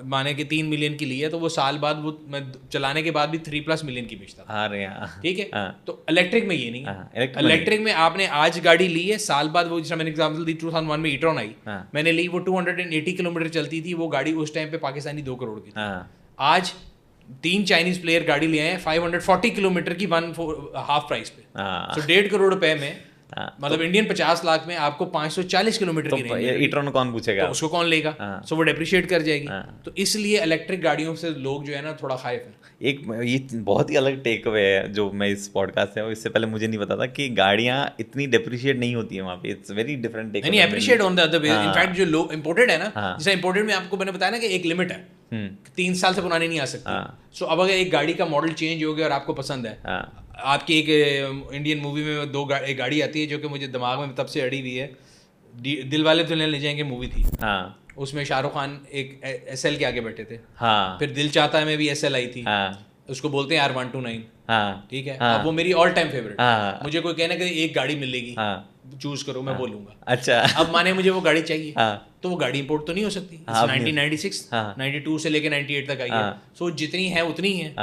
माने कि 3 मिलियन की ली है, तो वो साल बाद वो मैं चलाने के बाद भी 3+ मिलियन की बेचता था, ठीक है। तो इलेक्ट्रिक में ये नहीं है। इलेक्ट्रिक में आपने आज गाड़ी ली है, साल बाद वो, जैसे मैंने एग्जाम्पल दी 2001 में ई-ट्रॉन आई, मैंने ली, वो 280 किलोमीटर चलती थी वो गाड़ी, उस टाइम पे पाकिस्तानी 2 करोड़ की थी। आज 3 चाइनीज प्लेयर गाड़ी ले आए 540 किलोमीटर की 1/2 प्राइस पे, तो 1.5 करोड़ रुपए में, मतलब इंडियन 50 लाख में आपको 540 किलोमीटर की रेंज। ई-ट्रॉन कौन पूछेगा, तो उसको कौन लेगा? सो वो डेप्रिशिएट कर जाएगी। तो इसलिए इलेक्ट्रिक गाड़ियों से लोग जो है ना थोड़ा खाइफ है। एक ये बहुत ही अलग टेक अवे है जो मैं इस पॉडकास्ट से, इससे पहले मुझे नहीं पता था कि गाड़ियां इतनी डेप्रिशिएट नहीं होती है वहाँ पे। It's very different take. नहीं, appreciate on the other way. In fact जो लोग इंपोर्टेड है ना, जैसे इंपोर्टेड में आपको मैंने बताया ना कि एक लिमिट है, 3 साल से पुरानी नहीं आ सकती। सो अब अगर एक गाड़ी का मॉडल चेंज हो गया और आपको पसंद है, आपकी एक इंडियन मूवी में एक गाड़ी आती है जो कि मुझे दिमाग में तब से अड़ी हुई है, दिल वाले दुल्हनिया ले जाएंगे मूवी थी, उसमें शाहरुख खान एक SL के आगे बैठे थे। फिर दिल चाहता है में भी SL आई थी, उसको बोलते हैं R129, ठीक है। अब वो मेरी ऑल टाइम फेवरेट। मुझे कोई कहना कि एक गाड़ी मिलेगी, चूज करो, मैं वो लूंगा। अच्छा। अब माने मुझे वो गाड़ी चाहिए, हाँ। तो वो गाड़ी इंपोर्ट तो नहीं हो सकती। हाँ, 1996 हाँ। 92 से लेके 98 तक आई है, सो जितनी है उतनी है।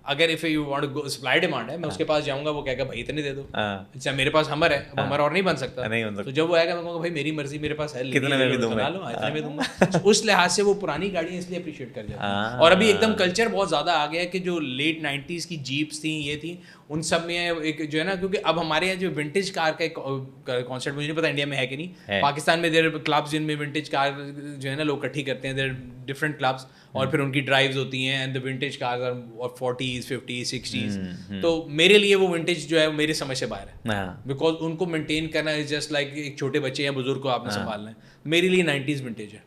अगर if you want to supply demand है, मैं उसके पास जाऊंगा, वो कहेगा भाई इतने दे दो। अच्छा मेरे पास हमर है, अब हमर और नहीं बन सकता, तो जब वो आएगा मैं कहूँगा भाई मेरी मर्जी, मेरे पास है, कितने में भी दूंगा, इतने में दूंगा। उस लिहाज से वो पुरानी गाड़ियाँ इसलिए अप्रिशिएट कर जाती हैं। और अभी एकदम कल्चर बहुत ज्यादा आ गया है कि जो लेट 90s की जीप्स थी, ये थी, उन सब में एक जो है ना, क्योंकि अब हमारे यहाँ जो विंटेज कार का एक कॉन्सेप्ट, मुझे नहीं पता इंडिया में है कि नहीं, पाकिस्तान में देर क्लब्स जिनमें विंटेज कार जो है ना लोग इकट्ठी करते हैं, देर डिफरेंट क्लब्स, और फिर उनकी ड्राइव्स होती हैं, and the vintage cars are 40s 50s 60s। तो मेरे लिए वो विंटेज जो है मेरी समझ से बाहर है, बिकॉज उनको मेंटेन करना इज जस्ट लाइक एक छोटे बच्चे या बुजुर्ग को आपने संभालना है। मेरे लिए 90s विंटेज है,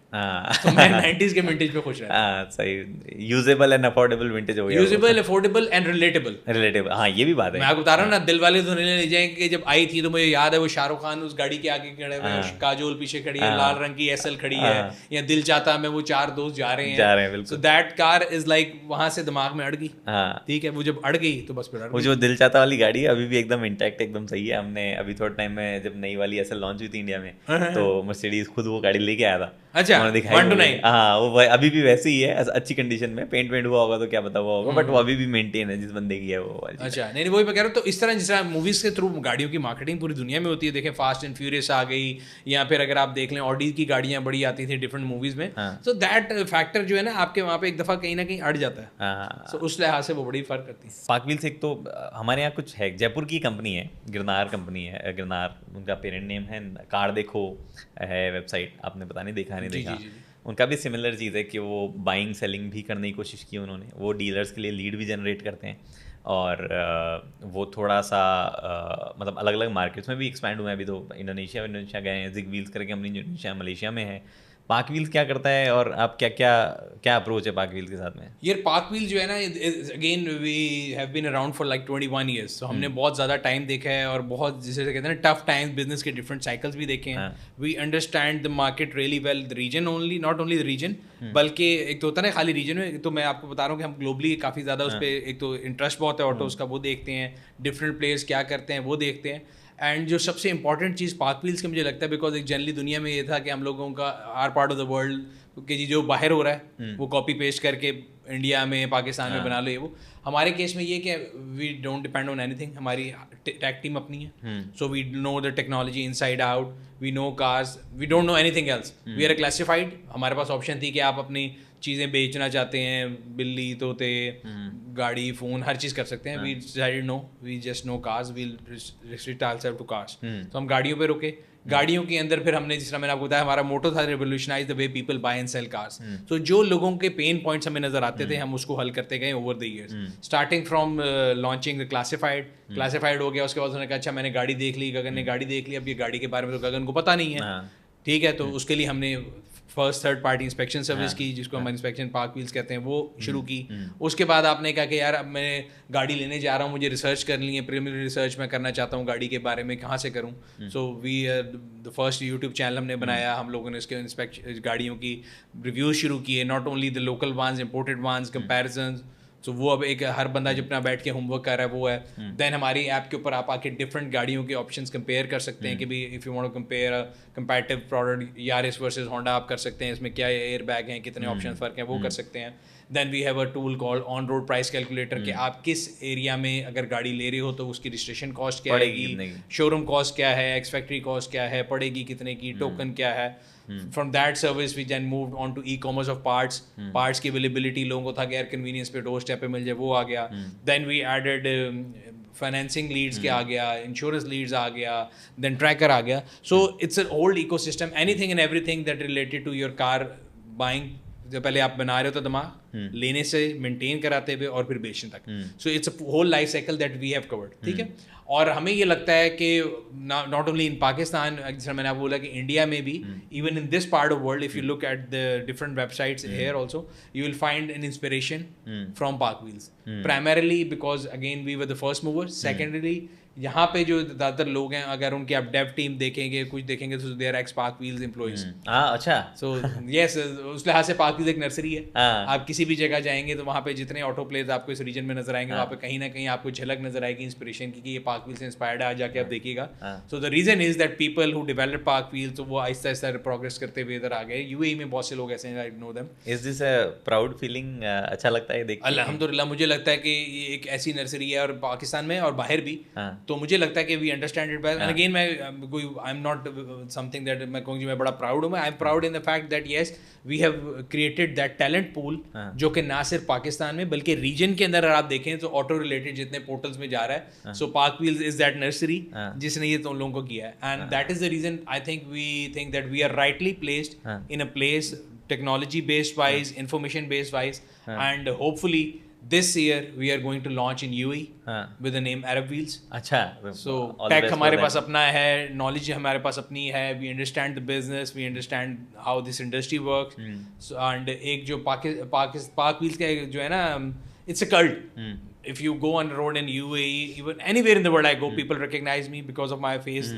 तो मैं 90s के विंटेज पे खुश रहता हूं। सही, यूजेबल एंड अफोर्डेबल विंटेज हो गया, यूजेबल, अफोर्डेबल एंड रिलेटेबल। हाँ ये भी बात है। मैं आपको बता रहा हूँ ना, दिल वाले दुल्हनिया ले जाएंगे जब आई थी, तो मुझे याद है वो शाहरुख खान उस गाड़ी के आगे खड़े हुए, काजोल पीछे खड़ी है, लाल रंग की एसएल खड़ी है, या दिल चाहता है, वो 4 दोस्त जा रहे हैं, so that car is like वहां से दिमाग में अड़ गई। ठीक है, वो जब अड़ गई तो बस फिर वो जो दिल चाहता वाली गाड़ी है अभी भी एकदम इंटैक्ट, एकदम सही है। हमने अभी थोड़ा टाइम में जब नई वाली एसएल लॉन्च हुई थी इंडिया में, तो मर्सिडीज खुद वो गाड़ी लेके आया था। अच्छा, 129। हाँ, वो अभी भी वैसे ही है, अच्छी कंडीशन में, पेंट हुआ होगा तो क्या पता हुआ होगा, बट वो अभी भी मेंटेन है जिस बंदे की है वो वाली। अच्छा, नहीं वही मैं कह रहा हूँ। तो इस तरह जिस तरह मूवीज के थ्रू गाड़ियों की मार्केटिंग पूरी दुनिया में होती है, देखें फास्ट एंड फ्यूरियस आ गई, या फिर अगर आप देख लें ऑडी की गाड़ियां बड़ी आती थी डिफरेंट मूवीज में, सो दैट फैक्टर जो है ना आपके वहाँ पे एक दफा कहीं ना कहीं अड़ जाता है। सो उस लिहाज से वो बड़ी फर्क करती है। पार्क व्हील्स एक तो हमारे यहाँ कुछ है, जयपुर की कंपनी है, गिरनार कंपनी है, गिरनार उनका पेरेंट नेम है, कार देखो है वेबसाइट, आपने पता नहीं देखा नहीं देखा। उनका भी सिमिलर चीज़ है कि वो बाइंग सेलिंग भी करने की कोशिश की उन्होंने, वो डीलर्स के लिए लीड भी जनरेट करते हैं, और वो थोड़ा सा मतलब अलग अलग मार्केट्स में भी एक्सपैंड हुए हैं। अभी तो इंडोनेशिया गए हैं, जिग व्हील्स करके कंपनी इंडोनेशिया मलेशिया में है। पार्क व्हील्स क्या करता है, और आप क्या अप्रोच है पार्क व्हील्स के साथ में? यार पार्क व्हील जो है ना, again we have been around for like 21 years, तो हमने बहुत ज़्यादा टाइम देखा है, और बहुत जिसे कहते हैं ना टफ टाइम्स, बिजनेस के डिफरेंट साइकिल्स भी देखे हैं। We understand the market really well, the reason only, not only the reason, बल्कि एक तो होता है ना खाली रीजन में, तो मैं आपको बता रहा हूँ कि हम ग्लोबली काफ़ी ज़्यादा उस पर एक तो इंटरेस्ट बहुत है ऑटोज़ का, वो देखते हैं, डिफरेंट प्लेयर्स क्या करते हैं वो देखते हैं। एंड जो सबसे इंपॉर्टेंट चीज़ पार्क व्हील्स की मुझे लगता है, बिकॉज एक जनरली दुनिया में ये था कि हम लोगों का our part of the world कि जी जो बाहर हो रहा है वो कॉपी पेस्ट करके इंडिया में पाकिस्तान में बना लो, ये वो। हमारे केस में ये कि we don't depend on anything, हमारी टेक टीम अपनी है, so we know the technology inside out, we know cars, we don't know anything else, we are classified. हमारे पास ऑप्शन थी कि आप अपनी चीज़ें बेचना चाहते हैं, बिल्ली, तोते, गाड़ी, फ़ोन, हर चीज़ कर सकते हैं। We decided no, we just know cars, we restrict ourselves to cars. तो हम गाड़ियों पे रुके, गाड़ियों के अंदर फिर हमने, जिस तरह मैंने आपको बताया, हमारा मोटो था revolutionise the way people buy and sell cars. तो जो लोगों के पेन पॉइंट्स हमें नजर आते थे, हम उसको हल करते गए over the years, starting from launching the classified हो गया। उसके बाद उन्होंने कहा अच्छा मैंने गाड़ी देख ली, गगन ने गाड़ी देख ली, अब ये गाड़ी के बारे में तो गगन को पता नहीं है, ठीक है, तो उसके लिए हमने first third party inspection service की, जिसको हम इंस्पेक्शन पार्क व्हील्स कहते हैं, वो शुरू की। उसके बाद आपने कहा कि यार अब मैं गाड़ी लेने जा रहा हूँ, मुझे रिसर्च करनी है, प्रीलिमिनरी रिसर्च मैं करना चाहता हूँ गाड़ी के बारे में, कहाँ से करूँ? So we the first YouTube channel हमने बनाया, हम लोगों ने इसके गाड़ियों की रिव्यूज़ शुरू किए, not only the local ones, imported ones, comparison. So वो अब एक हर बंदा जो अपना बैठ के होमवर्क कर रहा है वो है। देन हमारी ऐप के ऊपर आप आके डिफरेंट गाड़ियों के ऑप्शंस कंपेयर कर सकते हैं कि भी if you want to compare comparative product Yaris versus Honda, आप कर सकते हैं, इसमें क्या एयर बैग हैं, कितने ऑप्शन फ़र्क हैं, वो कर सकते हैं। Then we have a tool called on road price calculator, कि आप किस एरिया में अगर गाड़ी ले रहे हो तो उसकी रजिस्ट्रेशन कॉस्ट क्या आएगी, शोरूम कॉस्ट क्या है, एक्स फैक्ट्री कॉस्ट क्या है, पड़ेगी कितने की, टोकन क्या है। From that service we then moved on to e-commerce of parts की availability, लोगों को था कि यार कन्वीनियंस पे डोर स्टेप पे मिल जाए, वो आ गया। then we added financing leads के आ गया, इंश्योरेंस लीड्स आ गया, देन ट्रैकर आ गया। So it's an old ecosystem, anything and everything that related to your car buying, जो पहले आप बना रहे हो तो दिमाग लेने से मेंटेन कराते हुए और फिर बेचने तक। So it's a whole life cycle that we have covered, ठीक है। और हमें ये लगता है कि नॉट ओनली इन पाकिस्तान, जैसा मैंने आपको बोला कि इंडिया में भी, even in this part of world, if you look at the different websites here also, you will find an inspiration from PakWheels, primarily because again we were the first mover, secondarily यहाँ पे जो ज़्यादातर लोग हैं, अगर उनकी आप Dave team देखेंगे, कुछ देखेंगे, तो there ex PakWheels employees. अच्छा, सो यस, उस लिहाज से पार्क व्हील्स एक नर्सरी है। आप किसी किसी भी जगह जाएंगे तो वहाँ पे जितने ऑटो प्लेज आपको इस रीजन में नजर आएंगे वहाँ पे कहीं ना कहीं आपको झलक नजर आएगी इंस्पिरेशन की कि ये पार्क व्हील से इंस्पायर्ड है, आ जाके आप देखिएगा. So the reason is that people who develop PakWheels, तो वो आहिस्ता आहिस्ता प्रोग्रेस करते हुए इधर आ गए. यूएई में बहुत से लोग ऐसे हैं, I know them. Is this a proud feeling? अच्छा लगता है देख के? अल्हम्दुलिल्लाह मुझे लगता है कि ये एक ऐसी नर्सरी है और पाकिस्तान में और बाहर भी, तो मुझे लगता है कि we understand it best. And again मैं I am not something that मैं कहूँगी मैं बड़ा प्राउड हूँ. I am proud in the fact that yes we have created that talent pool, जो कि ना सिर्फ पाकिस्तान में बल्कि रीजन के अंदर अगर आप देखें तो ऑटो रिलेटेड जितने पोर्टल्स में जा रहा है, so PakWheels is that nursery जिसने ये तो लोगों को किया है. And that is the reason I think we think that we are rightly placed in a place technology based wise, information based wise, and hopefully this year we are going to launch in UAE with the name Arab Wheels. अच्छा. So tech हमारे पास अपना है, knowledge हमारे पास अपनी है, we understand the business, we understand how this industry works. So and एक जो Park Wheels का जो है ना, it's a cult. If you go on the road in UAE, even anywhere in the world I go, people recognize me because of my face,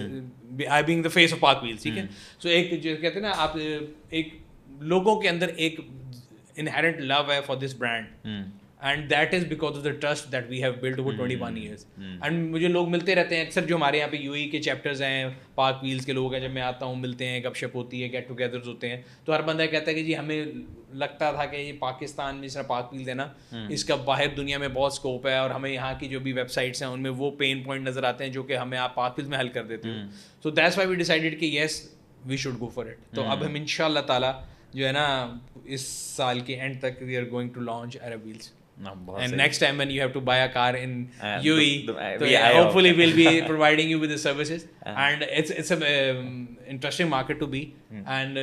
I being the face of Park Wheels. ठीक है. So एक जो कहते हैं ना आप एक लोगों के अंदर एक inherent love है for this brand, and that is because of the trust that we have built over 21 years. And मुझे लोग मिलते रहते हैं अक्सर, जो हमारे यहाँ पे यूएई के चैप्टर्स हैं, पार्क व्हील्स के लोग हैं, जब मैं आता हूँ मिलते हैं, गपशप होती है, गेट टुगेदर्स होते हैं, तो हर बंदा कहता है कि जी हमें लगता था कि ये पाकिस्तान में जिस तरह पार्क व्हील्स है ना, इसका बाहर दुनिया में बहुत स्कोप है, और हमें यहाँ की जो भी वेबसाइट्स हैं उनमें वो पेन पॉइंट नज़र आते हैं जो कि हमें आप पार्क व्हील्स में हल कर देते हो. So that's why we decided कि yes we should go for it. तो अब हम इंशाल्लाह ताला जो है ना इस साल के एंड तक we are going to launch Arab Wheels. And next time when you have to buy a car in UAE, hopefully we'll be providing you with the services. And it's a interesting market to be. And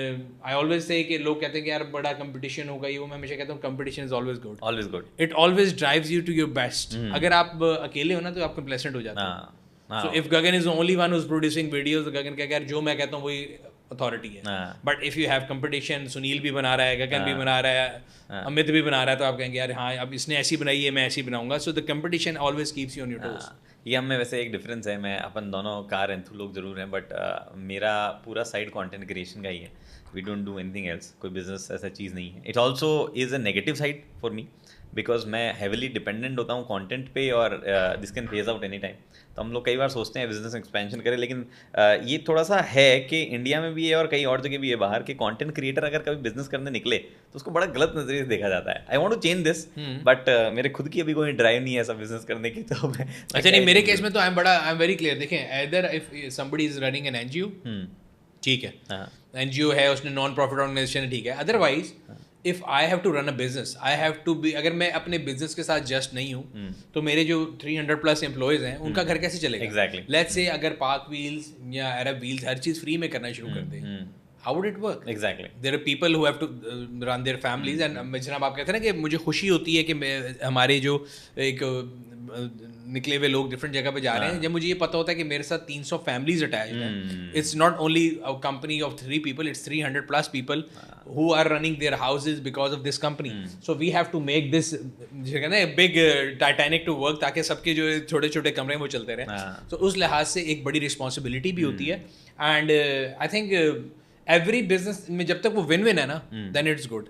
I always say कि लोग कहते हैं कि यार बड़ा competition होगा, ये वो. मैं हमेशा कहता हूँ competition is always good. Always good. It always drives you to your best. अगर आप अकेले हो ना तो आप complacent हो जाते हो. So if Gagan is the only one who's producing videos, तो Gagan क्या यार जो मैं कहता हूँ वही अथॉरिटी है. But if you have competition, Sunil भी बना रहा है, गगन भी बना रहा है, अमित भी बना रहा है, तो आप कहेंगे यार हाँ अब इसने ऐसी बनाई है, मैं ऐसी बनाऊंगा. So the competition always keeps you on your toes. ये हमें वैसे एक डिफरेंस है, मैं अपन दोनों कार एंथू लोग जरूर हैं, बट मेरा पूरा साइड कंटेंट क्रिएशन का ही है. We don't do anything else. कोई बिजनेस ऐसा चीज़ नहीं है. It also is a negative side for me because मैं हैविली डिपेंडेंट होता हूँ कंटेंट पे, और this can phase out any time. तो हम लोग कई बार सोचते हैं बिजनेस एक्सपेंशन करें, लेकिन ये थोड़ा सा है कि इंडिया में भी है और कई और जगह भी है बाहर के कंटेंट क्रिएटर अगर कभी बिजनेस करने निकले तो उसको बड़ा गलत नजरिए से देखा जाता है. I want to change this, but मेरे खुद की अभी कोई ड्राइव नहीं है ऐसा बिजनेस करने की. तो मैं अच्छा नहीं, मेरे केस में तो आई एम वेरी क्लियर. देखें, either if somebody is running an NGO, ठीक है, एनजीओ है, उसने नॉन प्रॉफिट ऑर्गेनाइजेशन है, ठीक है. Otherwise if I have to run a business, I have to be, अगर मैं अपने बिजनेस के साथ जस्ट नहीं हूँ तो मेरे जो 300+ एम्प्लॉयज हैं उनका घर कैसे चलेगा? एग्जैक्टली. लेट्स से अगर पार्क व्हील्स या अरब व्हील्स हर चीज़ फ्री में करना शुरू कर दें, how would it work? Exactly. There are people who have to run their families. And जनाब आप कहते हैं ना कि मुझे खुशी होती है कि हमारे जो एक निकले हुए लोग डिफरेंट जगह पे जा रहे हैं, जब मुझे ये पता होता है कि मेरे साथ 300 फैमिलीज अटैच्ड हैं. It's not only a company of 3 people, it's 300+ people who are running their houses because of this company. So we have to make this जो है ना big Titanic to work, ताकि सबके जो छोटे छोटे कमरे हैं वो चलते रहे. तो उस लिहाज से एक बड़ी रिस्पॉन्सिबिलिटी भी होती है. And I think every business में जब तक वो विन विन है ना, देन इट्स गुड.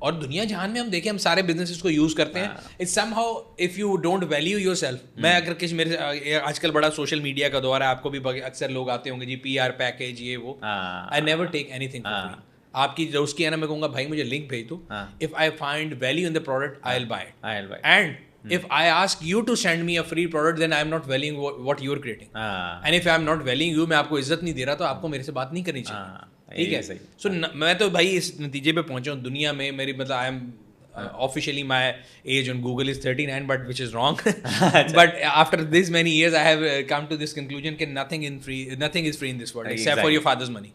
और दुनिया जहान में हम देखें, हम सारे बिजनेसेस को यूज करते हैं. It's somehow if you don't value yourself. मैं अगर किसी मेरे आजकल बड़ा सोशल मीडिया का दौर है, आपको भी अक्सर लोग आते होंगे जी PR पैकेज ये वो. I never take anything for free. आपकी जो उसकी है ना, मैं कहूँगा भाई मुझे लिंक भेज दो. If I find value in the product I will buy it. And if I ask you to send me a free product, then I am not valuing what you are creating. And if I am not valuing you, मैं आपको इज्जत नहीं दे रहा, तो आपको मेरे से बात नहीं करनी चाहिए. ठीक है. सो मैं तो भाई इस नतीजे पे पहुंचा हूँ दुनिया में. मेरी मतलब I am officially my age on Google is 39, but which is wrong. But after this many years I have come to this conclusion that nothing is free in this world except for your father's money.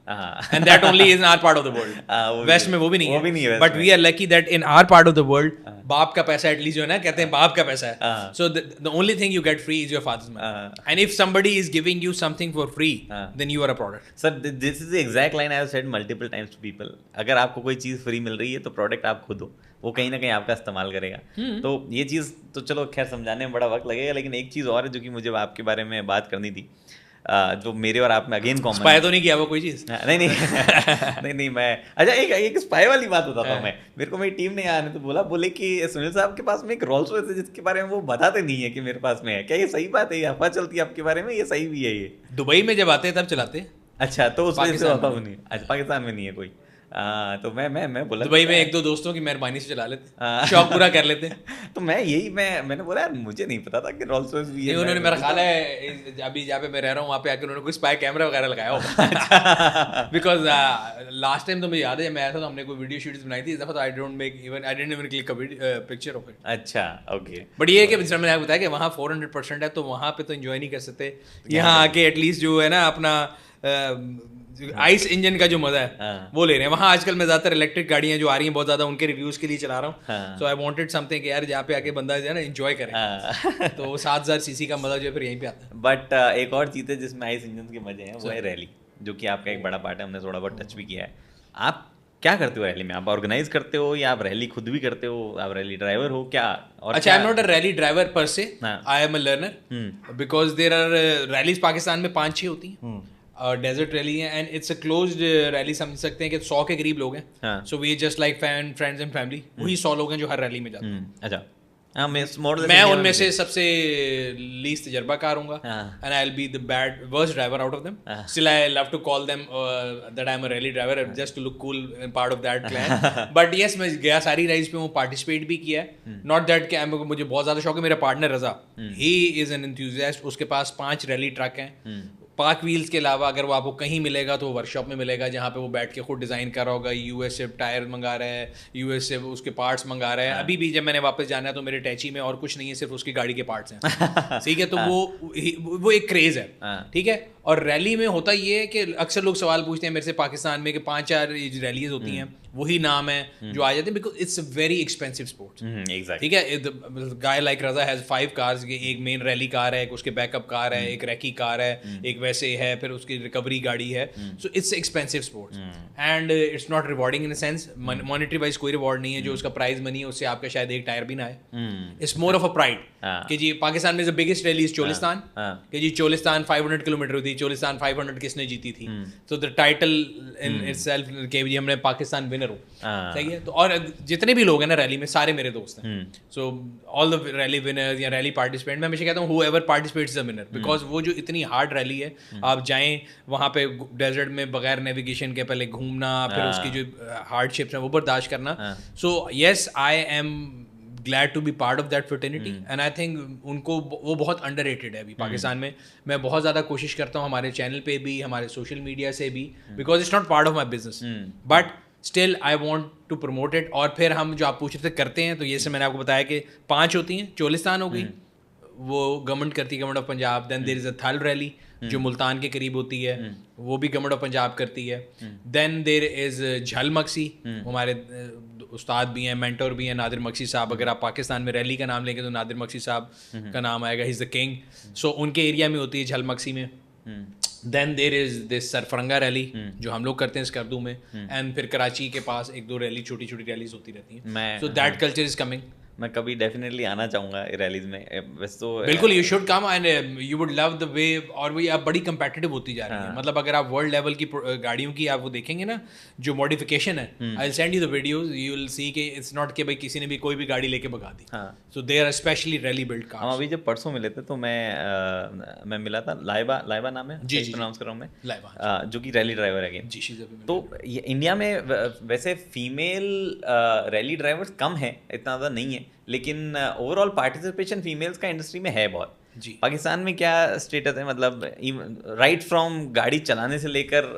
And that only is in our part of the world. West में वो भी नहीं है. But we are lucky that in our part of the world बाप का पैसा at least जो है ना, कहते हैं बाप का पैसा है. So the only thing you get free is your father's money. And if somebody is giving you something for free, then you are a product. Sir, this is the exact line I have said multiple times to people. अगर आपको कोई चीज़ free मिल रही है तो product आप खुद हो, वो कहीं ना कहीं आपका इस्तेमाल करेगा. तो ये चीज़ तो चलो खैर समझाने में बड़ा वक्त लगेगा, लेकिन एक चीज़ और है जो कि मुझे आपके बारे में बात करनी थी. जो मेरे और आप में अगेन कॉमन। स्पाई तो नहीं किया वो कोई चीज़? नहीं नहीं नहीं मैं अच्छा एक स्पाई वाली बात बताता हूँ मैं। मेरे को मेरी टीम ने आने तो बोले कि सुनील साहब के पास में एक रोल्स रॉयस है जिसके बारे में वो बताते नहीं है कि मेरे पास में है। क्या ये सही बात है? ये अफवाह चलती है आपके बारे में, ये सही भी है? ये दुबई में जब आते हैं तब चलाते। अच्छा, तो उसमें से होता नहीं। अच्छा, पाकिस्तान में नहीं है कोई। तो मैं बोला दुबई में एक दो दोस्तों की मेहरबानी से चला लेते, शौक पूरा कर लेते। तो मैंने बोला यार मुझे नहीं पता था कि रोल्स रॉयस भी है। उन्होंने मेरा ख्याल है अभी जहाँ पे मैं रह रहा हूँ वहाँ पे आके उन्होंने कोई स्पाई कैमरा वगैरह लगाया होगा। बिकॉज लास्ट टाइम तो मुझे याद है मैं आया था तो हमने कोई वीडियो शूट्स बनाई थी, इस दफा तो I didn't even click a picture of it. अच्छा, ओके। बट ये है कि जैसे मैंने आपको बताया कि वहाँ 400% है तो वहाँ पे तो एंजॉय नहीं कर सकते। यहाँ आके एटलीस्ट जो है ना अपना आइस इंजन का जो मजा है वो ले रहे हैं। वहाँ आजकल मैं ज्यादातर इलेक्ट्रिक गाड़ियाँ जो आ रही हैं बहुत ज्यादा, उनके रिव्यूज के लिए चला रहा हूँ। सो आई वांटेड समथिंग यार जहाँ पे आके बंदा जो है ना एंजॉय करे। तो 7000 सीसी का मजा जो है फिर यहीं पे आता है। बट एक और चीज़ है जिसमें आइस इंजन के मजे हैं, वो है रैली, जो कि आपका एक बड़ा पार्ट है। हमने थोड़ा बहुत टच भी किया है। आप क्या करते हो रैली में? आप ऑर्गेनाइज करते हो या आप रैली खुद भी करते हो? आप रैली ड्राइवर हो क्या? और अच्छा, I am not a rally driver per se, I am a learner because there are rallies Pakistan में 5-6 होती हैं। डेजर्ट रैली है and it's a closed rally, समझ सकते हैं कि 100 के करीब लोग हैं। So we just like friends and family, वही 100 लोग हैं जो हर रैली में जाते हैं। अच्छा, मैं उनमें से सबसे लीस्ट तजर्बाकार हूँगा and I will be the worst driver out of them. Still I love to call them that I am a rally driver just to look cool and part of that clan. But yes, मैं गया सारी rallies पे, वो participate भी किया है। Not that कि मुझे बहुत ज़्यादा शौक है। मेरा partner Raza, he is an enthusiast, उसके पास 5 रैली ट्रक हैं। पाक व्हील्स के अलावा अगर वो आपको कहीं मिलेगा तो वर्कशॉप में मिलेगा, जहाँ पे वो बैठ के खुद डिज़ाइन कर रहा होगा। यूएस से टायर मंगा रहा है, यूएस से उसके पार्ट्स मंगा रहा है। अभी भी जब मैंने वापस जाना है तो मेरे टैची में और कुछ नहीं है, सिर्फ उसकी गाड़ी के पार्ट्स हैं। ठीक है, तो वो एक क्रेज़ है। ठीक है, और रैली में होता ये है कि अक्सर लोग सवाल पूछते हैं मेरे से पाकिस्तान में कि 5-4 रैलीज होती हैं, वही नाम है जो आ जाते हैं, because it's a very expensive sports. ठीक है, guy like Raza has 5 cars, एक मेन रैली कार है, एक उसके बैकअप कार है, एक रैकी कार है, एक वैसे है, फिर उसकी रिकवरी गाड़ी है। So it's expensive sports and it's not rewarding in a sense. Monetary wise कोई रिवॉर्ड नहीं है। जो उसका प्राइज मनी है उससे आपका शायद एक टायर भी ना आए। It's more of a pride कि जी पाकिस्तान में the biggest rally is Cholistan, कि जी चोलिस्तान 500 किलोमीटर थी, चोलिस्तान 500 किसने जीती थी। तो द टाइटल इन इटसेल्फ के जी हमने पाकिस्तान विनर हो। सही है, तो और जितने भी लोग हैं ना रैली में सारे मेरे दोस्त हैं। So all the rally winners या रैली पार्टिसिपेंट, मैं हमेशा कहता हूँ whoever participates is a winner, because वो जो इतनी हार्ड रैली है, आप जाएं वहाँ पे डेजर्ट में बगैर नेविगेशन के पहले घूमना, फिर उसकी जो हार्डशिप्स हैं वो बर्दाश्त करना। So yes, I am glad to be part of that fraternity and I think उनको वो बहुत underrated है अभी पाकिस्तान में। मैं बहुत ज़्यादा कोशिश करता हूँ हमारे चैनल पे भी, हमारे सोशल मीडिया से भी, because it's not part of my business but still I want to promote it। और फिर हम जो आप पूछ रहे थे करते हैं, तो ये से मैंने आपको बताया कि 5 होती हैं। चोलिस्तान हो गई, वो गवर्नमेंट करती है, government of Punjab. Then there is a Thal rally जो मुल्तान के करीब होती है, वो भी गवर्नमेंट ऑफ पंजाब करती है। देन देयर इज़ झल मक्सी, हमारे उस्ताद भी हैं, मेंटोर भी हैं, नादिर मक्सी साहब। अगर आप पाकिस्तान में रैली का नाम लेंगे तो नादिर मक्सी साहब का नाम आएगा, he is the king. So उनके एरिया में होती है झल मक्सी में। Then there is this Sarfaranga rally जो हम लोग करते हैं स्कर्दू में। एंड फिर कराची के पास 1-2 रैली, छोटी छोटी रैलीज होती रहती हैं। So that culture is coming. मैं कभी डेफिनेटली आना चाहूँगा रैलीज में। वैसे तो बिल्कुल you should come and you would love the way. और वो अब बड़ी कंपेटिटिव होती जा रही है। मतलब अगर आप वर्ल्ड लेवल की गाड़ियों की आप वो देखेंगे ना, जो मॉडिफिकेशन है, I will send you the videos, you will सी कि इट्स नॉट कि भाई किसी ने भी कोई भी गाड़ी लेके भगा दी। So they are specially rally build cars. हम अभी जब परसों मिले थे तो मैं मिला था, लाइबा नाम है, जी प्रोनाउंस कर रहा हूँ मैं, लाइबा, जो कि रैली ड्राइवर है। जी, तो इंडिया में वैसे फीमेल रैली ड्राइवर्स कम है, इतना ज़्यादा नहीं है, लेकिन ओवरऑल पार्टिसिपेशन फीमेल्स का इंडस्ट्री में है बहुत। जी, पाकिस्तान में क्या स्टेटस है? मतलब राइट फ्रॉम गाड़ी चलाने से लेकर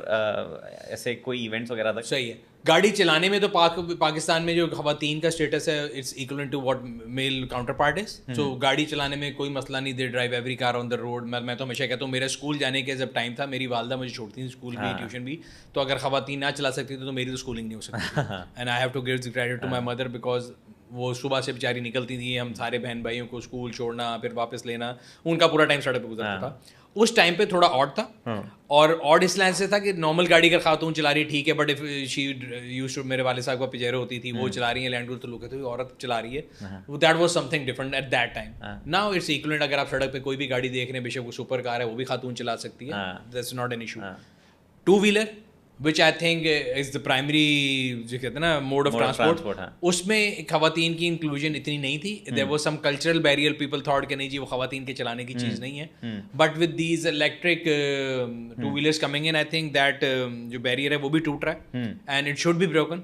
ऐसे कोई इवेंट्स वगैरह तक? सही है, गाड़ी चलाने में तो पाकिस्तान में जो खवातीन का स्टेटस है it's equal to what male counterpart is. So गाड़ी चलाने में कोई मसला नहीं, they drive every car on the road. मैं तो हमेशा कहता हूँ, मेरे स्कूल जाने के जब टाइम था, मेरी वालदा मुझे छोड़ती थी स्कूल भी, ट्यूशन भी, तो अगर खवातीन ना चला सकती थी तो मेरी तो स्कूलिंग नहीं हो सकती। And I have to give credit to my mother, because वो सुबह से बेचारी निकलती थी, हम सारे बहन भाइयों को स्कूल छोड़ना फिर वापस लेना, उनका पूरा टाइम सड़क पे गुजरता था। उस टाइम पे थोड़ा ऑड था, और ऑड इस लाइन से था कि नॉर्मल गाड़ी अगर खातून चला रही ठीक है, but if she used to, मेरे वाले साहब का पिजेरो होती थी, वो चला रही है लैंड क्रूजर, तो लोग कहते थे औरत चला रही है, that was something different at that time. Now its equivalent, अगर आप सड़क पे कोई भी गाड़ी देख रहे हैं, बेशक वो सुपर कार है, वो भी खातून चला सकती है, that's not an issue. Two wheeler which I think is the primary जो कहते हैं ना मोड ऑफ ट्रांसपोर्ट, उसमें खवातीन की इंक्लूजन इतनी नहीं थी। There was some cultural barrier, people thought कि नहीं जी वो खवातीन के चलाने की चीज़ नहीं है, but with these electric two wheelers coming in, I think that जो बैरियर है वो भी टूट रहा है, and it should be broken.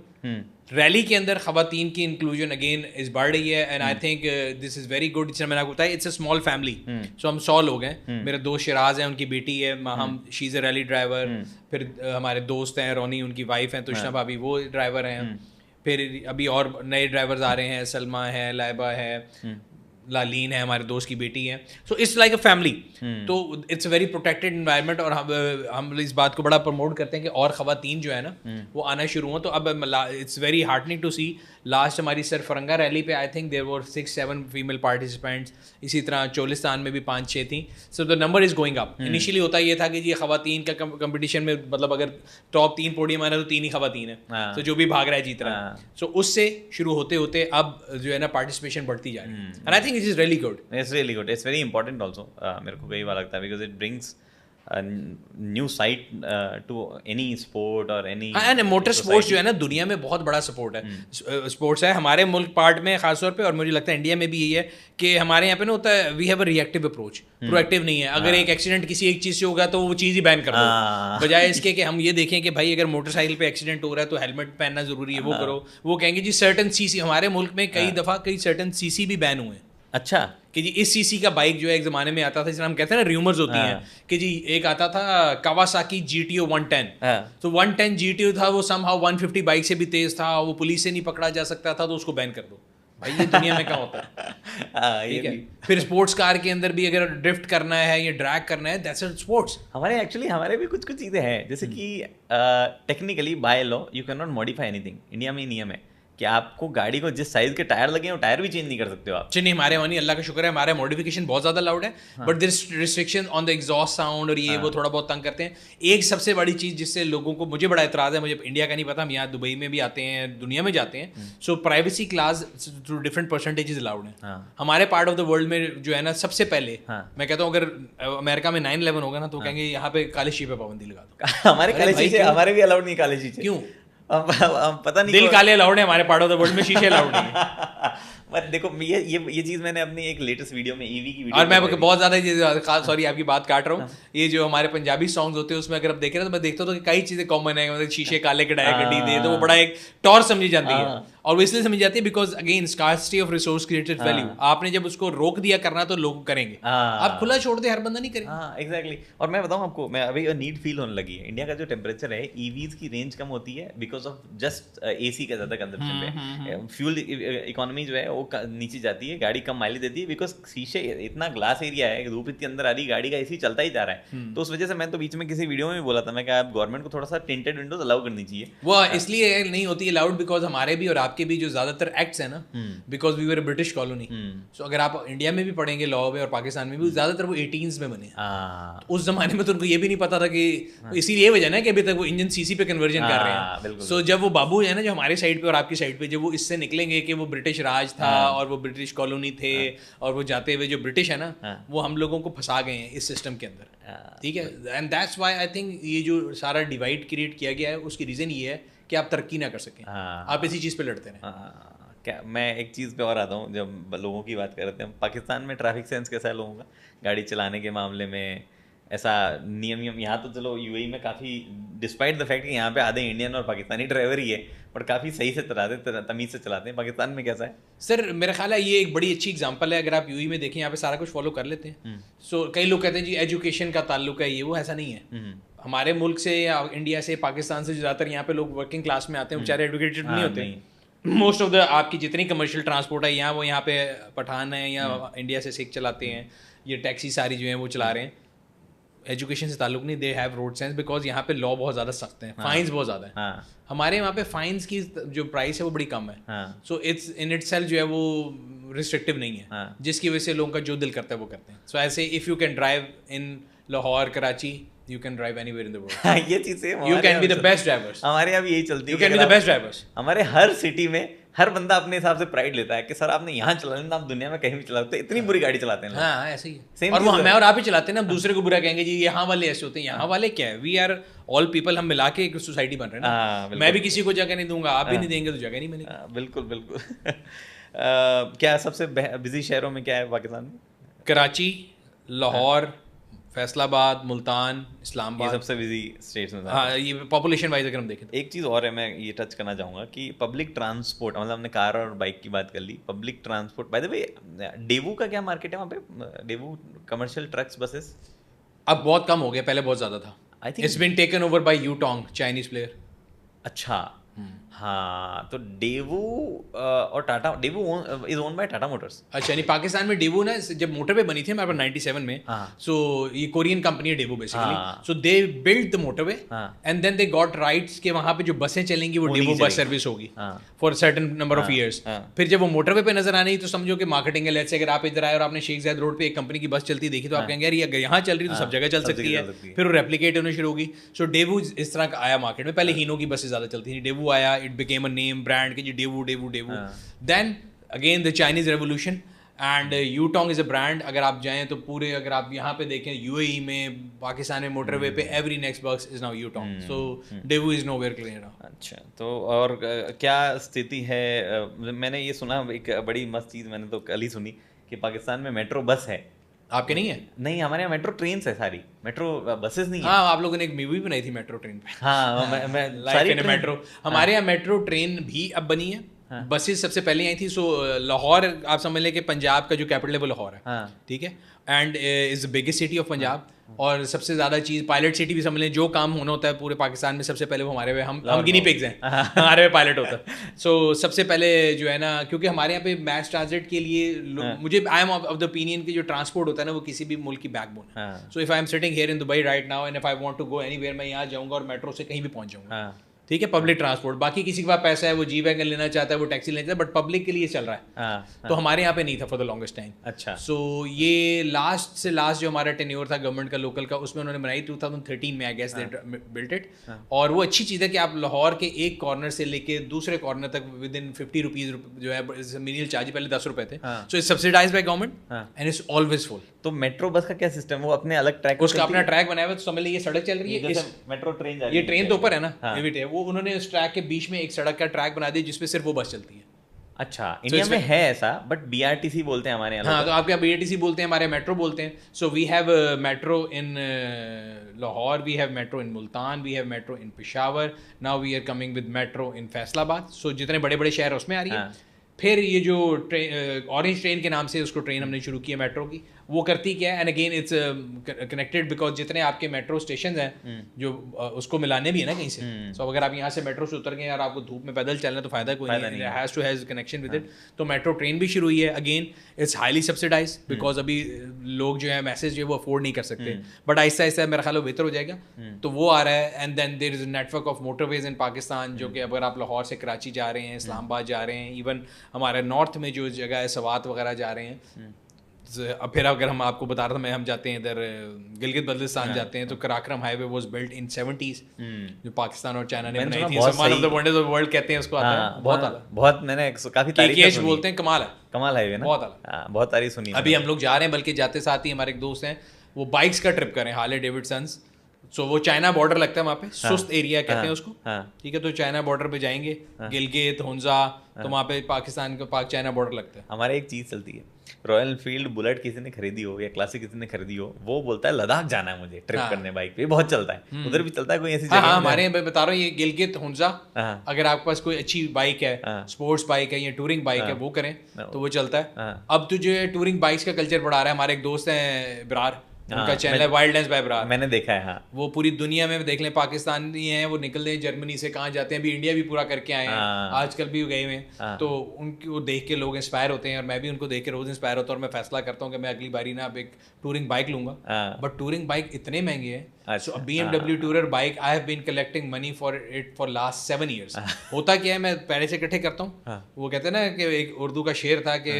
Rally के अंदर खवातीन की इंक्लूजन अगेन इज बढ़ रही है, and I think this is very good. जिसने मैंने आपको बताया इट्स अ स्मॉल फैमिली, सो हम 100 लोग हैं। मेरे दोस्त शिराज हैं, उनकी बेटी है, हम she is a rally driver, फिर हमारे दोस्त हैं रोनी, उनकी वाइफ हैं तुष्णा भाभी, वो ड्राइवर हैं, फिर अभी और नए ड्राइवर्स आ रहे हैं, सलमा है, लाइबा है, लालीन है, हमारे दोस्त की बेटी है, so it's like a family. तो it's a very protected environment, और हम इस बात को बड़ा प्रमोट करते हैं कि और खवातीन जो है ना वो आना शुरू हो। तो अब it's very heartening to see, last हमारी सरफरंगा रैली पे I think there were 6-7 female participants, इसी तरह चोलिस्तान में भी 5-6 थी, so the number is going up. Initially होता ये था कि जी खवातीन का कंपटीशन में, मतलब अगर टॉप 3 पोडियम आना तो 3 ही खवातीन है, तो जो भी भाग रहा है जीत रहा है। सो उससे शुरू होते होते अब जो है ना पार्टिसिपेशन बढ़ती जा रही है, and I think it is really good. It's really good, it's very important also. मेरे को कई बार लगता है because it brings new sight to any sport और एनी, एंड मोटर स्पोर्ट्स जो है ना दुनिया में बहुत बड़ा सपोर्ट है, स्पोर्ट्स है हमारे मुल्क पार्ट में खासतौर पे, और मुझे लगता है इंडिया में भी यही है कि हमारे यहाँ पे ना होता है we have a reactive approach, proactive नहीं है। अगर एक एक्सीडेंट किसी एक चीज़ से होगा तो वो चीज़ ही बैन कर दो, बजाय इसके कि हम ये देखें कि भाई अगर मोटरसाइकिल पे एक्सीडेंट हो रहा है तो हेलमेट पहनना जरूरी है, वो करो। वो कहेंगे जी सर्टन सीसी, हमारे मुल्क में कई दफ़ा कई सर्टन सीसी भी बैन हुए हैं। अच्छा, कि जी इस सीसी का बाइक जो है एक ज़माने में आता था, जिसे हम कहते हैं ना र्यूमर्स होती हैं कि जी एक आता था कावासाकी GTO 110, तो 110 GTO था, वो समहाउ 150 बाइक से भी तेज था, वो पुलिस से नहीं पकड़ा जा सकता था, तो उसको बैन कर दो। भाई ये दुनिया में क्या होता है, ठीक है। फिर स्पोर्ट्स कार के अंदर भी अगर ड्रिफ्ट करना है या ड्रैग करना है, दैट्स स्पोर्ट्स। हमारे भी कुछ चीज़ें हैं, जैसे कि technically by law you can not modify anything. India में नियम है कि आपको गाड़ी को जिस साइज के टायर लगे हैं वो टायर भी चेंज नहीं कर सकते हो आप। नहीं, हमारे वहाँ अल्लाह का शुक्र है, हमारे मॉडिफिकेशन बहुत ज़्यादा लाउड है, but this restriction on the exhaust sound और ये वो थोड़ा बहुत तंग करते हैं। एक सबसे बड़ी चीज़ जिससे लोगों को, मुझे बड़ा एतराज़ है, मुझे इंडिया का नहीं पता, हम यहाँ दुबई में भी आते हैं, दुनिया में जाते हैं, so privacy class through different percentages allowed हैं। हमारे पार्ट ऑफ द वर्ल्ड में जो है ना सबसे पहले मैं कहता हूँ, अगर अमेरिका में 9/11 होगा ना तो कहेंगे यहाँ पे काले शीशे पे पाबंदी लगा दो। हमारे भी अलाउड नहीं काले शीशे, क्यों? पता नहीं, दिल काले अलाउड है हमारे पार्ट ऑफ द वर्ल्ड में, शीशे अलाउड नहीं है। बट देखो ये चीज़ मैंने अपनी एक लेटेस्ट वीडियो में ईवी की वीडियो, और मैं बहुत ज़्यादा सॉरी आपकी बात काट रहा हूँ, ये जो हमारे पंजाबी सॉन्ग्स होते हैं उसमें अगर आप देख रहे हैं तो मैं देखता हूँ तो कई चीज़ें कॉमन है, मतलब शीशे काले कटाए गड्डी दे, तो वो बड़ा एक टॉर समझी जाती है, और वो इसलिए समझी जाती है because again scarcity of resource created value. आपने जब उसको रोक दिया करना तो लोग करेंगे, आप खुला छोड़ दे हर बंदा नहीं करेगा। हाँ एग्जैक्टली। और मैं बताऊँ आपको, मैं अभी नीड फील होने लगी है। इंडिया का जो टेम्परेचर है, ईवीज की रेंज कम होती है बिकॉज ऑफ जस्ट AC का ज़्यादा कंजप्शन है, फ्यूल इकोनॉमी जो है वो नीचे जाती है, गाड़ी कम माइलेज देती है, बिकॉज शीशे इतना ग्लास एरिया है, धूप इतनी अंदर आ रही, गाड़ी का AC चलता ही जा रहा है। तो उस वजह से मैं तो बीच में किसी वीडियो में भी बोला था, मैं क्या गवर्नमेंट को थोड़ा सा टिंटेड विंडोज अलाउ करनी चाहिए। वो इसलिए नहीं होती है अलाउड बिकॉज हमारे भी और आपके भी जो ज्यादातर एक्ट्स है ना, because we were British colony, so अगर आप इंडिया में भी पढ़ेंगे लॉ में और पाकिस्तान में भी, ज्यादातर वो 18s में बने। उस जमाने में तो उनको ये भी नहीं पता था कि, इसीलिए ये वजह ना कि अभी तक वो इंजन CC पे कन्वर्जन कर रहे हैं। सो जब वो बाबू है ना जो हमारे साइड पे और आपकी साइड पे, जब वो इससे निकलेंगे कि वो ब्रिटिश राज था और वो ब्रिटिश कॉलोनी थे, और वो जाते हुए जो ब्रिटिश है ना वो हम लोगों को फंसा गए हैं इस सिस्टम के अंदर, ठीक है। And that's why I think ये जो सारा डिवाइड क्रिएट किया गया है उसकी रीज़न ये है कि आप तरक्की ना कर सकें, आप इसी चीज़ पे लड़ते रहें। क्या मैं एक चीज़ पे और आता हूँ, जब लोगों की बात करते हैं, पाकिस्तान में ट्रैफिक सेंस कैसा है लोगों का गाड़ी चलाने के मामले में? ऐसा नियम यहाँ तो चलो UAE में काफ़ी, डिस्पाइट द फैक्ट कि यहाँ पे आधे इंडियन और पाकिस्तानी ड्राइवर ही है, बट काफ़ी सही से चलाते, तमीज़ से चलाते हैं। पाकिस्तान में कैसा है? सर मेरा ख्याल है ये एक बड़ी अच्छी एग्जांपल है। अगर आप UAE में देखें, यहाँ पे सारा कुछ फॉलो कर लेते हैं। सो कई लोग कहते हैं जी एजुकेशन का ताल्लुक है, ये वो, ऐसा नहीं है। हमारे मुल्क से या इंडिया से, पाकिस्तान से ज़्यादातर यहाँ पे लोग वर्किंग क्लास में आते हैं, बेचारे एजुकेटेड नहीं होते। मोस्ट ऑफ द आपकी जितनी कमर्शियल ट्रांसपोर्ट है यहाँ, वो यहाँ पे पठान है या इंडिया से सिख चलाते हैं, ये टैक्सी सारी जो है वो चला रहे हैं। एजुकेशन से ताल्लुक नहीं, they have road sense, because यहाँ पे लॉ बहुत ज़्यादा सख्त हैं, फाइन्स बहुत ज़्यादा है। हमारे वहाँ पे फाइन्स की जो प्राइस है वो बड़ी कम है, सो इट्स इन इटसेल्फ जो है वो रिस्ट्रिक्टिव नहीं है, जिसकी वजह से लोगों का जो दिल करता है वो करते हैं। सो ऐसे if you can drive in Lahore, Karachi, you can drive anywhere in the world. ये चीज़ है, you can be the best drivers. हमारे यहाँ भी यही चलती है, you can be the best drivers. हमारे हर सिटी में हर बंदा अपने हिसाब से प्राइड लेता है कि सर आपने यहाँ चला लेना, आप दुनिया में कहीं भी चला सकते, इतनी बुरी गाड़ी चलाते हैं। हाँ ऐसे ही है। और वो मैं और आप ही चलाते हैं ना, हम दूसरे को बुरा कहेंगे जी यहाँ वाले ऐसे होते हैं, यहाँ वाले क्या है, वी आर ऑल पीपल, हम मिला के एक सोसाइटी बन रहे हैं ना। मैं भी किसी को जगह नहीं दूंगा, आप भी नहीं देंगे तो जगह नहीं मिलेगी। बिल्कुल बिल्कुल। क्या सबसे बिजी शहरों में क्या है पाकिस्तान में? कराची, लाहौर, फैसलाबाद, मुल्तान, इस्लामाबाद, ये सबसे बिजी स्टेट्स में। हाँ ये पॉपुलेशन वाइज अगर हम देखें। एक चीज़ और है, मैं ये टच करना चाहूँगा कि पब्लिक ट्रांसपोर्ट, मतलब हमने कार और बाइक की बात कर ली, public transport by the way, Daewoo का क्या मार्केट है वहाँ पे? डेवू कमर्शियल ट्रक्स, बसेस अब बहुत कम हो गया, पहले बहुत ज़्यादा था। I think it's been taken over by Yutong, Chinese player. अच्छा हाँ, तो डेवू और Tata, Daewoo is own by Tata motors. अच्छा, नहीं पाकिस्तान में डेवू ना जब मोटरवे बनी थी हमारे पास 97 में, सो ये कोरियन कंपनी है Daewoo basically, so they build the motorway and then they got rights के वहां पे जो बसें चलेंगी वो डेवू बस सर्विस होगी for certain number of years. फिर जब वो मोटरवे पे नजर आनी तो समझो कि मार्केटिंग है, लेट्स से अगर आप इधर आए और आपने शेख जायद रोड पे एक कंपनी की बस चलती देखी तो आप कहेंगे यार ये अगर यहाँ चल रही तो सब जगह चल सकती है, फिर वो रेप्लिकेट होनी शुरू होगी। सो डेवू इस तरह का आया मार्केट में, पहले हीनो की बसें ज्यादा चलती थी, डेवू आया, it became a name brand के जी Daewoo Daewoo Daewoo. Then again the Chinese revolution and Yutong is a brand. अगर आप जाएं तो पूरे, अगर आप यहाँ पे देखें यूएई में, पाकिस्तान में मोटरवे पे एवरी नेक्स्ट बस is now Yutong, so Daewoo is nowhere clear now. अच्छा, तो और क्या स्थिति है? मैंने ये सुना, एक बड़ी मस्त चीज़ मैंने तो कल ही सुनी कि पाकिस्तान में मेट्रो बस है। आपके नहीं है? नहीं, हमारे यहाँ मेट्रो ट्रेन है सारी, मेट्रो बसेस नहीं है। हाँ, आप लोगों ने एक मूवी बनाई थी मेट्रो ट्रेन पे। हाँ, मैं सारी मेट्रो, हमारे यहाँ मेट्रो ट्रेन भी अब बनी है। बसेस सबसे पहले आई थी। सो लाहौर आप समझ लें कि पंजाब का जो कैपिटल है वो लाहौर है, ठीक है, and is the biggest city of Punjab. और सबसे ज़्यादा चीज़ पायलट सिटी भी समझ लें, जो काम होना होता है पूरे पाकिस्तान में सबसे पहले वो हमारे पे, हम गिनी पिग्स हैं, हमारे पे पायलट होता है। सो सबसे पहले जो है ना, क्योंकि हमारे यहाँ पे मैस ट्रांजिट के लिए मुझे I am of the opinion कि जो ट्रांसपोर्ट होता है ना वो किसी भी मुल्क की बैकबोन है। So if I am sitting here in Dubai right now and if I want to go anywhere, मैं यहाँ जाऊँगा और मेट्रो से कहीं भी पहुँच जाऊँगा, ठीक है, पब्लिक ट्रांसपोर्ट। बाकी किसी के पास पैसा है वो जी वैगन लेना चाहता है, वो टैक्सी लेना चाहता है, बट पब्लिक के लिए चल रहा है। तो हमारे यहाँ पे नहीं था फॉर द लॉन्गेस्ट टाइम। अच्छा, सो ये लास्ट से लास्ट जो हमारा टेन्योर था गवर्नमेंट का लोकल का, उसमें उन्होंने बनाई 2013 में, I guess they built it. और वो अच्छी चीज़ है कि आप लाहौर के एक कॉर्नर से लेके दूसरे कॉर्नर तक विद इन 50 रुपीज़ जो है मिनिमल चार्ज, पहले 10 रुपए थे। So it's subsidised by government and it's always full. तो मेट्रो बस का क्या सिस्टम है? वो अपने अलग ट्रैक, उसका अपना ट्रैक बनाया हुआ, तो समझ लीजिए ये सड़क चल रही है, जैसे मेट्रो ट्रेन जा रही है, ये ट्रेन तो ऊपर है ना, है वो, उन्होंने उस ट्रैक के बीच में एक सड़क का ट्रैक बना दिया जिसपे सिर्फ वो बस चलती है। अच्छा, इंडिया में है ऐसा, बट बीआरटीसी बोलते हैं हमारे यहाँ। हाँ, तो आपके यहाँ बीआरटीसी बोलते हैं, हमारे मेट्रो बोलते हैं। So we have metro in Lahore, we have metro in Multan, we have metro in Peshawar, now we are coming with metro in Faisalabad. So जितने बड़े बड़े शहर उसमें आ रही है। फिर ये जो ऑरेंज ट्रेन के नाम से उसको ट्रेन हमने शुरू की है मेट्रो की, वो करती क्या है, and again it's connected because जितने आपके मेट्रो स्टेशन हैं जो उसको मिलाने भी है ना कहीं से। सो अगर आप यहाँ से मेट्रो से उतर गए यार, आपको धूप में पैदल चलना तो फायदा कोई नहीं, has to has connection with it. तो मेट्रो ट्रेन भी शुरू हुई है। Again it's highly subsidise because अभी लोग जो है मैसेज जो है वो अफोर्ड नहीं कर सकते, बट आहिस्ता आहिस्ता मेरा ख्याल बेहतर हो जाएगा। तो वो आ रहा है। And then there is network of motorways in Pakistan, जो कि अगर आप लाहौर से कराची जा रहे हैं, इस्लामाबाद जा रहे हैं, इवन हमारे नॉर्थ में जो जगह है सवात वगैरह जा रहे हैं। अब फिर अगर हम आपको बता रहा था मैं, हम जाते हैं इधर गिलगित बल्तिस्तान जाते हैं, तो Karakoram highway was built in 70s, जो पाकिस्तान और चाइना ने बनाई थी। One of the wonders of world कहते हैं उसको, आता है बहुत आला, बहुत मैंने काफी तारीफ सुनी, बोलते हैं कमाल है, कमाल हाईवे ना, बहुत आला, बहुत तारीफ सुनी। अभी हम लोग जा रहे हैं, बल्कि जाते साथ ही हमारे एक दोस्त हैं वो बाइक्स का ट्रिप करें, हार्ले डेविडसन्स। सो वो चाइना बॉर्डर लगता है वहाँ पे, सुस्त एरिया कहते हैं उसको, ठीक है। तो चाइना बॉर्डर पे जाएंगे, गिलगित, हुंजा, तो वहाँ पे पाकिस्तान का पाक चाइना बॉर्डर लगता है। हमारे एक चीज़ चलती है, रॉयल एनफील्ड बुलेट किसी ने खरीदी हो या क्लासिक किसी ने खरीदी हो, वो बोलता है लद्दाख जाना है मुझे ट्रिप करने बाइक पे, बहुत चलता है। उधर भी चलता है कोई ऐसी जगह? हाँ, हमारे बता रहा हूँ ये गिलगित, हुंजा, अगर आपके पास कोई अच्छी बाइक है, स्पोर्ट्स बाइक है या टूरिंग बाइक है, वो करें तो वो चलता है। अब तो जो है टूरिंग बाइक्स का कल्चर बढ़ा रहा है। हमारे एक दोस्त हैं इब्रार, उनका चैनल है वाइल्ड डांस बाय ब्रार, मैंने देखा है। हाँ, वो पूरी दुनिया में देख लें, पाकिस्तानी हैं वो निकल रहे हैं जर्मनी से, कहाँ जाते हैं, अभी इंडिया भी पूरा करके आए हैं, आजकल भी गए हुए हैं। तो उनको देख के लोग इंस्पायर होते हैं और मैं भी उनको देख के रोज इंस्पायर होता हूँ और मैं फैसला करता हूँ कि मैं अगली बारी ना अब एक टूरिंग बाइक लूंगा। बट टूरिंग बाइक इतने महंगे हैं। So a BMW tourer bike, I have been collecting money for it for last 7 years. होता क्या है, मैं पैसे इकट्ठे करता हूँ। वो कहते हैं ना कि एक उर्दू का शेर था कि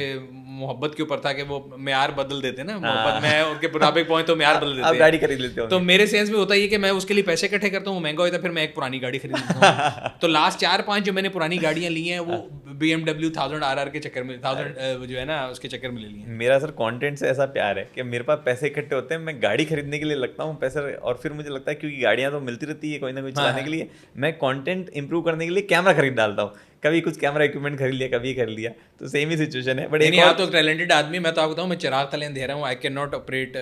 मोहब्बत के ऊपर था कि वो म्यार बदल देते ना, मोहब्बत में उनके मुताबिक पहुंचे तो म्यार बदल देते हैं। गाड़ी खरीद लेते हो। तो मेरे सेंस में होता है कि मैं उसके लिए पैसे इकट्ठे करता हूँ, वो महंगा होता है, फिर मैं एक पुरानी गाड़ी खरीद लेता हूँ। तो लास्ट 4-5 जो मैंने पुरानी गाड़ियाँ ली हैं वो BMW 1000 RR के चक्कर में, 1000 जो है ना उसके चक्कर में ले ली हैं। मेरा सर कंटेंट से ऐसा प्यार है कि मेरे पास पैसे इकट्ठे होते हैं, मैं गाड़ी खरीदने के लिए लगता हूँ पैसे, और फिर मुझे लगता है क्योंकि गाड़ियाँ तो मिलती रहती है कोई ना कोई चलाने के लिए, मैं कंटेंट इंप्रूव करने के लिए कैमरा खरीद डालता हूँ। कभी कुछ कैमरा इक्विपमेंट खरीद लिया, कभी खरीद लिया, तो सेम ही सिचुएशन है। बट नहीं, आप तो टैलेंटेड आदमी, मैं तो आपको बताऊँ, मैं चिराग तले अंधेरा हूँ। I can not operate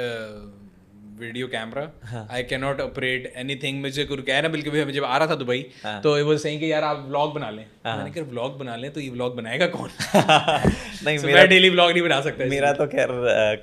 video camera, I can not operate anything. मुझे कुछ कह रहा, बल्कि जब आ रहा था दुबई तो वो सही कि यार आप व्लॉग बना लें। मैंने कहा व्लॉग बना लें तो ये व्लॉग बनाएगा कौन? नहीं, मेरा डेली व्लॉग नहीं बना सकता। मेरा तो खैर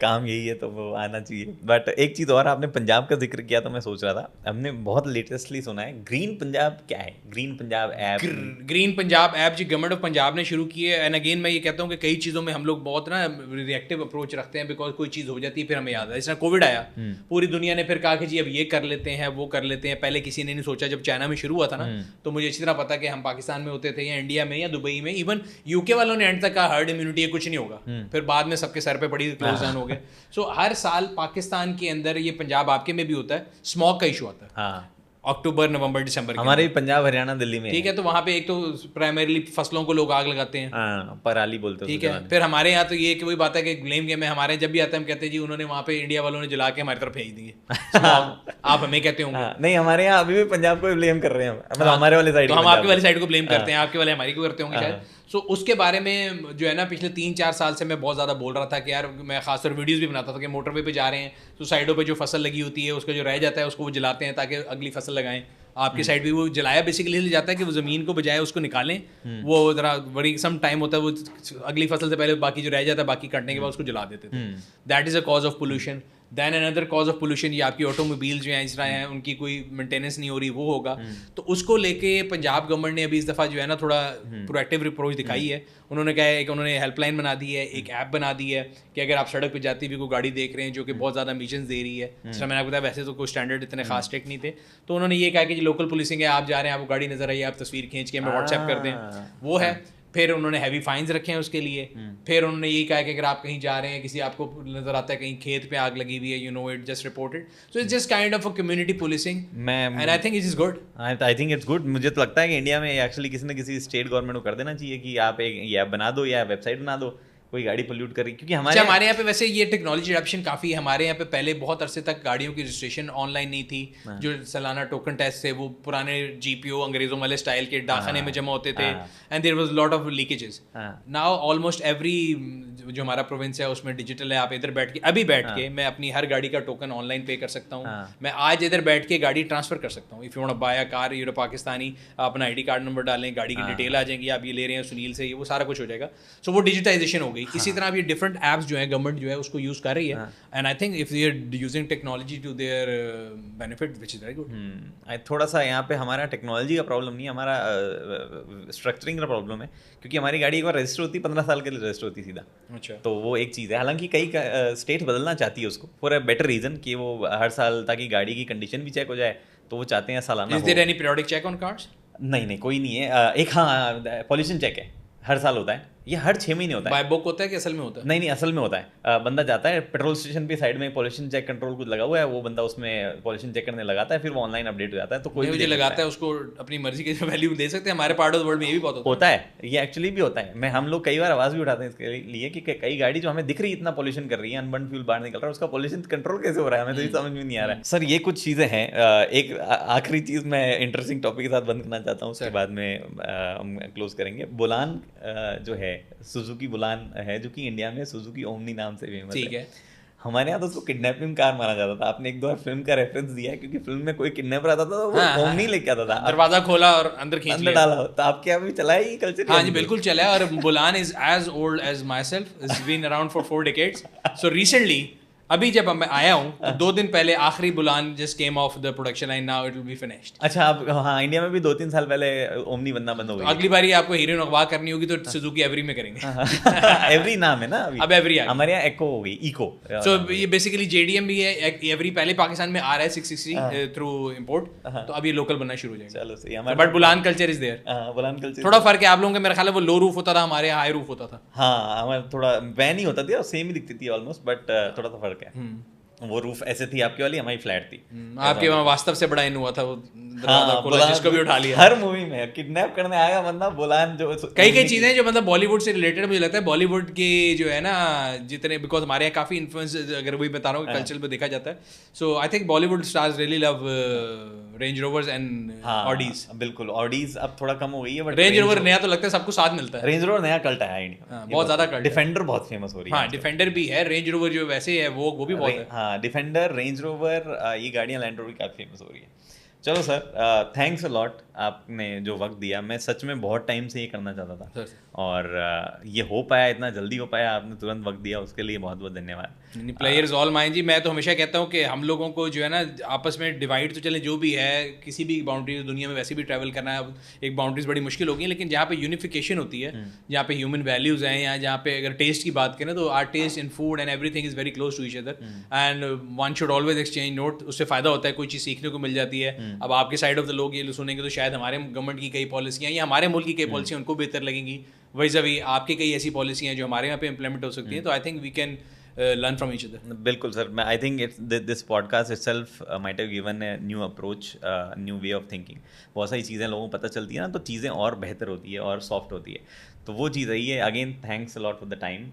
काम यही है तो वो आना चाहिए। बट एक चीज़ और, आपने पंजाब का जिक्र किया तो मैं सोच रहा था, हमने बहुत लेटेस्टली सुना है ग्रीन पंजाब। क्या है green Punjab app? Green Punjab app जी गवर्नमेंट ऑफ पंजाब ने शुरू की है। एंड अगेन मैं ये कहता हूँ कि कई चीज़ों में हम लोग बहुत ना रिएक्टिव अप्रोच रखते हैं, बिकॉज कोई चीज़ हो जाती है फिर हमें याद है। जैसे कोविड आया, पूरी दुनिया ने फिर कहा कि जी अब ये कर लेते हैं, वो कर लेते हैं। पहले किसी ने नहीं सोचा। जब चाइना में शुरू हुआ था ना, तो मुझे अच्छी तरह पता कि हम पाकिस्तान में होते थे या इंडिया में या दुबई में, इवन यूके वालों ने एंड तक कहा हर्ड इम्यूनिटी है, कुछ नहीं होगा। फिर बाद में सबके सर पे पड़ी, क्लोज डाउन हो गए। सो हर साल पाकिस्तान के अंदर, ये पंजाब आपके में भी होता है, स्मॉग का इशू आता है। अक्टूबर, नवंबर, दिसंबर, हमारे भी पंजाब, हरियाणा, दिल्ली में, ठीक है। तो वहाँ पे एक तो प्राइमरीली फसलों को लोग आग लगाते हैं, पराली बोलते हैं, ठीक है। फिर हमारे यहाँ तो ये कि वही बात है कि ब्लेम गेम है। हमारे जब भी आता है हम कहते हैं जी उन्होंने वहाँ पे इंडिया वालों ने जला के हमारी तरफ भेज दिए। आप हमें कहते होंगे। नहीं, हमारे यहाँ अभी भी पंजाब को ब्लेम कर रहे हैं, मतलब हमारे वाले साइड। तो हम आपकी वाली साइड को ब्लेम करते हैं, आपके वाले हमारी को करते होंगे शायद। सो उसके बारे में जो है ना, पिछले 3-4 साल से मैं बहुत ज़्यादा बोल रहा था कि यार, मैं खासतौर वीडियोस भी बनाता था कि मोटरवे पे जा रहे हैं तो साइडों पे जो फसल लगी होती है उसका जो रह जाता है उसको वो जलाते हैं ताकि अगली फसल लगाएं। आपकी साइड भी वो जलाया बेसिकली इसलिए जाता है कि वो ज़मीन को बजाय उसको निकालें, वो ज़रा बड़ी सम टाइम होता है, वो अगली फसल से पहले बाकी जो रह जाता है, बाकी कटने के बाद उसको जला देते थे। That is a cause of pollution. Than another cause of pollution, ये आपकी ऑटोमोबाइल जो हैं इस तरह हैं, उनकी कोई मेंटेनेंस नहीं हो रही, वो होगा। तो उसको लेके पंजाब गवर्नमेंट ने अभी इस दफ़ा जो है ना थोड़ा प्रोएक्टिव अप्रोच दिखाई है। उन्होंने कहा है कि उन्होंने हेल्पलाइन बना दी है, एक ऐप बना दी है कि अगर आप सड़क पे जाती भी कोई गाड़ी देख रहे हैं जो कि बहुत ज़्यादा मिशन दे रही है, जैसा मैंने आपको बताया, वैसे तो कोई स्टैंडर्ड इतने खास स्ट्रिक्ट नहीं थे, तो उन्होंने ये कहा कि लोकल पुलिसिंग है, आप जा रहे हैं, आपको गाड़ी नजर आई, आप तस्वीर खींच के हमें व्हाट्सएप कर दें, वो है। फिर उन्होंने हैवी फाइन्स रखे हैं उसके लिए। फिर उन्होंने यही कहा कि अगर आप कहीं जा रहे हैं, किसी आपको नजर आता है कहीं खेत पे आग लगी हुई है, you no it, just report it. So it's just kind of a community policing, and I think it is good. I think it's good. मुझे तो लगता है कि इंडिया में एक्चुअली किसी न किसी स्टेट गवर्नमेंट को कर देना चाहिए कि आप एक ये ऐप बना दो या वेबसाइट बना दो, कोई गाड़ी पोल्यूट कर रही, क्योंकि हमारे यहाँ पे वैसे ये टेक्नोलॉजी एडॉप्शन काफ़ी है। हमारे यहाँ पे पहले बहुत अरसे तक गाड़ियों की रजिस्ट्रेशन ऑनलाइन नहीं थी, जो सालाना टोकन टेस्ट थे वो पुराने GPO अंग्रेजों वाले स्टाइल के डाकखाने में जमा होते थे, and there was lot of leakages. Now almost every जो हमारा प्रोविंस है उसमें डिजिटल है। आप इधर बैठ के, अभी बैठ के मैं अपनी हर गाड़ी का टोकन ऑनलाइन पे कर सकता हूँ। मैं आज इधर बैठ के गाड़ी ट्रांसफर कर सकता हूँ। If you want to buy a car, your Pakistani, अपना ID कार्ड नंबर डालें, गाड़ी की डिटेल आ जाएंगी, आप ये ले रहे हैं सुनील से, वो सारा कुछ हो जाएगा। सो वो डिजिटाइजेशन हो गई। इसी तरह अब ये डिफरेंट एप्स जो है गवर्नमेंट जो है उसको यूज कर रही है, and I think if they are using technology to their benefit, which is very good. थोड़ा सा यहाँ पे हमारा टेक्नोलॉजी का प्रॉब्लम नहीं है, हमारा स्ट्रक्चरिंग का प्रॉब्लम है, क्योंकि हमारी गाड़ी एक बार रजिस्टर होती 15 साल के लिए रजिस्टर होती सीधा। अच्छा, तो वो एक चीज़ है। हालांकि कई स्टेट बदलना चाहती है उसको फॉर अ बेटर रीजन कि वो हर साल, ताकि गाड़ी की कंडीशन भी चेक हो जाए, तो वो चाहते हैं सालाना। Is there any periodic check on cars? नहीं, कोई नहीं है। एक पॉल्यूशन चेक है, हर साल होता है, ये हर 6 महीने होता है। बाय बुक होता है कि असल में होता है? नहीं, असल में होता है। बंदा जाता है पेट्रोल स्टेशन पे, साइड में पॉल्यूशन चेक कंट्रोल कुछ लगा हुआ है, वो बंदा उसमें पॉल्यूशन चेक करने लगाता है, फिर वो ऑनलाइन अपडेट हो जाता है। तो कोई मुझे लगाता है उसको अपनी मर्जी की वैल्यू दे सकते हैं। हमारे पार्ट ऑफ द वर्ल्ड में ये भी बहुत होता है, ये एक्चुअली भी होता है। हम लोग कई बार आवाज़ भी उठाते हैं इसके लिए कि कई गाड़ी जो हमें दिख रही है इतना पॉल्यूशन कर रही है, अनबर्न फ्यूल बाहर निकल रहा है, उसका पॉल्यूशन कंट्रोल कैसे हो रहा है, हमें तो ये समझ में नहीं आ रहा है। सर ये कुछ चीज़ें हैं। एक आखिरी चीज़ मैं इंटरेस्टिंग टॉपिक के साथ बंद करना चाहता हूँ, उसके बाद में हम क्लोज करेंगे। बुलान जो है, सुजुकी बुलान है, जो कि इंडिया में सुजुकी ओमनी नाम से फेमस है। ठीक है। हमारे यहाँ तो उसको किडनैपिंग कार माना जाता था। आपने एक दो बार फिल्म का रेफरेंस दिया है, क्योंकि फिल्म में कोई किडनैपर आता था तो वो ओमनी लेके आता था, दरवाजा खोला और अंदर खींच लिया, डाला। तो आपके यहाँ भी चला है ये कल्चर? हाँ जी, बिल्कुल चला है। और Bolan is as old as myself, it's been around for 4 decades. So recently अभी जब मैं आया हूँ तो 2 दिन पहले आखिरी Bolan just came off the production line, now it will be finished. अच्छा, आप हाँ, इंडिया में भी 2-3 साल पहले ओमनी बनना बंद हो गई। अगली बारी आपको हीरोइन अगवा करनी होगी तो सुजुकी एवरी में करेंगे। एवरी नाम है ना अभी, अब एवरी आ गई। हमारे यहाँ एको हो गई, इको। सो ये बेसिकली जेडीएम भी है, एवरी पहले पाकिस्तान में आ रहा है 660 थ्रू इंपोर्ट, तो अब ये लोकल बनना शुरू हो जाएगा। चलो सही, हमारे but Bolan culture is there. Bolan culture थोड़ा फर्क है, आप लोगों का मेरा ख्याल है वो लो रूफ होता था, हमारे यहाँ हाई रूफ होता था। हाँ, हमारे थोड़ा वैन ही होता था, सेम ही दिखती थी ऑलमोस्ट, बट थोड़ा सा फर्क है। वो रूफ ऐसे थी आपकी वाली, हमारी फ्लैट थी। आपके वहाँ वास्तव से बड़ा इन हुआ था वो हाँ, खोला, जिसको भी उठा लिया। हर मूवी में किडनैप करने आएगा बंदा, बुलान जो कई चीजें जो मतलब बॉलीवुड से रिलेटेड, मुझे लगता है बॉलीवुड के जो है ना जितने, बिकॉज हमारे यहाँ काफी इन्फ्लुएंस, अगर वही बता रहा हूँ कल्चर पे देखा जाता है, so I think Bollywood stars really love Range Rovers and Audis. बिल्कुल, ऑडीज अब थोड़ा कम हो गई है, बट रेंज रोवर नया तो लगता है सबको साथ मिलता है। रेंज रोवर नया कल्ट आया इंडिया, बहुत ज्यादा कल्ट। डिफेंडर बहुत फेमस हो रही है। हाँ, डिफेंडर भी है, रेंज रोवर जो वैसे है वो भी बहुत है। हाँ, डिफेंडर, रेंज रोवर, ये गाड़ियाँ लैंड रोवर काफी फेमस हो रही है। चलो सर, थैंक्स अ लॉट, आपने जो वक्त दिया। मैं सच में बहुत टाइम से ये करना चाहता था और ये हो पाया, इतना जल्दी हो पाया, आपने तुरंत वक्त दिया, उसके लिए बहुत बहुत धन्यवाद। प्लेयर्स ऑल माइन जी, मैं तो हमेशा कहता हूँ कि हम लोगों को जो है ना आपस में डिवाइड तो चले, जो भी है किसी भी बाउंड्री दुनिया में वैसे भी ट्रैवल करना है, एक बाउंड्रीज बड़ी मुश्किल होगी, लेकिन जहाँ पे यूनिफिकेशन होती है, जहाँ पे ह्यूमन वैल्यूज हैं, या जहाँ पे अगर टेस्ट की बात करें तो our taste in food and everything is very close to each other, and one should always exchange note. उससे फायदा होता है, कोई चीज़ सीखने को मिल जाती है। अब आपके साइड ऑफ द लोग ये सुनेंगे तो शायद हमारे गवर्नमेंट की कई पॉलिसियाँ या हमारे मुल्क की कई पॉलिसियाँ उनको बेहतर लगेंगी, वही आपकी कई ऐसी पॉलिसियाँ जो हमारे यहाँ पे इंप्लीमेंट हो सकती हैं। तो I think we can learn from each other. बिल्कुल सर, मैं I think this podcast itself might have given a new approach, new way of thinking. बहुत सारी चीज़ें लोगों को पता चलती है ना, तो चीज़ें और बेहतर होती है और सॉफ्ट होती है, तो वो चीज़ रही है। Again thanks a lot for the time.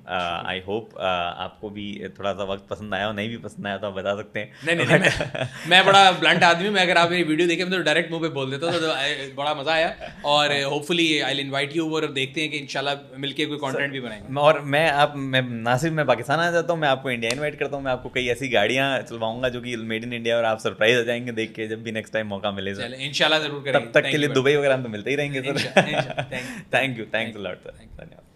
I hope आपको भी थोड़ा सा वक्त पसंद आया हो, नहीं भी पसंद आया तो आप बता सकते हैं। नहीं, मैं बड़ा ब्लंट आदमी हूँ, मैं अगर आप मेरी वीडियो देखें मैं तो डायरेक्ट मुंह पे बोल देता हूँ, तो बड़ा मज़ा आया, और hopefully I will invite you और देखते हैं कि इंशाल्लाह मिलके कोई कंटेंट भी बनाएंगे। और मैं ना सिर्फ मैं पाकिस्तान आ जाता हूँ, मैं आपको इंडिया इनवाइट करता हूँ। मैं आपको कई ऐसी गाड़ियाँ चलवाऊंगा जो कि मेड इन इंडिया, और आप सरप्राइज हो जाएंगे देख के जब भी नेक्स्ट टाइम मौका मिले सर। इंशाल्लाह जरूर करेंगे। तब तक के लिए दुबई वगैरह हम तो मिलते ही रहेंगे sir. Thank you, thanks a lot sir, धन्यवाद।